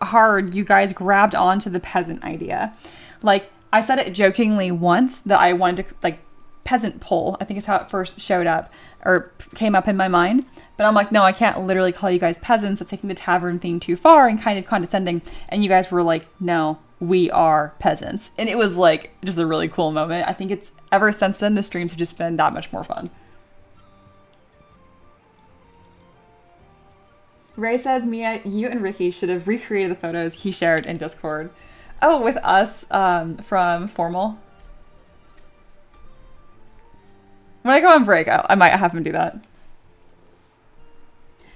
C: hard you guys grabbed onto the peasant idea. Like, I said it jokingly once that I wanted to, like, peasant pole. I think is how it first showed up or came up in my mind. But I'm like, no, I can't literally call you guys peasants. That's taking the tavern thing too far and kind of condescending. And you guys were like, no, we are peasants. And it was like just a really cool moment. I think it's ever since then, the streams have just been that much more fun. Ray says, Mia, you and Ricky should have recreated the photos he shared in Discord. Oh, with us from Formal. When I go on break, I might have him do that.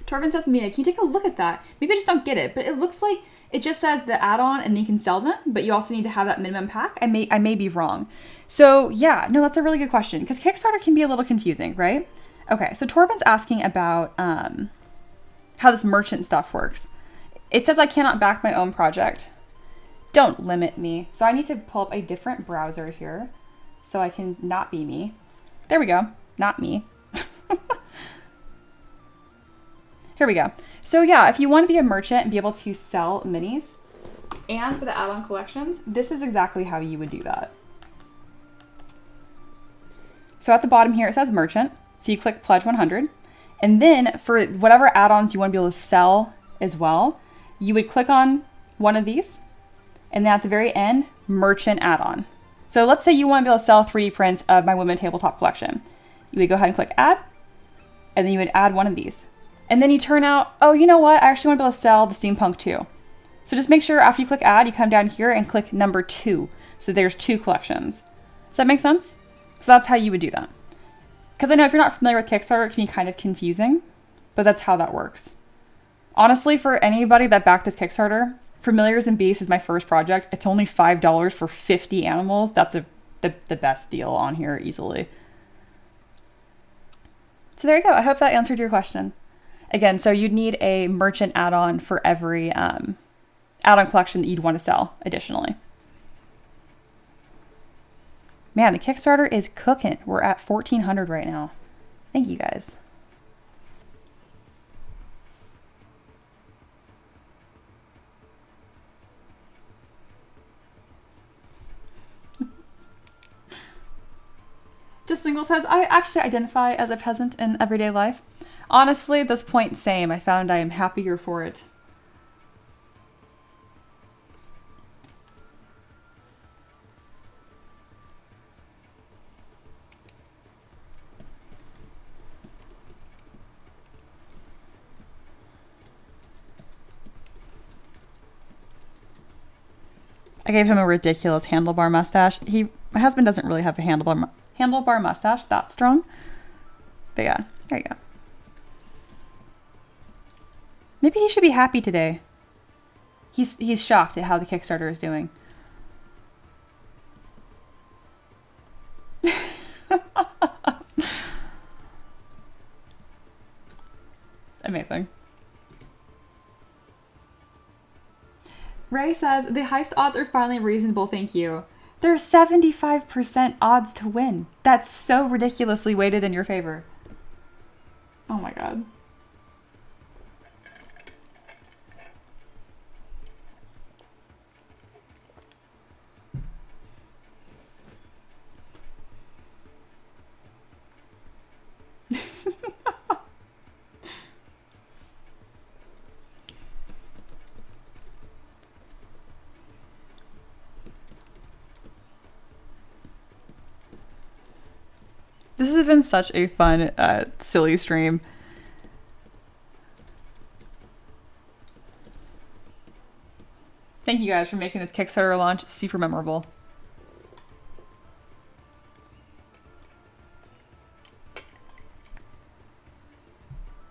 C: Torvin says, Mia, can you take a look at that? Maybe I just don't get it, but it looks like it just says the add-on and then you can sell them, but you also need to have that minimum pack. I may be wrong. So yeah, no, that's a really good question because Kickstarter can be a little confusing, right? Okay, so Torvin's asking about how this merchant stuff works. It says I cannot back my own project. Don't limit me. So I need to pull up a different browser here so I can not be me. There we go. Not me. Here we go. So yeah, if you want to be a merchant and be able to sell minis and for the add-on collections, this is exactly how you would do that. So at the bottom here, it says merchant. So you click pledge 100. And then for whatever add-ons you want to be able to sell as well, you would click on one of these. And then at the very end, merchant add-on. So let's say you want to be able to sell 3D prints of my women tabletop collection. You would go ahead and click add. And then you would add one of these. And then you turn out, oh, you know what? I actually want to be able to sell the steampunk too. So just make sure after you click add, you come down here and click number 2. So there's 2 collections. Does that make sense? So that's how you would do that. Because I know if you're not familiar with Kickstarter, it can be kind of confusing, but that's how that works. Honestly, for anybody that backed this Kickstarter, Familiars and Beasts is my first project. It's only $5 for 50 animals. That's the best deal on here easily. So there you go. I hope that answered your question. Again, so you'd need a merchant add-on for every add-on collection that you'd want to sell additionally. Man, the Kickstarter is cooking. We're at 1,400 right now. Thank you guys. Just Single says, I actually identify as a peasant in everyday life. Honestly, at this point, same. I found I am happier for it. I gave him a ridiculous handlebar mustache. My husband doesn't really have a handlebar mustache that strong. But yeah, there you go. Maybe he should be happy today. He's shocked at how the Kickstarter is doing. Amazing. Ray says, the heist odds are finally reasonable, thank you. There's 75% odds to win. That's so ridiculously weighted in your favor. Oh my god. This has been such a fun, silly stream. Thank you guys for making this Kickstarter launch super memorable.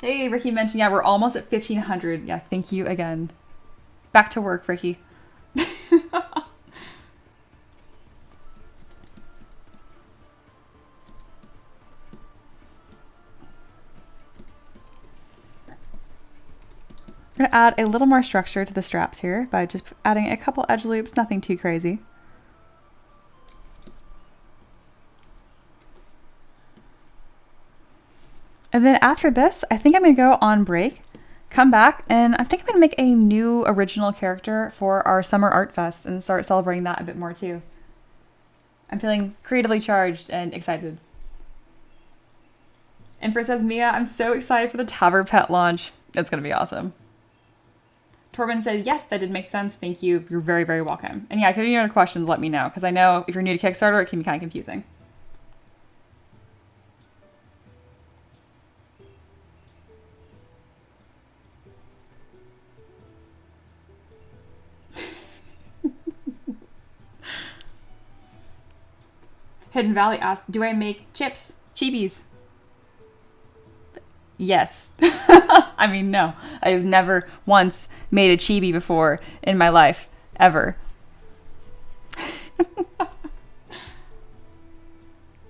C: Hey, Ricky mentioned, yeah, we're almost at 1,500. Yeah, thank you again. Back to work, Ricky. I'm going to add a little more structure to the straps here by just adding a couple edge loops, nothing too crazy. And then after this, I think I'm going to go on break, come back, and I think I'm going to make a new original character for our Summer Art Fest and start celebrating that a bit more too. I'm feeling creatively charged and excited. And for says Mia, I'm so excited for the Taver Pet launch. It's going to be awesome. Torben said, yes, that did make sense. Thank you. You're very, very welcome. And yeah, if you have any other questions, let me know, because I know if you're new to Kickstarter, it can be kind of confusing. Hidden Valley asked, do I make chips? Chibis? Yes. I mean, no. I've never once made a chibi before in my life. Ever.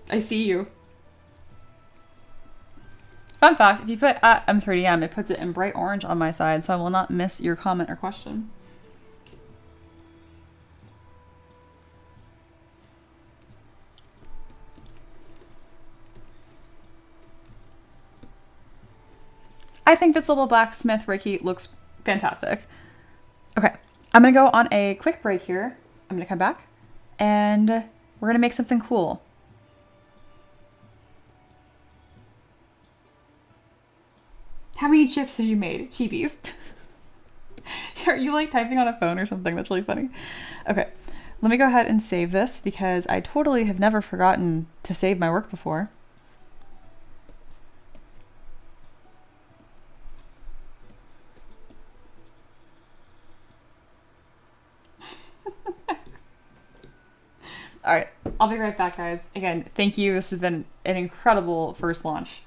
C: I see you. Fun fact, if you put at M3DM, it puts it in bright orange on my side, so I will not miss your comment or question. I think this little blacksmith Ricky looks fantastic. Okay, I'm gonna go on a quick break here. I'm gonna come back and we're gonna make something cool. How many chips have you made? Chibis. Are you like typing on a phone or something? That's really funny. Okay, let me go ahead and save this because I totally have never forgotten to save my work before. All right, I'll be right back, guys. Again, thank you. This has been an incredible first launch.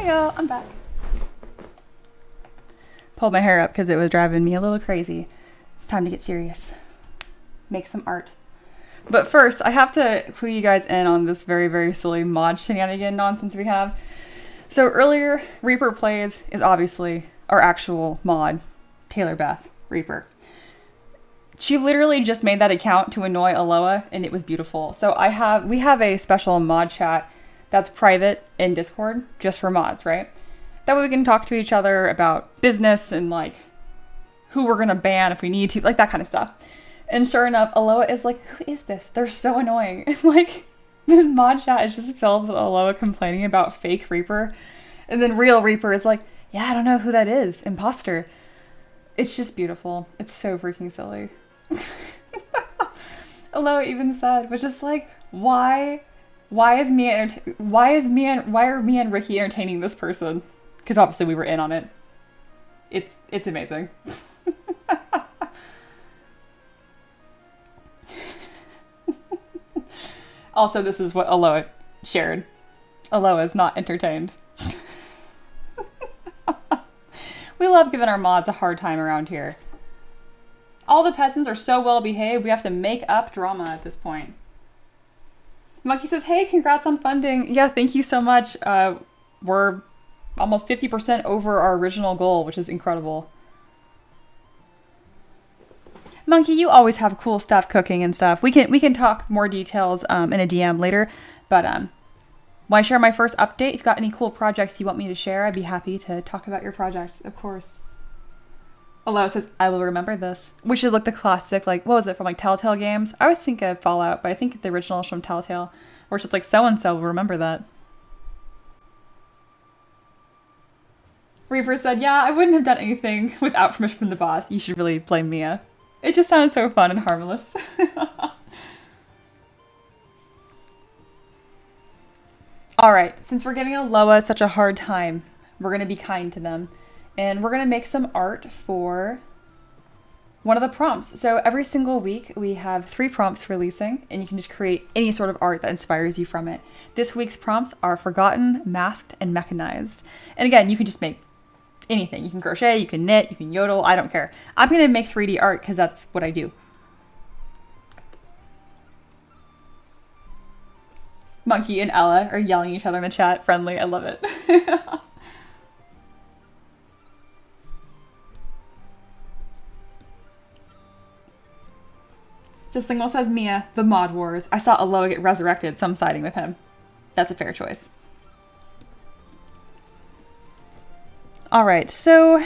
C: Hiya, I'm back. Pulled my hair up because it was driving me a little crazy. It's time to get serious. Make some art. But first, I have to clue you guys in on this very, very silly mod shenanigan nonsense we have. So earlier, Reaper Plays is obviously our actual mod, Taylor Beth Reaper. She literally just made that account to annoy Aloha, and it was beautiful. So we have a special mod chat that's private in Discord, just for mods, right? That way we can talk to each other about business and like who we're gonna ban if we need to, like that kind of stuff. And sure enough, Aloha is like, who is this? They're so annoying. And like, the mod chat is just filled with Aloha complaining about fake Reaper. And then real Reaper is like, yeah, I don't know who that is. Imposter. It's just beautiful. It's so freaking silly. Aloha even said, was just like, why are me and Ricky entertaining this person? Because obviously we were in on it. It's amazing. Also, this is what Aloha shared. Aloha is not entertained. We love giving our mods a hard time around here. All the peasants are so well behaved, we have to make up drama at this point. Monkey says, hey, congrats on funding. Yeah, thank you so much. We're almost 50% over our original goal, which is incredible. Monkey, you always have cool stuff cooking and stuff. We can talk more details in a DM later, but want to share my first update? If you've got any cool projects you want me to share, I'd be happy to talk about your projects, of course. Aloha says, I will remember this, which is like the classic, like, what was it from like Telltale games? I always think of Fallout, but I think the original is from Telltale, where it's just like, so-and-so will remember that. Reaper said, yeah, I wouldn't have done anything without permission from the boss. You should really blame Mia. It just sounds so fun and harmless. Alright, since we're giving Aloha such a hard time, we're going to be kind to them. And we're going to make some art for one of the prompts. So every single week we have 3 prompts releasing, and you can just create any sort of art that inspires you from it. This week's prompts are forgotten, masked, and mechanized. And again, you can just make anything. You can crochet, you can knit, you can yodel, I don't care. I'm going to make 3D art because that's what I do. Monkey and Ella are yelling at each other in the chat. Friendly, I love it. Just Lingo says, Mia, the mod wars. I saw Aloha get resurrected, so I'm siding with him. That's a fair choice. Alright, so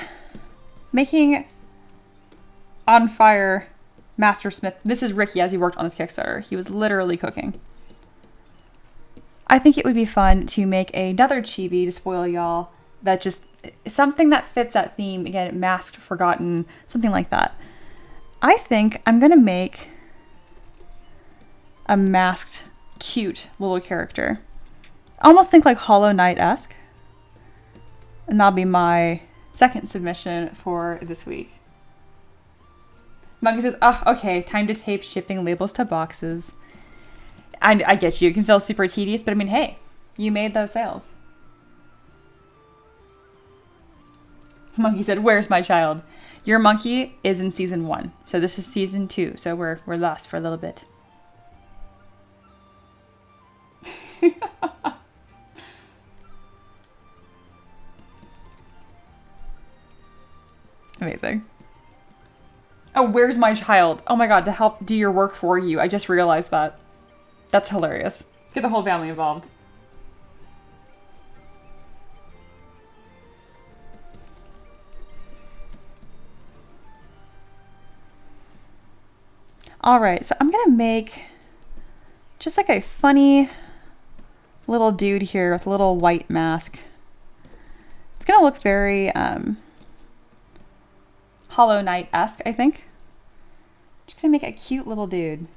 C: making on fire Mastersmith. This is Ricky as he worked on his Kickstarter. He was literally cooking. I think it would be fun to make another chibi to spoil y'all that just something that fits that theme. Again, masked, forgotten, something like that. I think I'm going to make a masked, cute little character. I almost think like Hollow Knight-esque. And that'll be my second submission for this week. Monkey says, oh, okay, time to tape shipping labels to boxes. I get you. It can feel super tedious, but I mean, hey, you made those sales. Monkey said, where's my child? Your monkey is in season 1. So this is season 2. So we're lost for a little bit. Amazing. Oh, where's my child? Oh my god, to help do your work for you. I just realized that. That's hilarious. Get the whole family involved. Alright, so I'm gonna make just like a funny little dude here with a little white mask. It's gonna look very Hollow Knight-esque, I think. Just gonna make a cute little dude.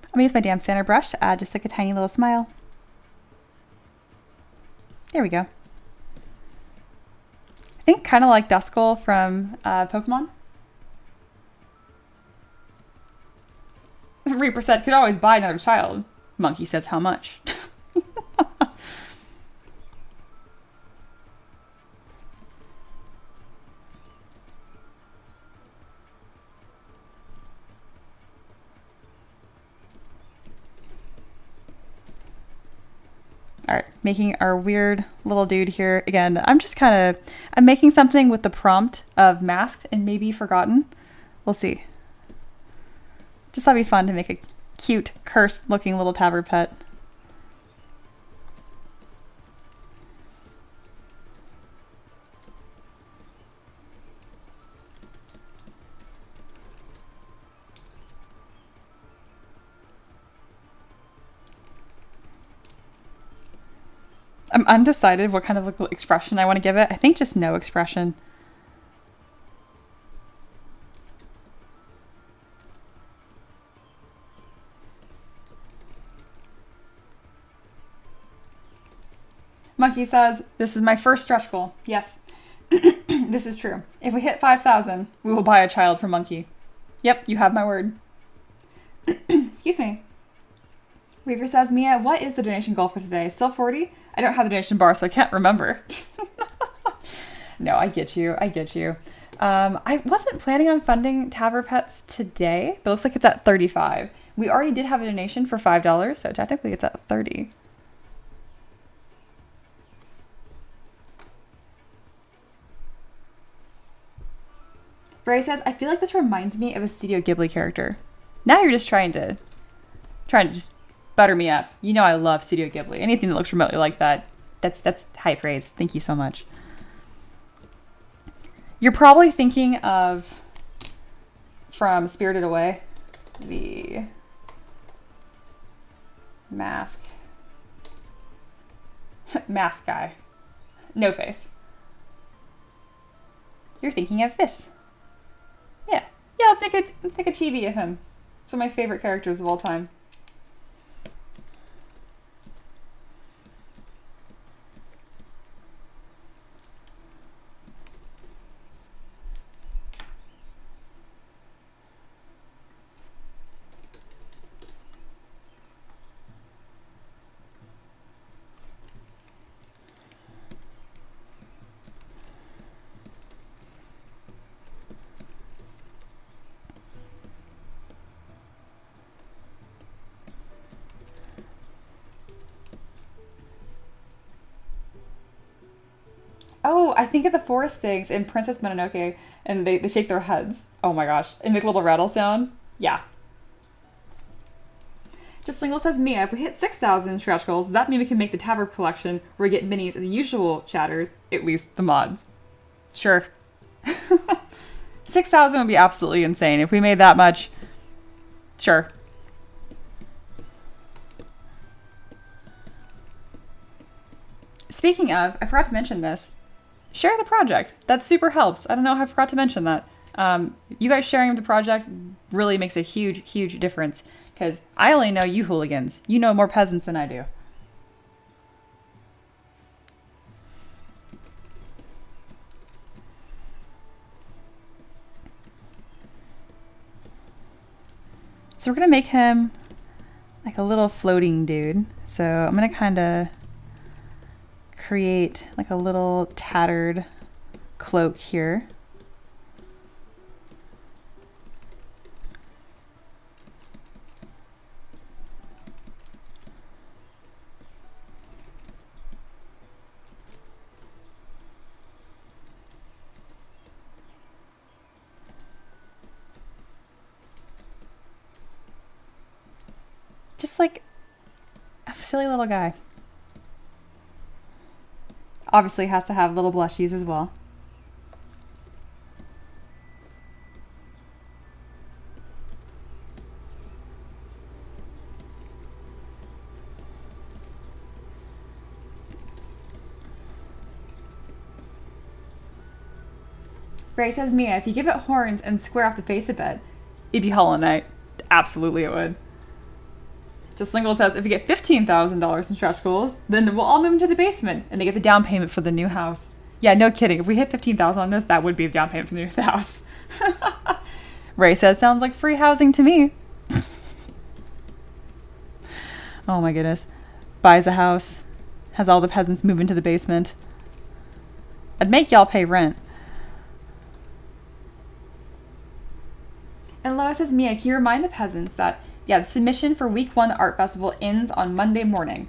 C: I'm gonna use my damn Santa brush to add just like a tiny little smile. There we go. I think kind of like Duskull from Pokemon. 3% could always buy another child. Monkey says how much. All right, making our weird little dude here. Again, I'm making something with the prompt of masked and maybe forgotten. We'll see. Just thought it'd be fun to make a cute, cursed looking little tabard pet. I'm undecided what kind of like, expression I want to give it. I think just no expression. Monkey says, this is my first stretch goal. Yes, this is true. If we hit 5,000, we will buy a child for Monkey. Yep, you have my word. Excuse me. Weaver says, Mia, what is the donation goal for today? Still 40? I don't have the donation bar, so I can't remember. No, I get you. I get you. I wasn't planning on funding Tabard Pets today, but it looks like it's at 35. We already did have a donation for $5, so technically it's at 30. Bray says, I feel like this reminds me of a Studio Ghibli character. Now you're just trying to just butter me up. You know I love Studio Ghibli. Anything that looks remotely like that, that's high praise. Thank you so much. You're probably thinking of, from Spirited Away, the mask guy. No face. You're thinking of this. Yeah, let's make a chibi of him. It's one of my favorite characters of all time. Oh, I think of the forest things in Princess Mononoke, and they shake their heads. Oh my gosh. And make a little rattle sound. Yeah. Just Lingle says, Mia, if we hit 6,000 stretch goals, does that mean we can make the Tabard collection where we get minis of the usual chatters, at least the mods? Sure. 6,000 would be absolutely insane. If we made that much, sure. Speaking of, I forgot to mention this. Share the project. That super helps. I don't know how I forgot to mention that. You guys sharing the project really makes a huge, huge difference. Because I only know you hooligans. You know more peasants than I do. So we're going to make him like a little floating dude. So I'm going to kind of create like a little tattered cloak here. Just like a silly little guy. Obviously has to have little blushies as well. Ray says, Mia, if you give it horns and square off the face a bit, it'd be Hollow Knight. Absolutely it would. Just Lingle says, if you get $15,000 in stretch goals, then we'll all move into the basement and they get the down payment for the new house. Yeah, no kidding. If we hit $15,000 on this, that would be the down payment for the new house. Ray says, sounds like free housing to me. Oh my goodness. Buys a house. Has all the peasants move into the basement. I'd make y'all pay rent. And Lois says, Mia, can you remind the peasants that, the submission for week 1 art festival ends on Monday morning.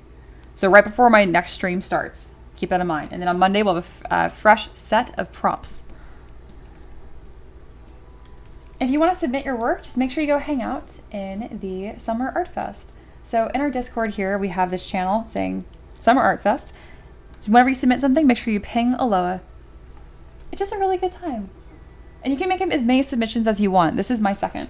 C: So right before my next stream starts. Keep that in mind. And then on Monday, we'll have a fresh set of prompts. If you want to submit your work, just make sure you go hang out in the Summer Art Fest. So in our Discord here, we have this channel saying Summer Art Fest. So whenever you submit something, make sure you ping Aloha. It's just a really good time. And you can make as many submissions as you want. This is my second.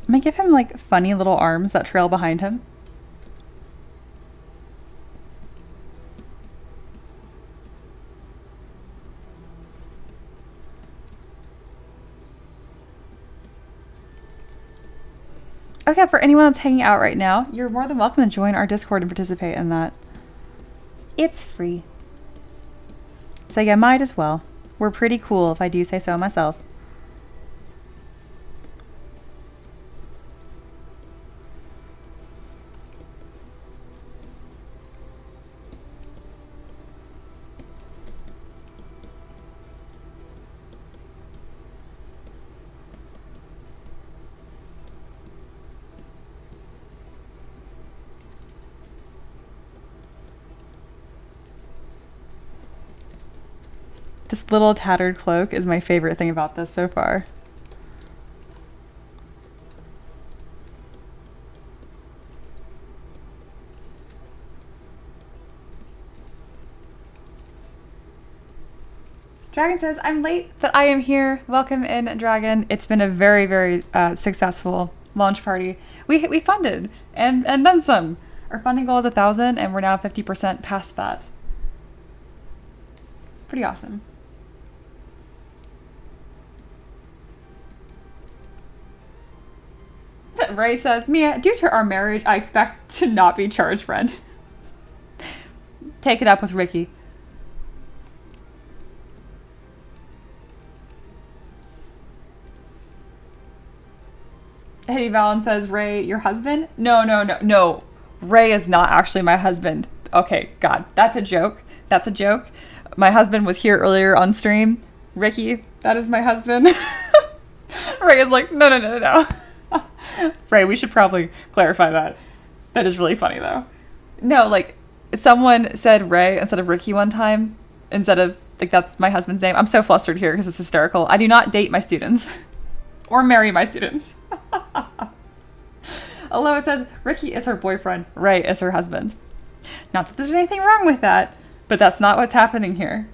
C: I might give him like funny little arms that trail behind him. Okay, for anyone that's hanging out right now, you're more than welcome to join our Discord and participate in that. It's free. So yeah, might as well. We're pretty cool if I do say so myself. This little tattered cloak is my favorite thing about this so far. Dragon says, I'm late, but I am here. Welcome in, Dragon. It's been a very, very successful launch party. We funded and then some. Our funding goal is 1,000 and we're now 50% past that. Pretty awesome. Ray says, Mia, due to our marriage, I expect to not be charged rent. Take it up with Ricky. Eddie Valen says, Ray, your husband? No. Ray is not actually my husband. Okay, God, that's a joke. That's a joke. My husband was here earlier on stream. Ricky, that is my husband. Ray is like, no. Ray, we should probably clarify that. That is really funny, though. No, like, someone said Ray instead of Ricky one time. Instead of, like, that's my husband's name. I'm so flustered here because it's hysterical. I do not date my students. Or marry my students. Aloha says, Ricky is her boyfriend. Ray is her husband. Not that there's anything wrong with that, but that's not what's happening here.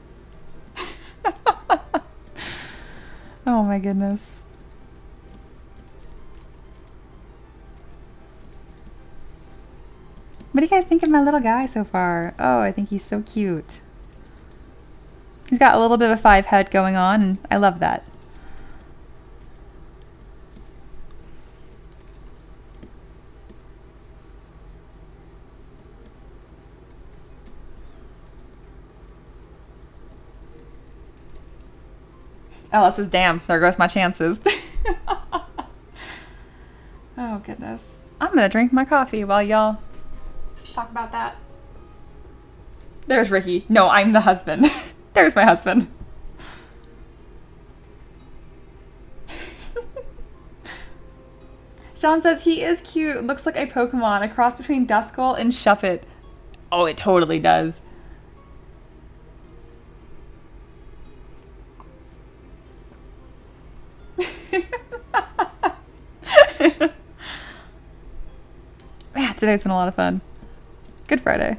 C: Oh my goodness. What do you guys think of my little guy so far? Oh, I think he's so cute. He's got a little bit of a 5 head going on, and I love that. Alice says, damn, there goes my chances. Oh, goodness. I'm gonna drink my coffee while y'all talk about that. There's Ricky. No, I'm the husband. There's my husband. Sean says, he is cute. Looks like a Pokemon. A cross between Duskull and Shuppet. Oh, it totally does. Man, today's been a lot of fun. Good Friday.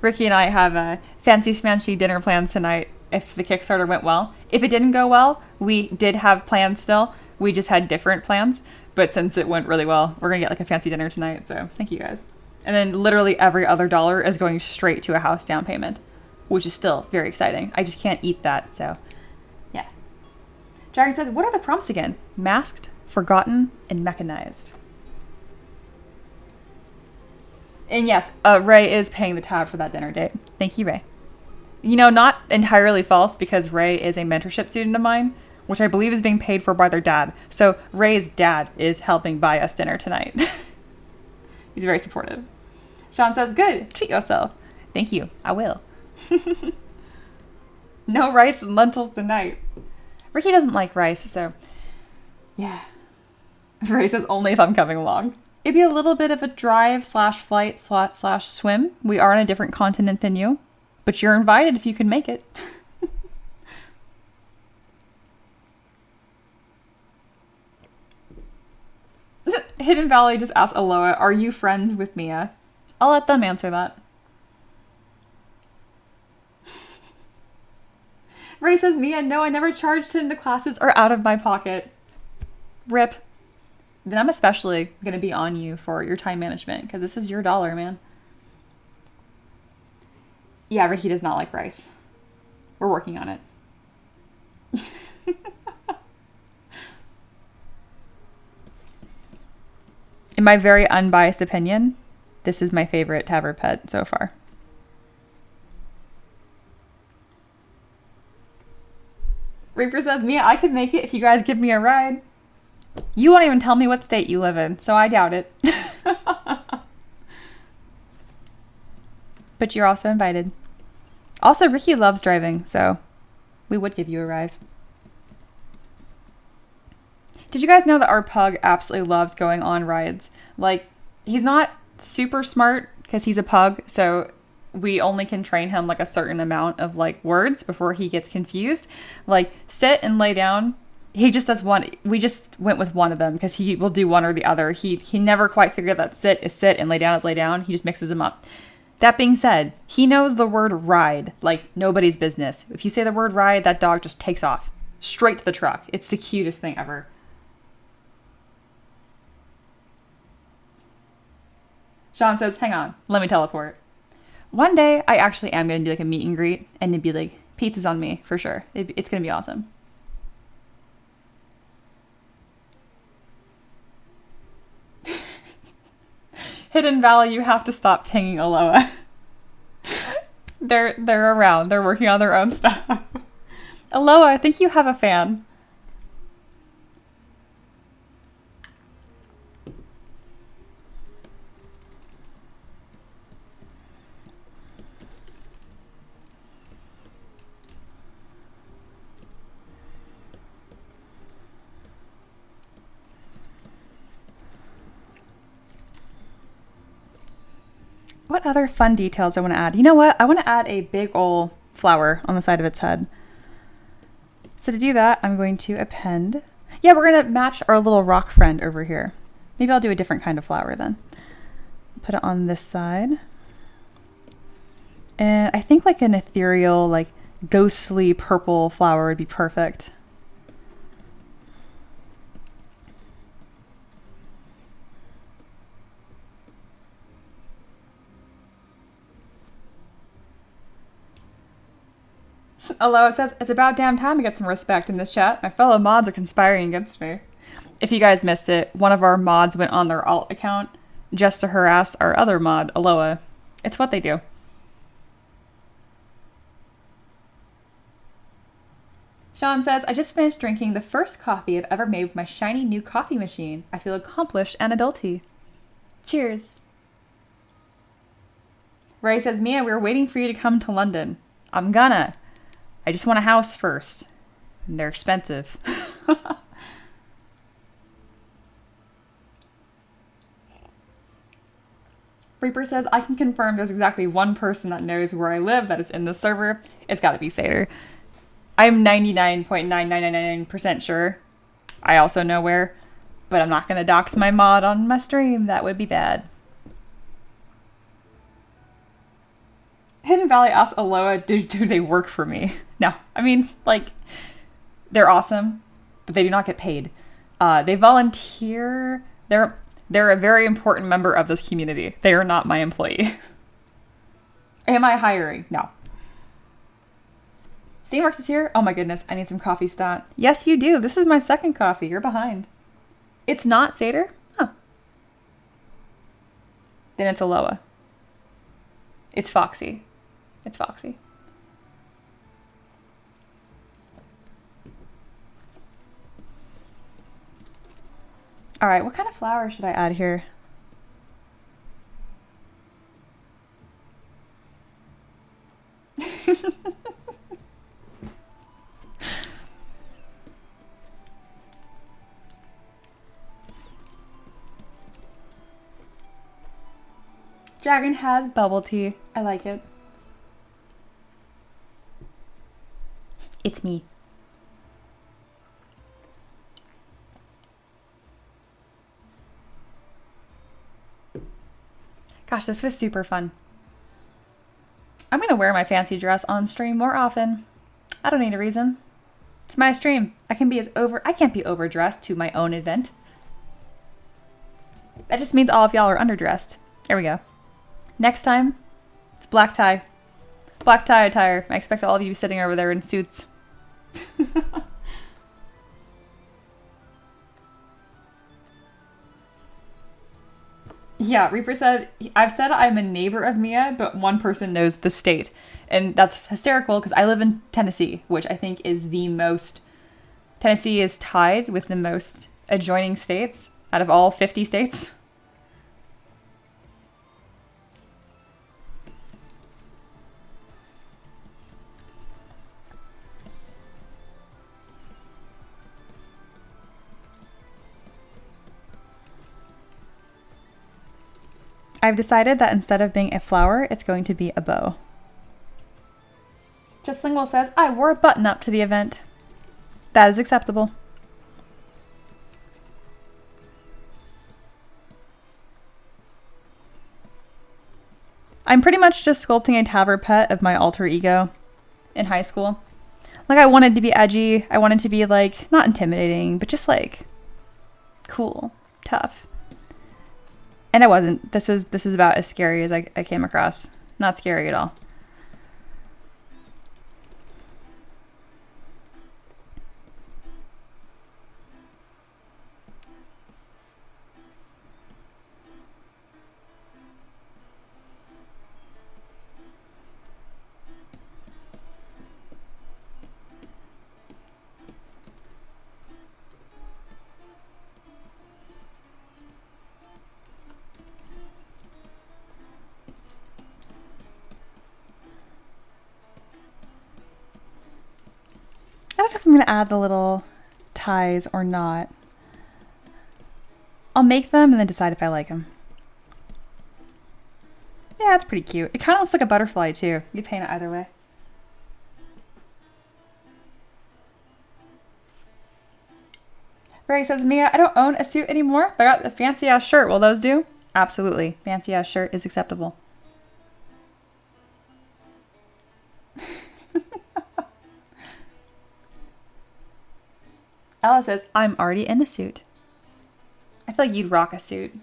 C: Ricky and I have a fancy smanchy dinner plans tonight if the Kickstarter went well. If it didn't go well, we did have plans still. We just had different plans. But since it went really well, we're going to get like a fancy dinner tonight. So thank you guys. And then literally every other dollar is going straight to a house down payment. which is still very exciting. I just can't eat that, so yeah. Dragon says, what are the prompts again? Masked, forgotten, and mechanized. And yes, Ray is paying the tab for that dinner date. Thank you, Ray. You know, not entirely false, because Ray is a mentorship student of mine, which I believe is being paid for by their dad. So Ray's dad is helping buy us dinner tonight. He's very supportive. Sean says, good, treat yourself. Thank you, I will. No rice and lentils tonight. Ricky doesn't like rice, so yeah. Ray says, only if I'm coming along. It'd be a little bit of a drive / flight / swim. We are on a different continent than you, but you're invited if you can make it. Hidden Valley just asked Aloha, are you friends with Mia? I'll let them answer that. Ray says, Mia, no, I never charged him. The classes are out of my pocket. Rip. Then I'm especially going to be on you for your time management, because this is your dollar, man. Yeah, Ricky does not like rice. We're working on it. In my very unbiased opinion, this is my favorite Tavern pet so far. Reaper says, Mia, I could make it if you guys give me a ride. You won't even tell me what state you live in, so I doubt it. But you're also invited. Also, Ricky loves driving, so we would give you a ride. Did you guys know that our pug absolutely loves going on rides? Like, he's not super smart because he's a pug, so we only can train him like a certain amount of like words before he gets confused. Like, sit and lay down. He just does one. We just went with one of them because he will do one or the other. He never quite figured that sit is sit and lay down is lay down. He just mixes them up. That being said, he knows the word ride like nobody's business. If you say the word ride, that dog just takes off straight to the truck. It's the cutest thing ever. Sean says, hang on, let me teleport. One day, I actually am going to do like a meet and greet, and it'd be like, pizza's on me, for sure. It's going to be awesome. Hidden Valley, you have to stop pinging Aloha. They're around. They're working on their own stuff. Aloha, I think you have a fan. What other fun details I want to add? You know what? I want to add a big ol' flower on the side of its head. So to do that, I'm going to append. Yeah, we're going to match our little rock friend over here. Maybe I'll do a different kind of flower then. Put it on this side. And I think like an ethereal, like ghostly purple flower would be perfect. Aloha says, it's about damn time to get some respect in this chat. My fellow mods are conspiring against me. If you guys missed it, one of our mods went on their alt account just to harass our other mod, Aloha. It's what they do. Sean says, I just finished drinking the first coffee I've ever made with my shiny new coffee machine. I feel accomplished and adulty. Cheers. Ray says, Mia, we were waiting for you to come to London. I'm gonna. I just want a house first. And they're expensive. Reaper says, I can confirm there's exactly one person that knows where I live that is in the server. It's gotta be Sater. I'm 99.9999% sure. I also know where. But I'm not gonna dox my mod on my stream. That would be bad. Hidden Valley asks Aloha, do they work for me? No. I mean, like, they're awesome, but they do not get paid. They volunteer. They're a very important member of this community. They are not my employee. Am I hiring? No. Steamworks is here. Oh my goodness, I need some coffee stat. Yes, you do. This is my second coffee. You're behind. It's not Seder? Oh. Then it's Aloha. It's Foxy. It's Foxy. All right, what kind of flour should I add here? Dragon has bubble tea. I like it. It's me. Gosh, this was super fun. I'm gonna wear my fancy dress on stream more often. I don't need a reason. It's my stream. I can't be overdressed to my own event. That just means all of y'all are underdressed. There we go. Next time, it's black tie. Black tie attire. I expect all of you to be sitting over there in suits. Yeah, Reaper said, I've said I'm a neighbor of Mia, but one person knows the state. And that's hysterical because I live in Tennessee, which I think is the most... Tennessee is tied with the most adjoining states out of all 50 states. I've decided that instead of being a flower, it's going to be a bow. Just Lingual says, I wore a button up to the event. That is acceptable. I'm pretty much just sculpting a tabard pet of my alter ego in high school. Like, I wanted to be edgy. I wanted to be, like, not intimidating, but just, like, cool, tough. And I wasn't. This is about as scary as I came across. Not scary at all. I don't know if I'm going to add the little ties or not. I'll make them and then decide if I like them. Yeah, it's pretty cute. It kind of looks like a butterfly too. You can paint it either way. Ray says, Mia, I don't own a suit anymore, but I got the fancy ass shirt. Will those do? Absolutely. Fancy ass shirt is acceptable. Ella says, I'm already in a suit. I feel like you'd rock a suit.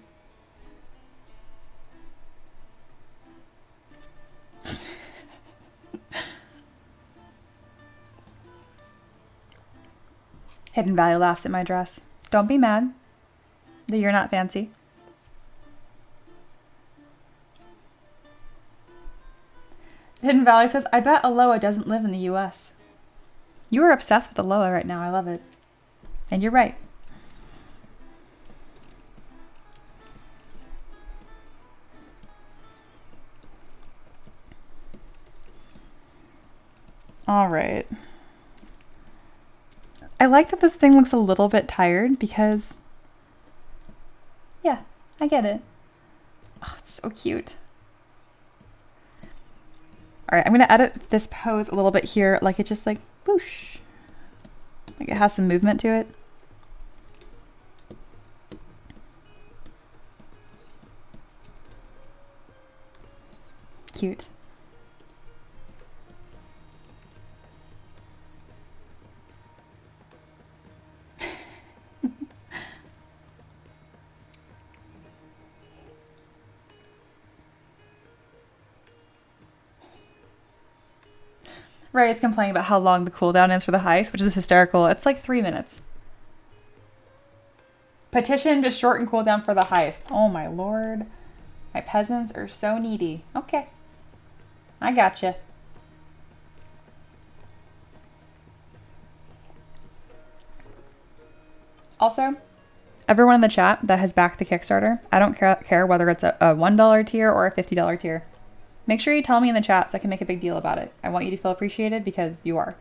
C: Hidden Valley laughs at my dress. Don't be mad that you're not fancy. Hidden Valley says, I bet Aloha doesn't live in the US. You are obsessed with Aloha right now. I love it. And you're right. All right. I like that this thing looks a little bit tired because, yeah, I get it. Oh, it's so cute. All right, I'm going to edit this pose a little bit here, like it just like whoosh. Like it has some movement to it. Cute. Ray is complaining about how long the cooldown is for the heist, which is hysterical. It's like 3 minutes. Petition to shorten cooldown for the heist. Oh my lord. My peasants are so needy. Okay. I gotcha. Also, everyone in the chat that has backed the Kickstarter, I don't care whether it's a $1 tier or a $50 tier. Make sure you tell me in the chat so I can make a big deal about it. I want you to feel appreciated because you are.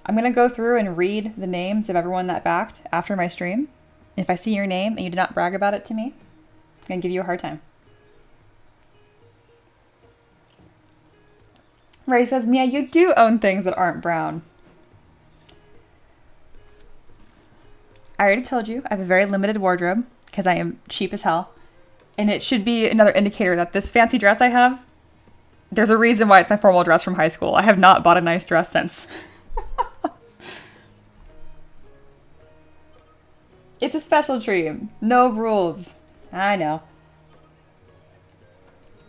C: I'm going to go through and read the names of everyone that backed after my stream. If I see your name and you did not brag about it to me, I'm going to give you a hard time. Ray says, Mia, you do own things that aren't brown. I already told you, I have a very limited wardrobe because I am cheap as hell. And it should be another indicator that this fancy dress I have, there's a reason why it's my formal dress from high school. I have not bought a nice dress since. It's a special stream. No rules. I know.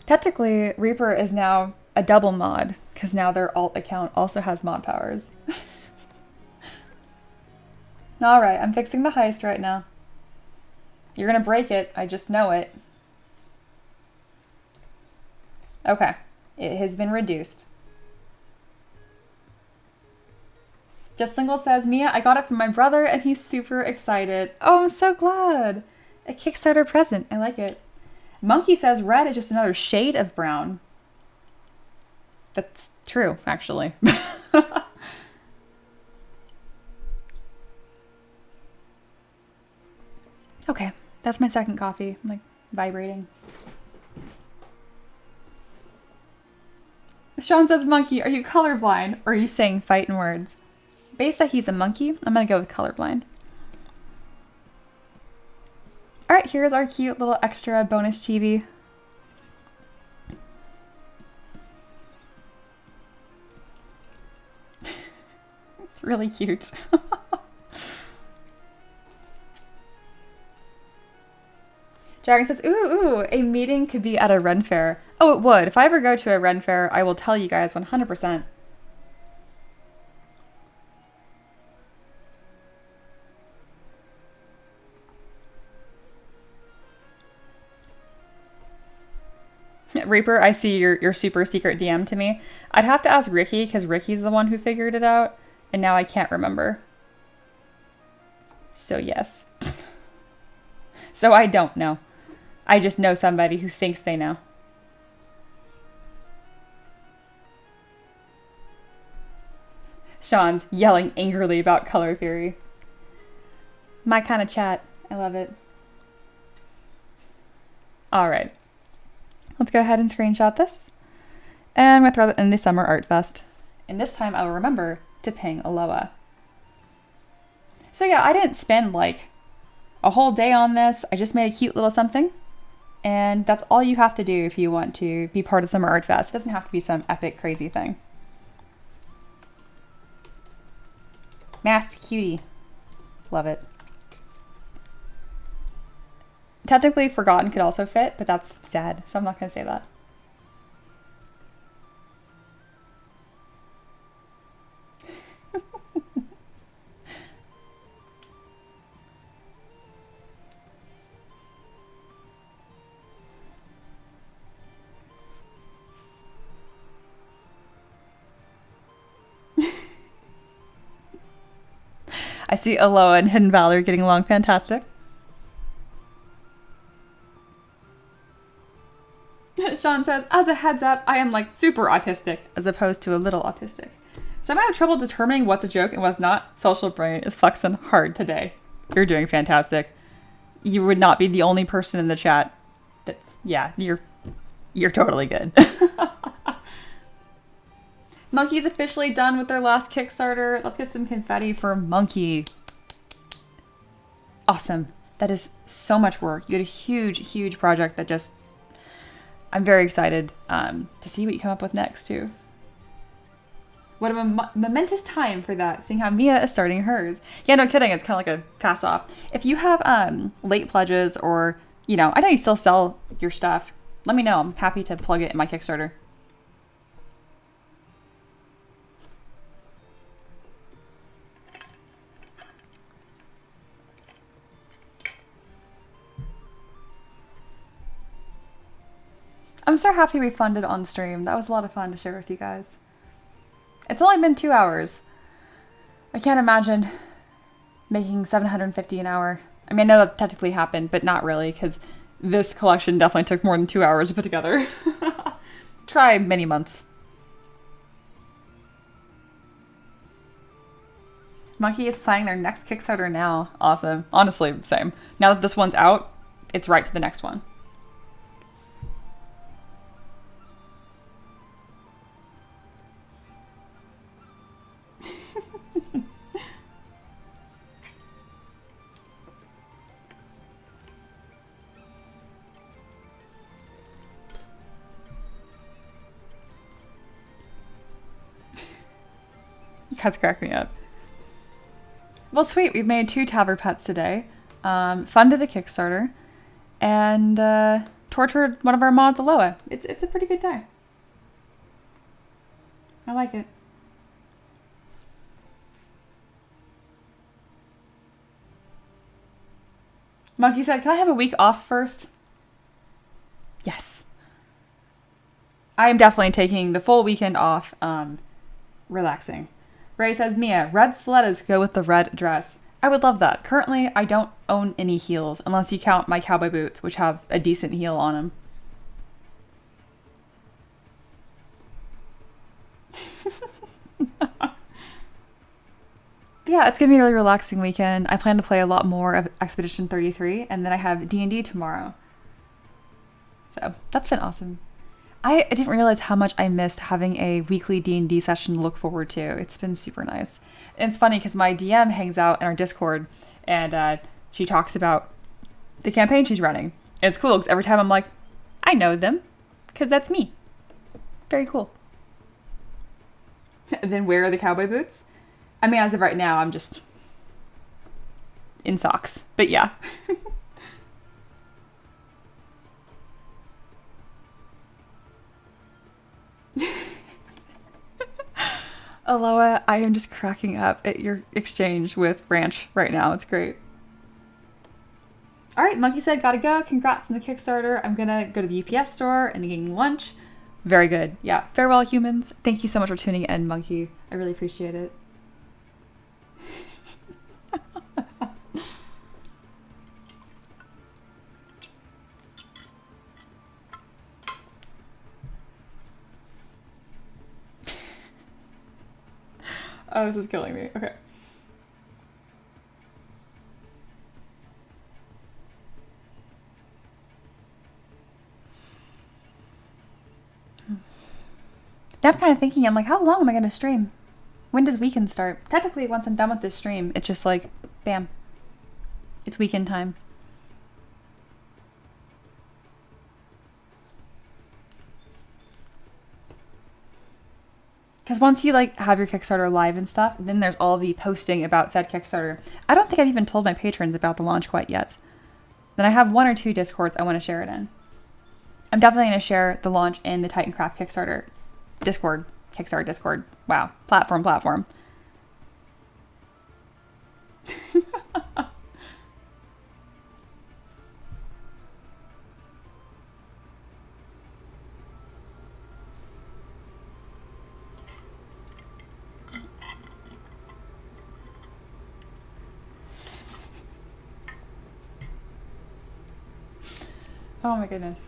C: Technically, Reaper is now a double mod because now their alt account also has mod powers. Alright, I'm fixing the heist right now. You're gonna break it, I just know it. Okay, it has been reduced. Just Lingle says, Mia, I got it from my brother and he's super excited. Oh, I'm so glad. A Kickstarter present, I like it. Monkey says red is just another shade of brown. That's true, actually. Okay, that's my second coffee. I'm like vibrating. Sean says, monkey, are you colorblind? Or are you saying fighting words? Based that he's a monkey, I'm gonna go with colorblind. Alright, here's our cute little extra bonus chibi. It's really cute. Dragon says, ooh, a meeting could be at a Ren fair. Oh, it would. If I ever go to a Ren fair, I will tell you guys 100%. Reaper, I see your super secret DM to me. I'd have to ask Ricky, because Ricky's the one who figured it out, and now I can't remember. So yes. So I don't know. I just know somebody who thinks they know. Sean's yelling angrily about color theory. My kind of chat. I love it. All right. Let's go ahead and screenshot this. And I'm going to throw that in the Summer Art Fest. And this time I will remember to ping Aloha. So yeah, I didn't spend like a whole day on this. I just made a cute little something. And that's all you have to do if you want to be part of Summer Art Fest. It doesn't have to be some epic, crazy thing. Masked cutie. Love it. Technically, Forgotten could also fit, but that's sad, so I'm not going to say that. I see Aloha and Hidden Valor getting along fantastic. Sean says, as a heads up, I am like super autistic as opposed to a little autistic. So I'm having trouble determining what's a joke and what's not. Social brain is flexing hard today. You're doing fantastic. You would not be the only person in the chat that's, yeah, you're totally good. Monkey's officially done with their last Kickstarter. Let's get some confetti for Monkey. Awesome. That is so much work. You had a huge, huge project that just... I'm very excited to see what you come up with next, too. What a momentous time for that, seeing how Mia is starting hers. Yeah, no kidding. It's kind of like a pass-off. If you have late pledges or, you know, I know you still sell your stuff. Let me know. I'm happy to plug it in my Kickstarter. I'm so happy we funded on stream. That was a lot of fun to share with you guys. It's only been 2 hours. I can't imagine making 750 an hour. I mean, I know that technically happened, but not really, because this collection definitely took more than 2 hours to put together. Try many months. Monkey is planning their next Kickstarter now. Awesome. Honestly, same. Now that this one's out, it's right to the next one. You guys crack me up. Well, sweet. We've made 2 Taver pets today, funded a Kickstarter, and tortured one of our mods, Aloha. It's a pretty good day. I like it. Monkey said, can I have a week off first? Yes. I am definitely taking the full weekend off, relaxing. Ray says, Mia, red stilettos go with the red dress. I would love that. Currently, I don't own any heels, unless you count my cowboy boots, which have a decent heel on them. Yeah, it's going to be a really relaxing weekend. I plan to play a lot more of Expedition 33, and then I have D&D tomorrow. So, that's been awesome. I didn't realize how much I missed having a weekly D&D session to look forward to. It's been super nice. And it's funny because my DM hangs out in our Discord and she talks about the campaign she's running. And it's cool because every time I'm like, I know them because that's me. Very cool. And then where are the cowboy boots? I mean, as of right now, I'm just in socks. But yeah. Aloha, I am just cracking up at your exchange with Ranch right now. It's great. All right, Monkey said, gotta go. Congrats on the Kickstarter. I'm gonna go to the UPS store and getting lunch. Very good. Yeah. Farewell, humans. Thank you so much for tuning in, Monkey. I really appreciate it. Oh, this is killing me. Okay. Now I'm kind of thinking, I'm like, how long am I going to stream? When does weekend start? Technically, once I'm done with this stream, it's just like, bam. It's weekend time. Because once you like have your Kickstarter live and stuff, then there's all the posting about said Kickstarter. I don't think I've even told my patrons about the launch quite yet. Then I have 1 or 2 Discords I want to share it in. I'm definitely going to share the launch in the Titancraft Kickstarter Discord. Kickstarter Discord. Wow. Platform. Oh my goodness.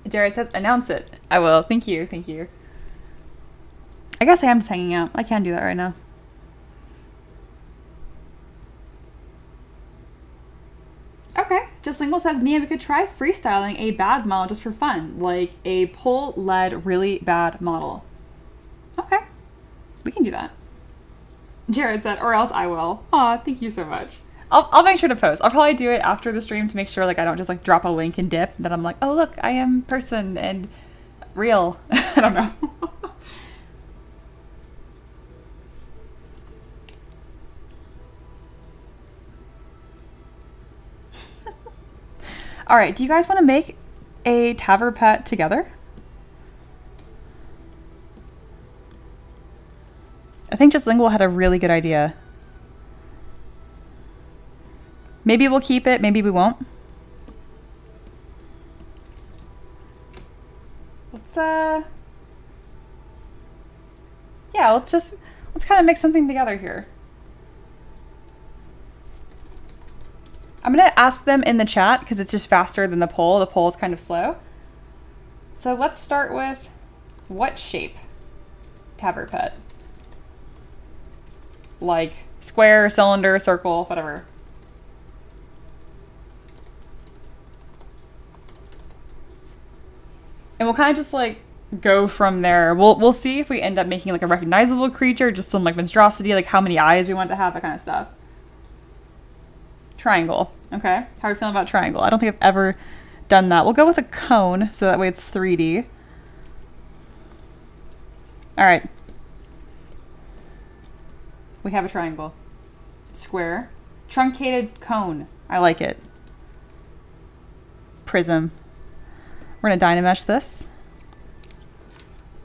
C: Jared says, announce it. I will. Thank you. I guess I am just hanging out. I can do that right now. Okay. Just Lingle says, Mia, we could try freestyling a bad model just for fun. Like a pull-led really bad model. Okay. We can do that. Jared said, or else I will. Aw, thank you so much. I'll make sure to post. I'll probably do it after the stream to make sure like I don't just like drop a link and dip. That I'm like, oh look, I am person and real. I don't know. All right, do you guys want to make a Taver pet together? I think just Lingual had a really good idea. Maybe we'll keep it, maybe we won't. Let's yeah, let's kind of mix something together here. I'm gonna ask them in the chat because it's just faster than the poll. The poll is kind of slow. So let's start with what shape to have our pet? Like square, cylinder, circle, whatever. And we'll kind of just like go from there. We'll see if we end up making like a recognizable creature, just some like monstrosity, like how many eyes we want to have, that kind of stuff. Triangle. Okay. How are we feeling about triangle? I don't think I've ever done that. We'll go with a cone, so that way it's 3D. All right. We have a triangle. Square. Truncated cone. I like it. Prism. We're gonna Dynamesh this.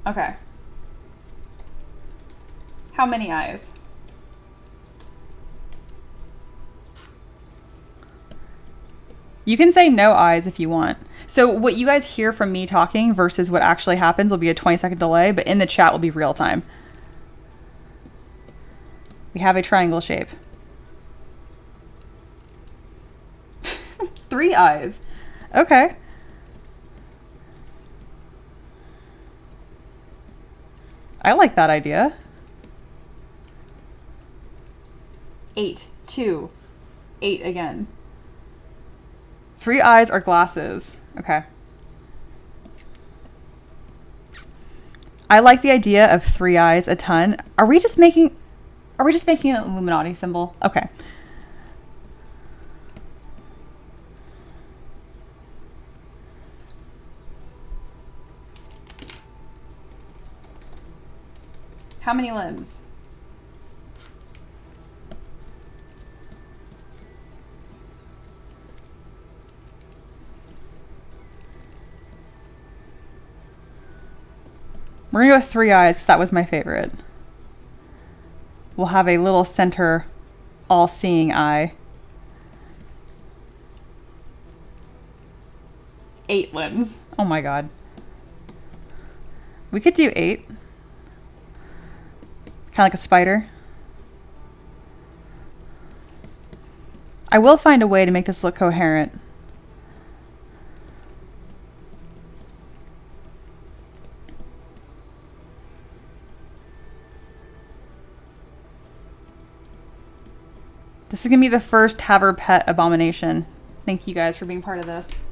C: Okay. How many eyes? You can say no eyes if you want. So what you guys hear from me talking versus what actually happens will be a 20-second delay, but in the chat will be real time. We have a triangle shape. 3 eyes. Okay. I like that idea. 8, 2, 8 again. 3 eyes are glasses. Okay. I like the idea of 3 eyes a ton. Are we just making an Illuminati symbol? Okay. How many limbs? We're gonna go with 3 eyes because that was my favorite. We'll have a little center all-seeing eye. 8 limbs. Oh my god. We could do 8. Kind of like a spider. I will find a way to make this look coherent. This is going to be the first Have Her Pet abomination. Thank you guys for being part of this.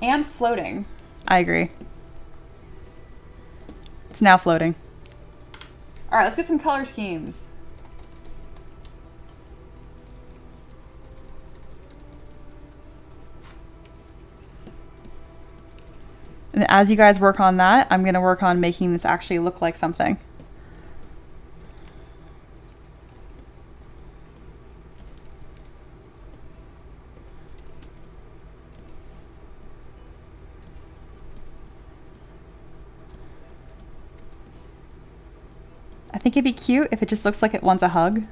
C: And floating. I agree. It's now floating. All right, let's get some color schemes. And as you guys work on that, I'm going to work on making this actually look like something. I think it'd be cute if it just looks like it wants a hug.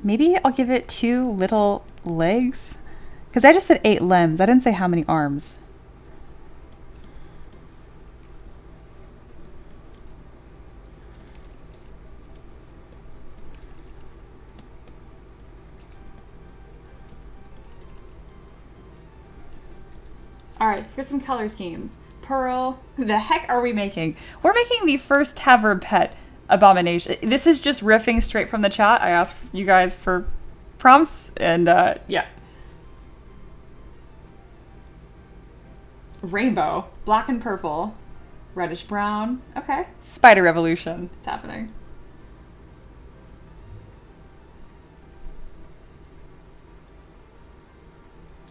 C: Maybe I'll give it 2 little legs. Because I just said 8 limbs. I didn't say how many arms. All right, here's some color schemes. Pearl. Who the heck are we making? We're making the first Have Her Pet abomination. This is just riffing straight from the chat. I asked you guys for prompts, and yeah. Rainbow. Black and purple. Reddish brown. Okay. Spider revolution. It's happening.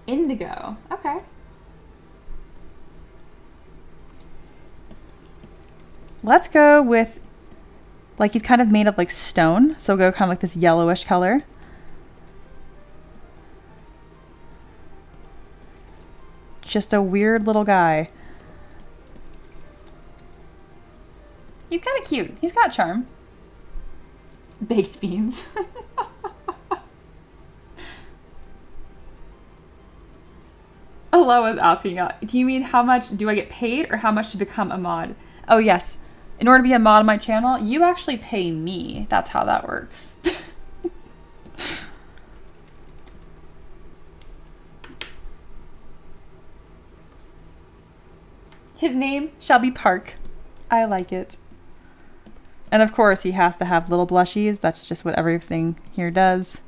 C: Indigo. Okay. Let's go with, like, he's kind of made of like stone, so we'll go kind of like this yellowish color. Just a weird little guy. He's kind of cute. He's got charm. Baked beans. Aloha's asking, do you mean how much do I get paid or how much to become a mod? Oh, yes. In order to be a mod on my channel, you actually pay me. That's how that works. His name shall be Park. I like it. And of course, he has to have little blushies. That's just what everything here does.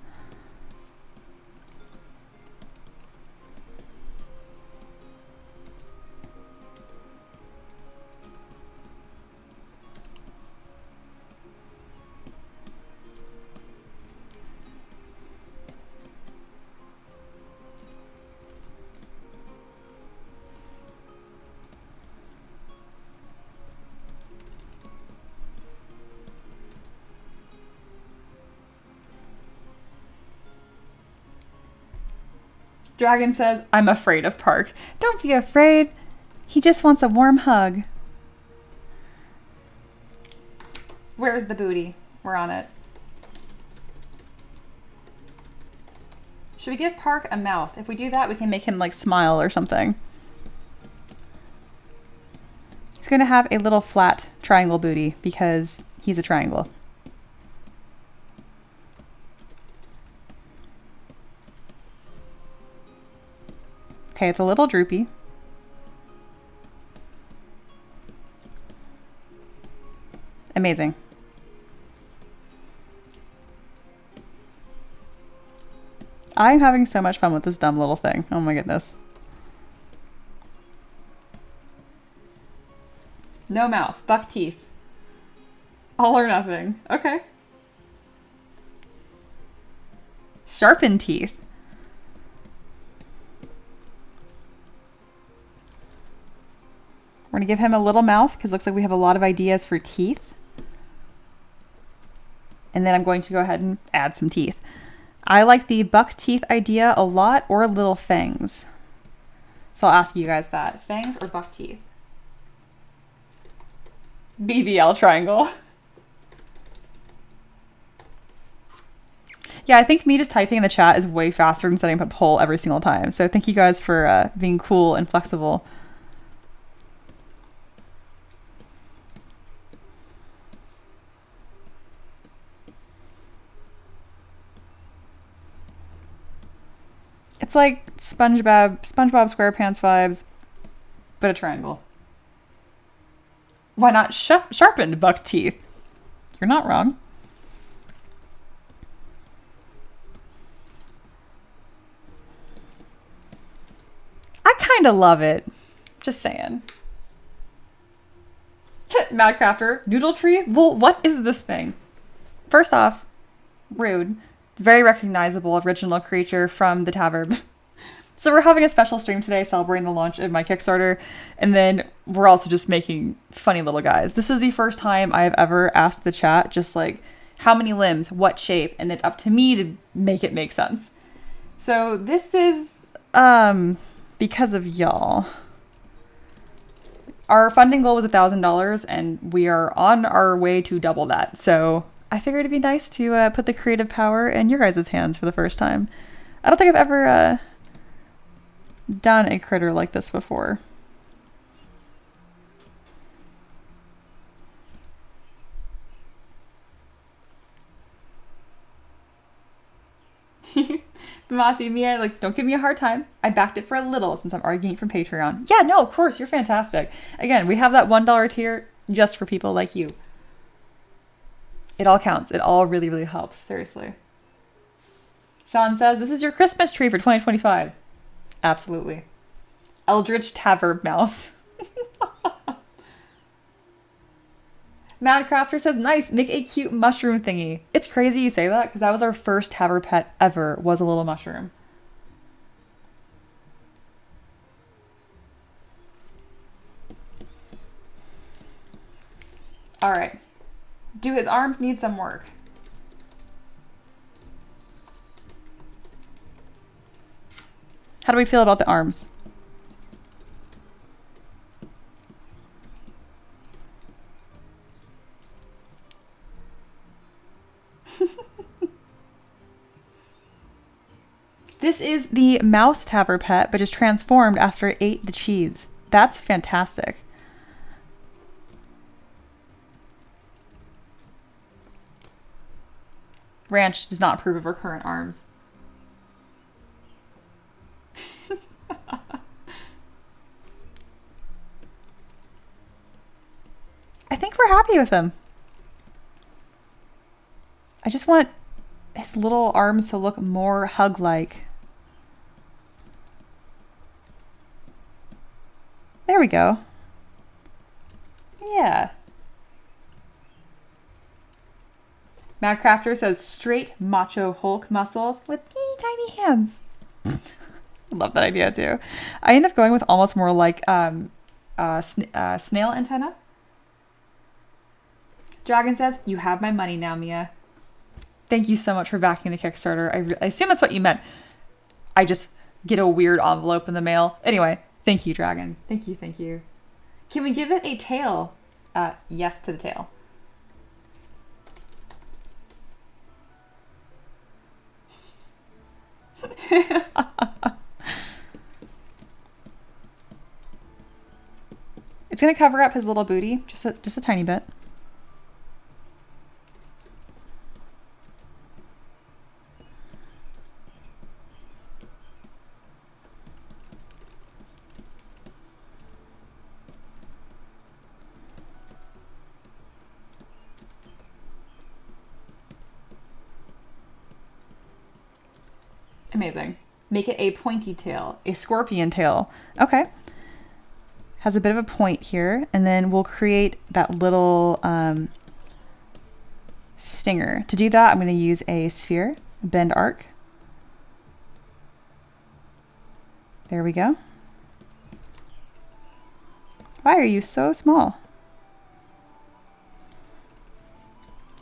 C: Dragon says, I'm afraid of Park. Don't be afraid. He just wants a warm hug. Where's the booty? We're on it. Should we give Park a mouth? If we do that, we can make him like smile or something. He's going to have a little flat triangle booty because he's a triangle. Okay, it's a little droopy. Amazing. I'm having so much fun with this dumb little thing. Oh my goodness. No mouth, buck teeth. All or nothing. Okay. Sharpened teeth. We're going to give him a little mouth because it looks like we have a lot of ideas for teeth. And then I'm going to go ahead and add some teeth. I like the buck teeth idea a lot, or little fangs. So I'll ask you guys that. Fangs or buck teeth? BBL triangle. Yeah, I think me just typing in the chat is way faster than setting up a poll every single time. So thank you guys for being cool and flexible. It's like SpongeBob SquarePants vibes, but a triangle. Why not sharpened buck teeth? You're not wrong. I kind of love it. Just saying. Madcrafter, noodle tree? Well, what is this thing? First off, rude. Very recognizable original creature from the tavern. So we're having a special stream today celebrating the launch of my Kickstarter, and then we're also just making funny little guys. This is the first time I've ever asked the chat just like how many limbs, what shape, and it's up to me to make it make sense. So this is because of y'all. Our funding goal was $1,000 and we are on our way to double that. So I figured it'd be nice to put the creative power in your guys' hands for the first time. I don't think I've ever done a critter like this before. Bamasi, Mia, like, don't give me a hard time. I backed it for a little since I'm arguing from Patreon. Yeah, no, of course, you're fantastic. Again, we have that $1 tier just for people like you. It all counts. It all really, really helps. Seriously. Sean says, this is your Christmas tree for 2025. Absolutely. Eldritch Tavern Mouse. Madcrafter says, nice, make a cute mushroom thingy. It's crazy you say that because that was our first Tavern pet ever, was a little mushroom. All right. Do his arms need some work? How do we feel about the arms? This is the mouse to have her pet, but is transformed after it ate the cheese. That's fantastic. Ranch does not approve of her current arms. I think we're happy with him. I just want his little arms to look more hug-like. There we go. Yeah. Madcrafter says straight macho Hulk muscles with teeny tiny hands. I love that idea too. I end up going with almost more like snail antenna. Dragon says, you have my money now, Mia. Thank you so much for backing the Kickstarter. I assume that's what you meant. I just get a weird envelope in the mail. Anyway, thank you, Dragon. Thank you, thank you. Can we give it a tail? Yes to the tail. It's gonna cover up his little booty, just a tiny bit. Amazing. Make it a pointy tail, a scorpion tail. Okay. Has a bit of a point here, and then we'll create that little stinger. To do that, I'm going to use a sphere, bend arc. There we go. Why are you so small?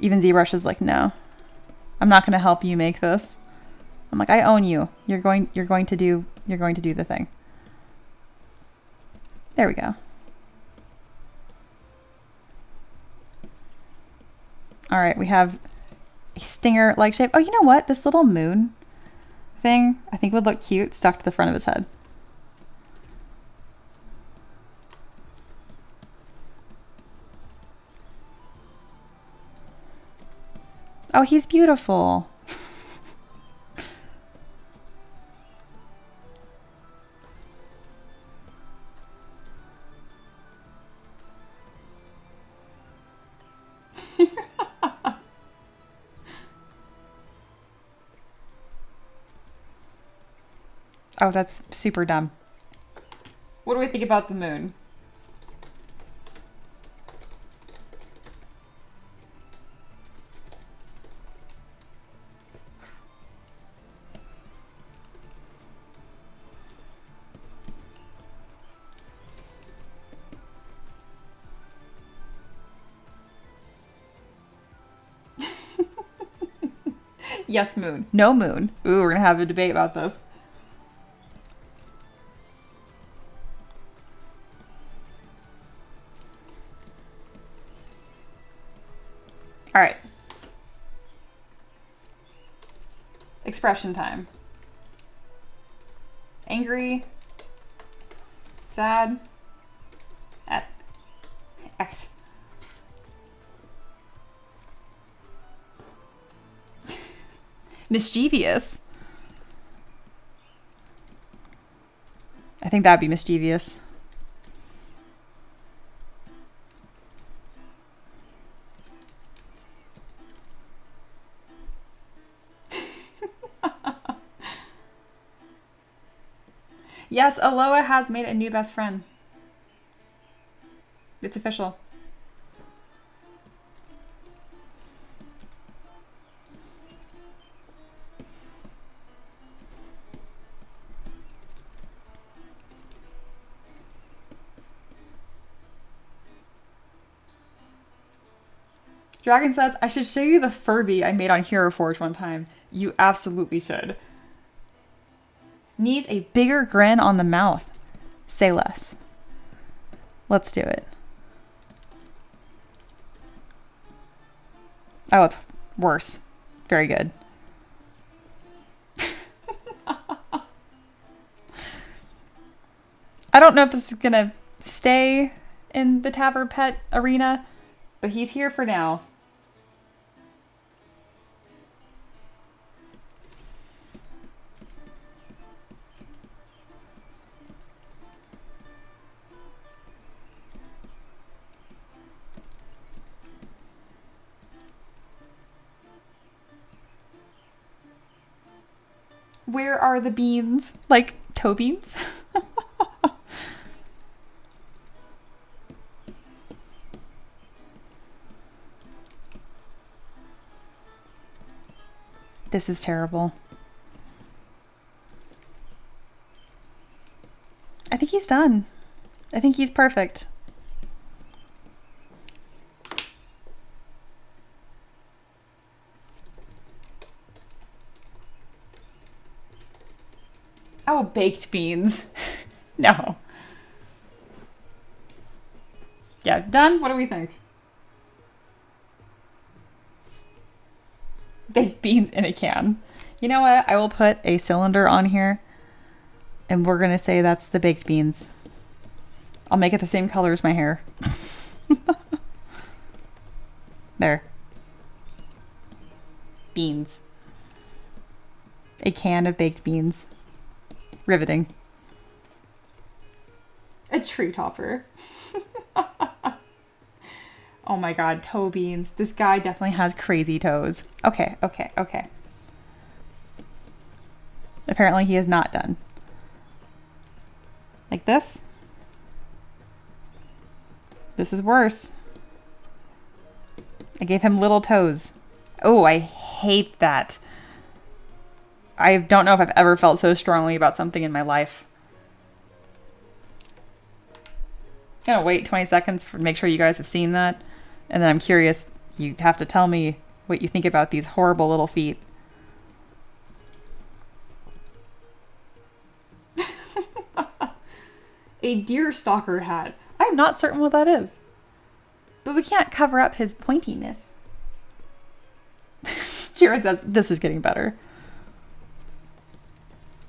C: Even ZBrush is like, no, I'm not going to help you make this. I'm like, I own you. You're going to do the thing. There we go. All right, we have a stinger-like shape. Oh, you know what? This little moon thing, I think would look cute stuck to the front of his head. Oh, he's beautiful. Oh, that's super dumb. What do we think about the moon? Yes, moon. No moon. Ooh, we're gonna have a debate about this. All right. Expression time. Angry. Sad. X. Mischievous. I think that'd be mischievous. Yes, Aloha has made a new best friend. It's official. Dragon says, I should show you the Furby I made on Hero Forge one time. You absolutely should. Needs a bigger grin on the mouth. Say less. Let's do it. Oh, it's worse. Very good. I don't know if this is gonna stay in the Tavern Pet arena, but he's here for now. Where are the beans? Like toe beans? This is terrible. I think he's done. I think he's perfect. Oh, baked beans. No. Yeah, done? What do we think? Baked beans in a can. You know what? I will put a cylinder on here and we're going to say that's the baked beans. I'll make it the same color as my hair. There. Beans. A can of baked beans. Riveting. A tree topper. Oh my god, toe beans. This guy definitely has crazy toes. Okay. Apparently he is not done. Like this? This is worse. I gave him little toes. Oh, I hate that. I don't know if I've ever felt so strongly about something in my life. I'm gonna wait 20 seconds to make sure you guys have seen that. And then I'm curious, you have to tell me what you think about these horrible little feet. A deer stalker hat. I'm not certain what that is. But we can't cover up his pointiness. Jared says, this is getting better.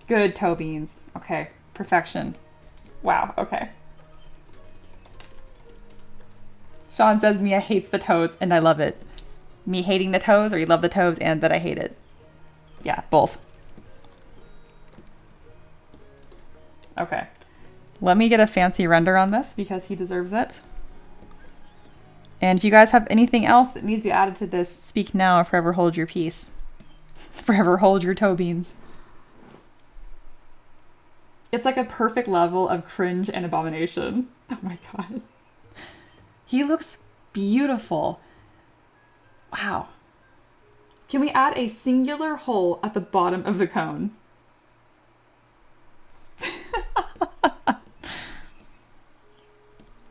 C: Good toe beans. Okay. Perfection. Wow. Okay. Sean says Mia hates the toes and I love it. Me hating the toes or you love the toes and that I hate it? Yeah, both. Okay. Let me get a fancy render on this because he deserves it. And if you guys have anything else that needs to be added to this, speak now or forever hold your peace. Forever hold your toe beans. It's like a perfect level of cringe and abomination. Oh my god. He looks beautiful. Wow. Can we add a singular hole at the bottom of the cone?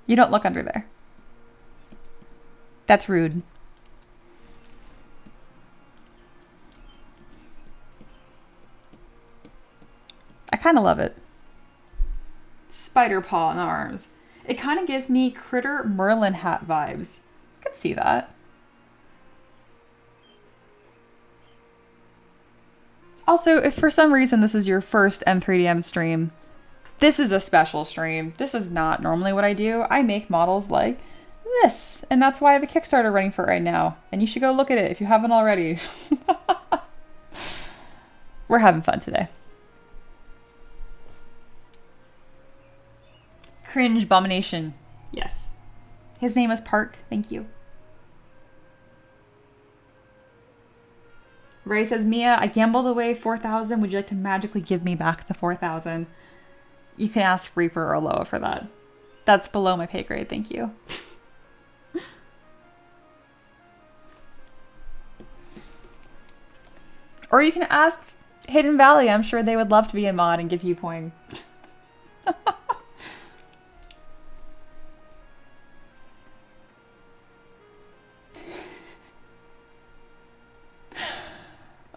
C: You don't look under there. That's rude. I kind of love it. Spider paw in the arms. It kind of gives me Critter Merlin hat vibes. I could see that. Also, if for some reason this is your first M3DM stream, this is a special stream. This is not normally what I do. I make models like this, and that's why I have a Kickstarter running for it right now. And you should go look at it if you haven't already. We're having fun today. Cringe abomination. Yes. His name is Park. Thank you. Ray says, Mia, I gambled away 4,000. Would you like to magically give me back the 4,000? You can ask Reaper or Loa for that. That's below my pay grade. Thank you. Or you can ask Hidden Valley. I'm sure they would love to be a mod and give you poing.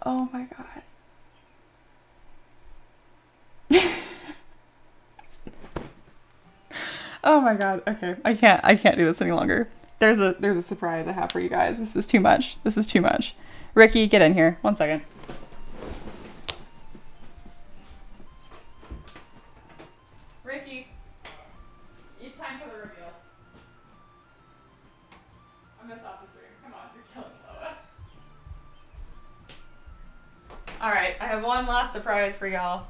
C: Oh my god. Oh my god. Okay. I can't do this any longer. There's a surprise I have for you guys. This is too much. This is too much. Ricky, get in here. 1 second. Ricky.
A: Alright, I have one last surprise for y'all.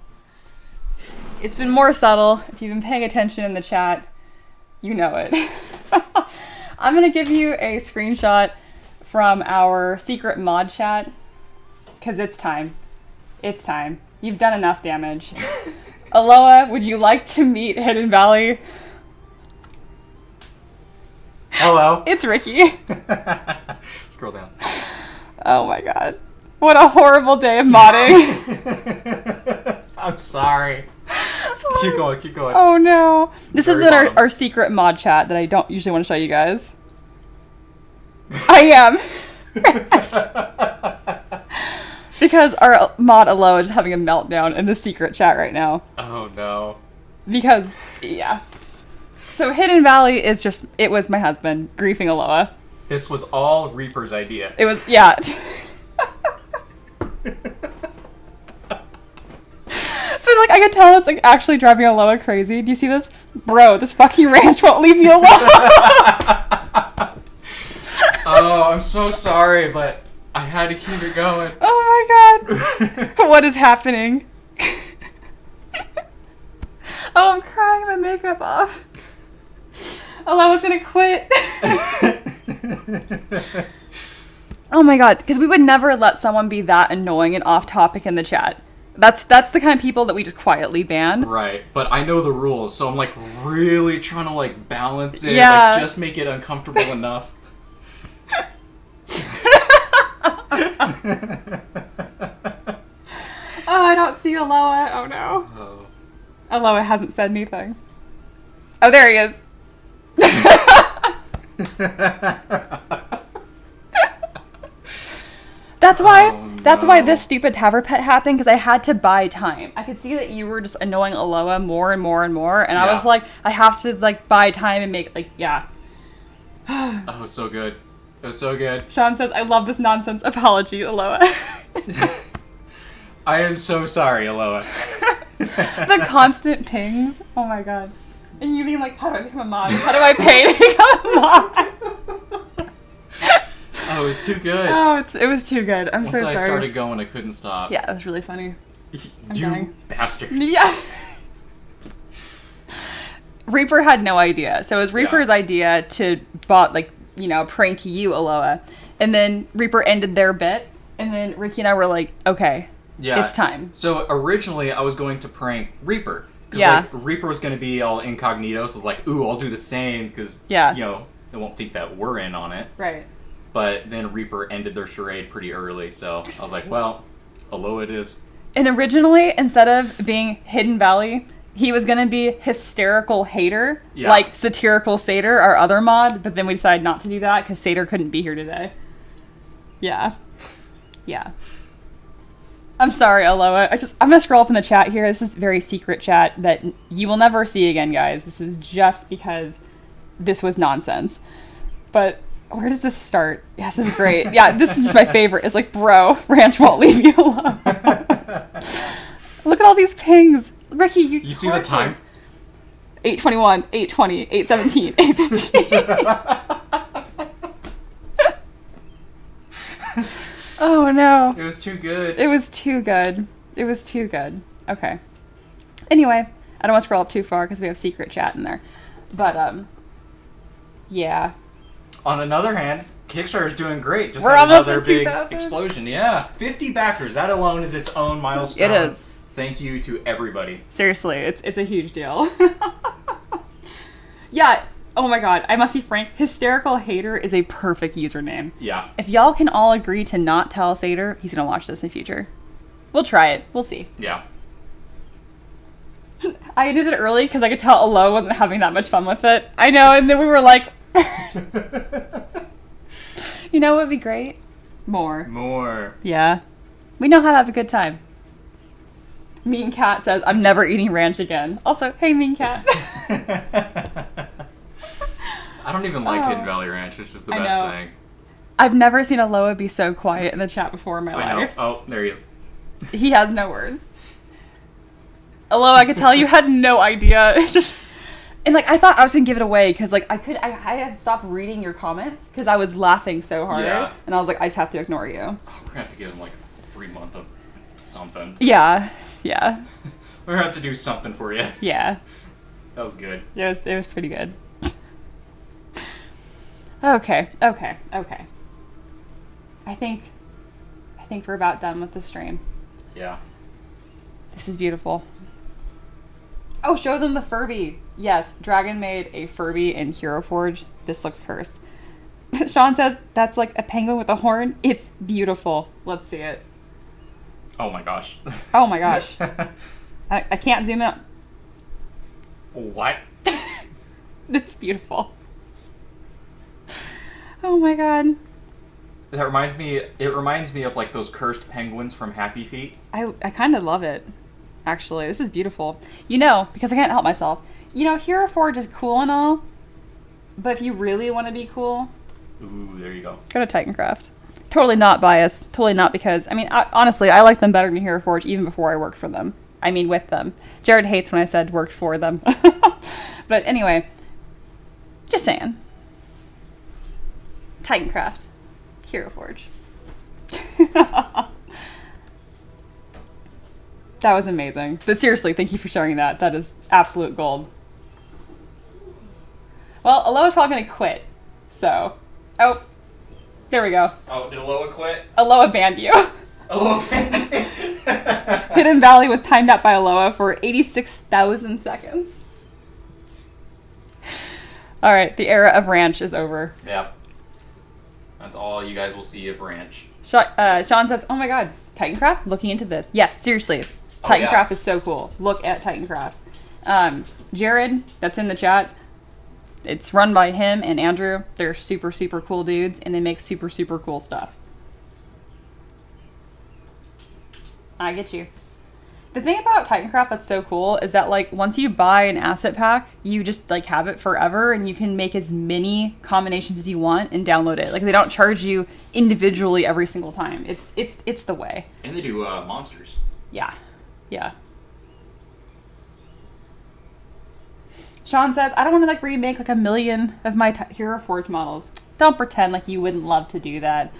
C: It's been more subtle. If you've been paying attention in the chat, you know it. I'm going to give you a screenshot from our secret mod chat, because it's time. It's time. You've done enough damage. Aloha, would you like to meet Hidden Valley?
B: Hello.
C: It's Ricky.
B: Scroll down.
C: Oh my god. What a horrible day of modding.
B: I'm sorry. Keep going, keep going.
C: Oh no. This is
B: Very
C: in
B: bottom.
C: our secret mod chat that I don't usually want to show you guys. I am. Because our mod Aloha is having a meltdown in the secret chat right now.
B: Oh no.
C: Because, yeah. So Hidden Valley is just, it was my husband griefing Aloha.
B: This was all Reaper's idea.
C: It was, yeah. But like, I could tell it's like actually driving Aloha crazy. Do you see this? Bro, this fucking ranch won't leave me alone.
B: Oh, I'm so sorry, but I had to keep it going.
C: Oh my god. What is happening? Oh, I'm crying, my makeup off. Aloha's gonna quit. Oh my god, because we would never let someone be that annoying and off topic in the chat. That's the kind of people that we just quietly ban.
B: Right, but I know the rules, so I'm like really trying to like balance it,
C: Yeah.
B: like just make it uncomfortable enough.
C: Oh, I don't see Aloha. Oh no.
B: Oh.
C: Aloha hasn't said anything. Oh, there he is. That's why.
B: Oh,
C: That's why
B: no.
C: this stupid Tower Pet happened, because I had to buy time. I could see that you were just annoying Aloha more and more and more, and I
B: Yeah.
C: was like, I have to like buy time and make like, yeah.
B: Oh, so good. It was so good.
C: Sean says, I love this nonsense. Apology, Aloha.
B: I am so sorry, Aloha.
C: The constant pings. Oh my god. And you being like, how do I become a mod? How do I pay to become a mod?
B: Oh, it was too good.
C: Oh, it was too good. I'm
B: Once
C: so
B: I
C: sorry.
B: started going, I couldn't stop.
C: Yeah, it was really funny.
B: You
C: dying.
B: bastards.
C: Yeah. Reaper had no idea. So it was Reaper's idea to prank you, Aloha. And then Reaper ended their bit. And then Ricky and I were like, okay,
B: Yeah.
C: it's time.
B: So originally I was going to prank Reaper. 'Cause,
C: Yeah.
B: like, Reaper was going to be all incognito, so I was like, ooh, I'll do the same, because,
C: Yeah.
B: you know, they won't think that we're in on it.
C: Right.
B: But then Reaper ended their charade pretty early, so I was like, well, Aloha it is.
C: And originally, instead of being Hidden Valley, he was going to be Hysterical Hater,
B: Yeah.
C: like Satirical Satyr, our other mod, but then we decided not to do that because Satyr couldn't be here today. Yeah. Yeah. I'm sorry, Aloha. I'm going to scroll up in the chat here. This is very secret chat that you will never see again, guys. This is just because this was nonsense. But where does this start? Yeah, this is great. Yeah, this is just my favorite. It's like, bro, ranch won't leave you alone. Look at all these pings. Ricky,
B: You see the time?
C: 8:21, 8:20, 8:17, 8:15. Oh no.
B: It was too good.
C: It was too good. It was too good. Okay. Anyway, I don't want to scroll up too far because we have secret chat in there. But, yeah.
B: On another hand, Kickstarter is doing great. Just
C: We're
B: had
C: almost
B: another
C: at
B: big
C: 2,000.
B: explosion. Yeah, 50 backers. That alone is its own milestone.
C: It is.
B: Thank you to everybody.
C: Seriously, it's a huge deal. Yeah. Oh my god, I must be frank. Hysterical Hater is a perfect username.
B: Yeah.
C: If y'all can all agree to not tell Satyr, he's gonna watch this in the future. We'll try it. We'll see.
B: Yeah.
C: I ended it early because I could tell Aloha wasn't having that much fun with it. I know, and then we were like, you know what would be great? More.
B: More.
C: Yeah. We know how to have a good time. Mean Cat says, I'm never eating ranch again. Also, hey, Mean Cat.
B: I don't even like
C: Oh.
B: Hidden Valley Ranch. It's just the
C: I
B: best
C: know.
B: thing.
C: I've never seen Aloha be so quiet in the chat before in my
B: I know.
C: life.
B: Oh, there he is.
C: He has no words. Aloha, I could tell you had no idea. It's just, and like I thought I was gonna give it away because like I had to stop reading your comments because I was laughing so hard,
B: Yeah.
C: and I was like, I just have to ignore you.
B: Oh, we're gonna have to give him like a free month of something.
C: Yeah.
B: We're gonna have to do something for you.
C: Yeah.
B: That was good.
C: It was pretty good. Okay. I think we're about done with the stream.
B: Yeah.
C: This is beautiful. Oh, show them the Furby. Yes, Dragon made a Furby in Hero Forge. This looks cursed. Sean says that's like a penguin with a horn. It's beautiful. Let's see it.
B: Oh my gosh.
C: Oh my gosh. I can't zoom in.
B: What?
C: It's beautiful. Oh my god.
B: That reminds me. It reminds me of like those cursed penguins from Happy Feet.
C: I kind of love it. Actually, this is beautiful. You know, because I can't help myself. You know, Hero Forge is cool and all, but if you really want to be cool,
B: Ooh, there you go.
C: go to Titancraft. Totally not biased. Totally not because, I mean, honestly, I like them better than Hero Forge even before I worked for them. I mean, with them. Jared hates when I said worked for them. But anyway, just saying. Titancraft. Hero Forge. That was amazing. But seriously, thank you for sharing that. That is absolute gold. Well, Aloha's probably going to quit. So, oh, there we go.
B: Oh, did Aloha quit?
C: Aloha banned you.
B: Aloha.
C: Hidden Valley was timed out by Aloha for 86,000 seconds. All right, the era of ranch is over.
B: Yeah. That's all you guys will see of ranch.
C: Sean says, oh my god, Titancraft? Looking into this. Yes, seriously.
B: Oh,
C: Titancraft
B: yeah.
C: is so cool. Look at Titancraft. Jared, that's in the chat. It's run by him and Andrew. They're super, super cool dudes, and they make super, super cool stuff. I get you. The thing about Titancraft that's so cool is that, like, once you buy an asset pack, you just, like, have it forever, and you can make as many combinations as you want and download it. Like, they don't charge you individually every single time. It's the way.
B: And they do monsters.
C: Yeah. Sean says, I don't want to, like, remake, like, a million of my Hero Forge models. Don't pretend like you wouldn't love to do that.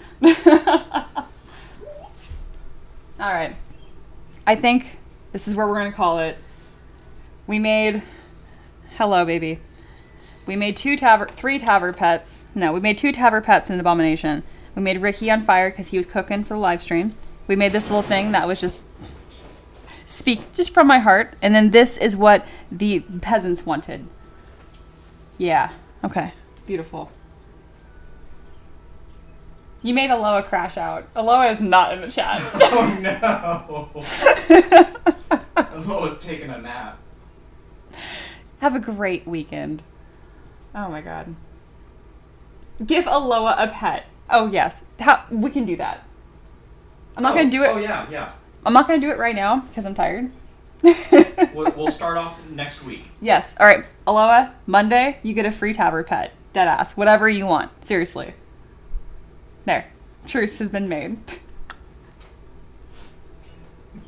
C: All right. I think this is where we're going to call it. We made... Hello, baby. We made three Taver pets. No, we made 2 Taver pets in an Abomination. We made Ricky on fire because he was cooking for the live stream. We made this little thing that was just... Speak just from my heart. And then this is what the peasants wanted. Yeah. Okay. Beautiful. You made Aloha crash out. Aloha is not in the chat.
B: Oh no! Aloha's taking a nap.
C: Have a great weekend. Oh my god. Give Aloha a pet. Oh yes. We can do that. I'm not going to do it.
B: Oh yeah.
C: I'm not going to do it right now because I'm tired.
B: We'll start off next week.
C: Yes. All right. Aloha, Monday, you get a free Taver pet. Deadass. Whatever you want. Seriously. There. Truce has been made.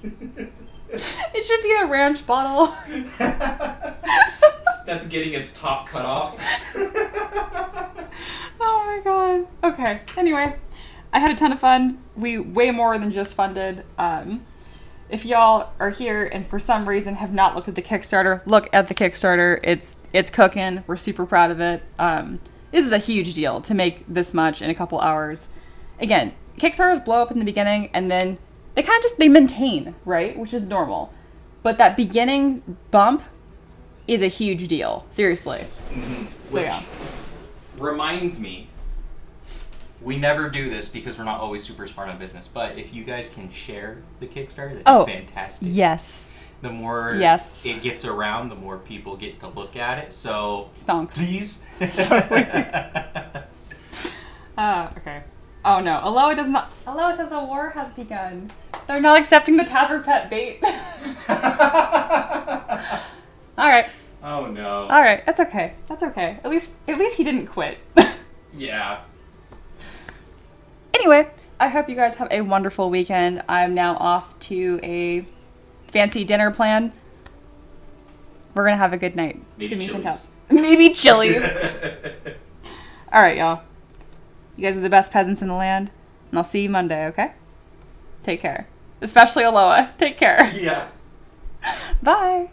C: It should be a ranch bottle.
B: That's getting its top cut off.
C: Oh my god. Okay. Anyway, I had a ton of fun. We way more than just funded. If y'all are here and for some reason have not looked at the Kickstarter, look at the Kickstarter. It's cooking. We're super proud of it. This is a huge deal to make this much in a couple hours. Again, Kickstarters blow up in the beginning and then they kind of they maintain, right? Which is normal. But that beginning bump is a huge deal. Seriously.
B: Mm-hmm.
C: So
B: Which
C: yeah.
B: reminds me, we never do this because we're not always super smart on business, but if you guys can share the Kickstarter, that'd be fantastic.
C: Yes.
B: The more it gets around, the more people get to look at it. So
C: Stonks.
B: Please.
C: So please. Okay. Oh no, Aloha does not. Aloha says a war has begun. They're not accepting the Taver pet bait. All right.
B: Oh no.
C: All right. That's okay. That's okay. At least he didn't quit.
B: Yeah.
C: Anyway, I hope you guys have a wonderful weekend. I'm now off to a fancy dinner plan. We're gonna have a good night.
B: Maybe Chili's.
C: Maybe Chili's. All right, y'all. You guys are the best peasants in the land, and I'll see you Monday. Okay? Take care. especially Aloha. Take care.
B: Yeah.
C: Bye.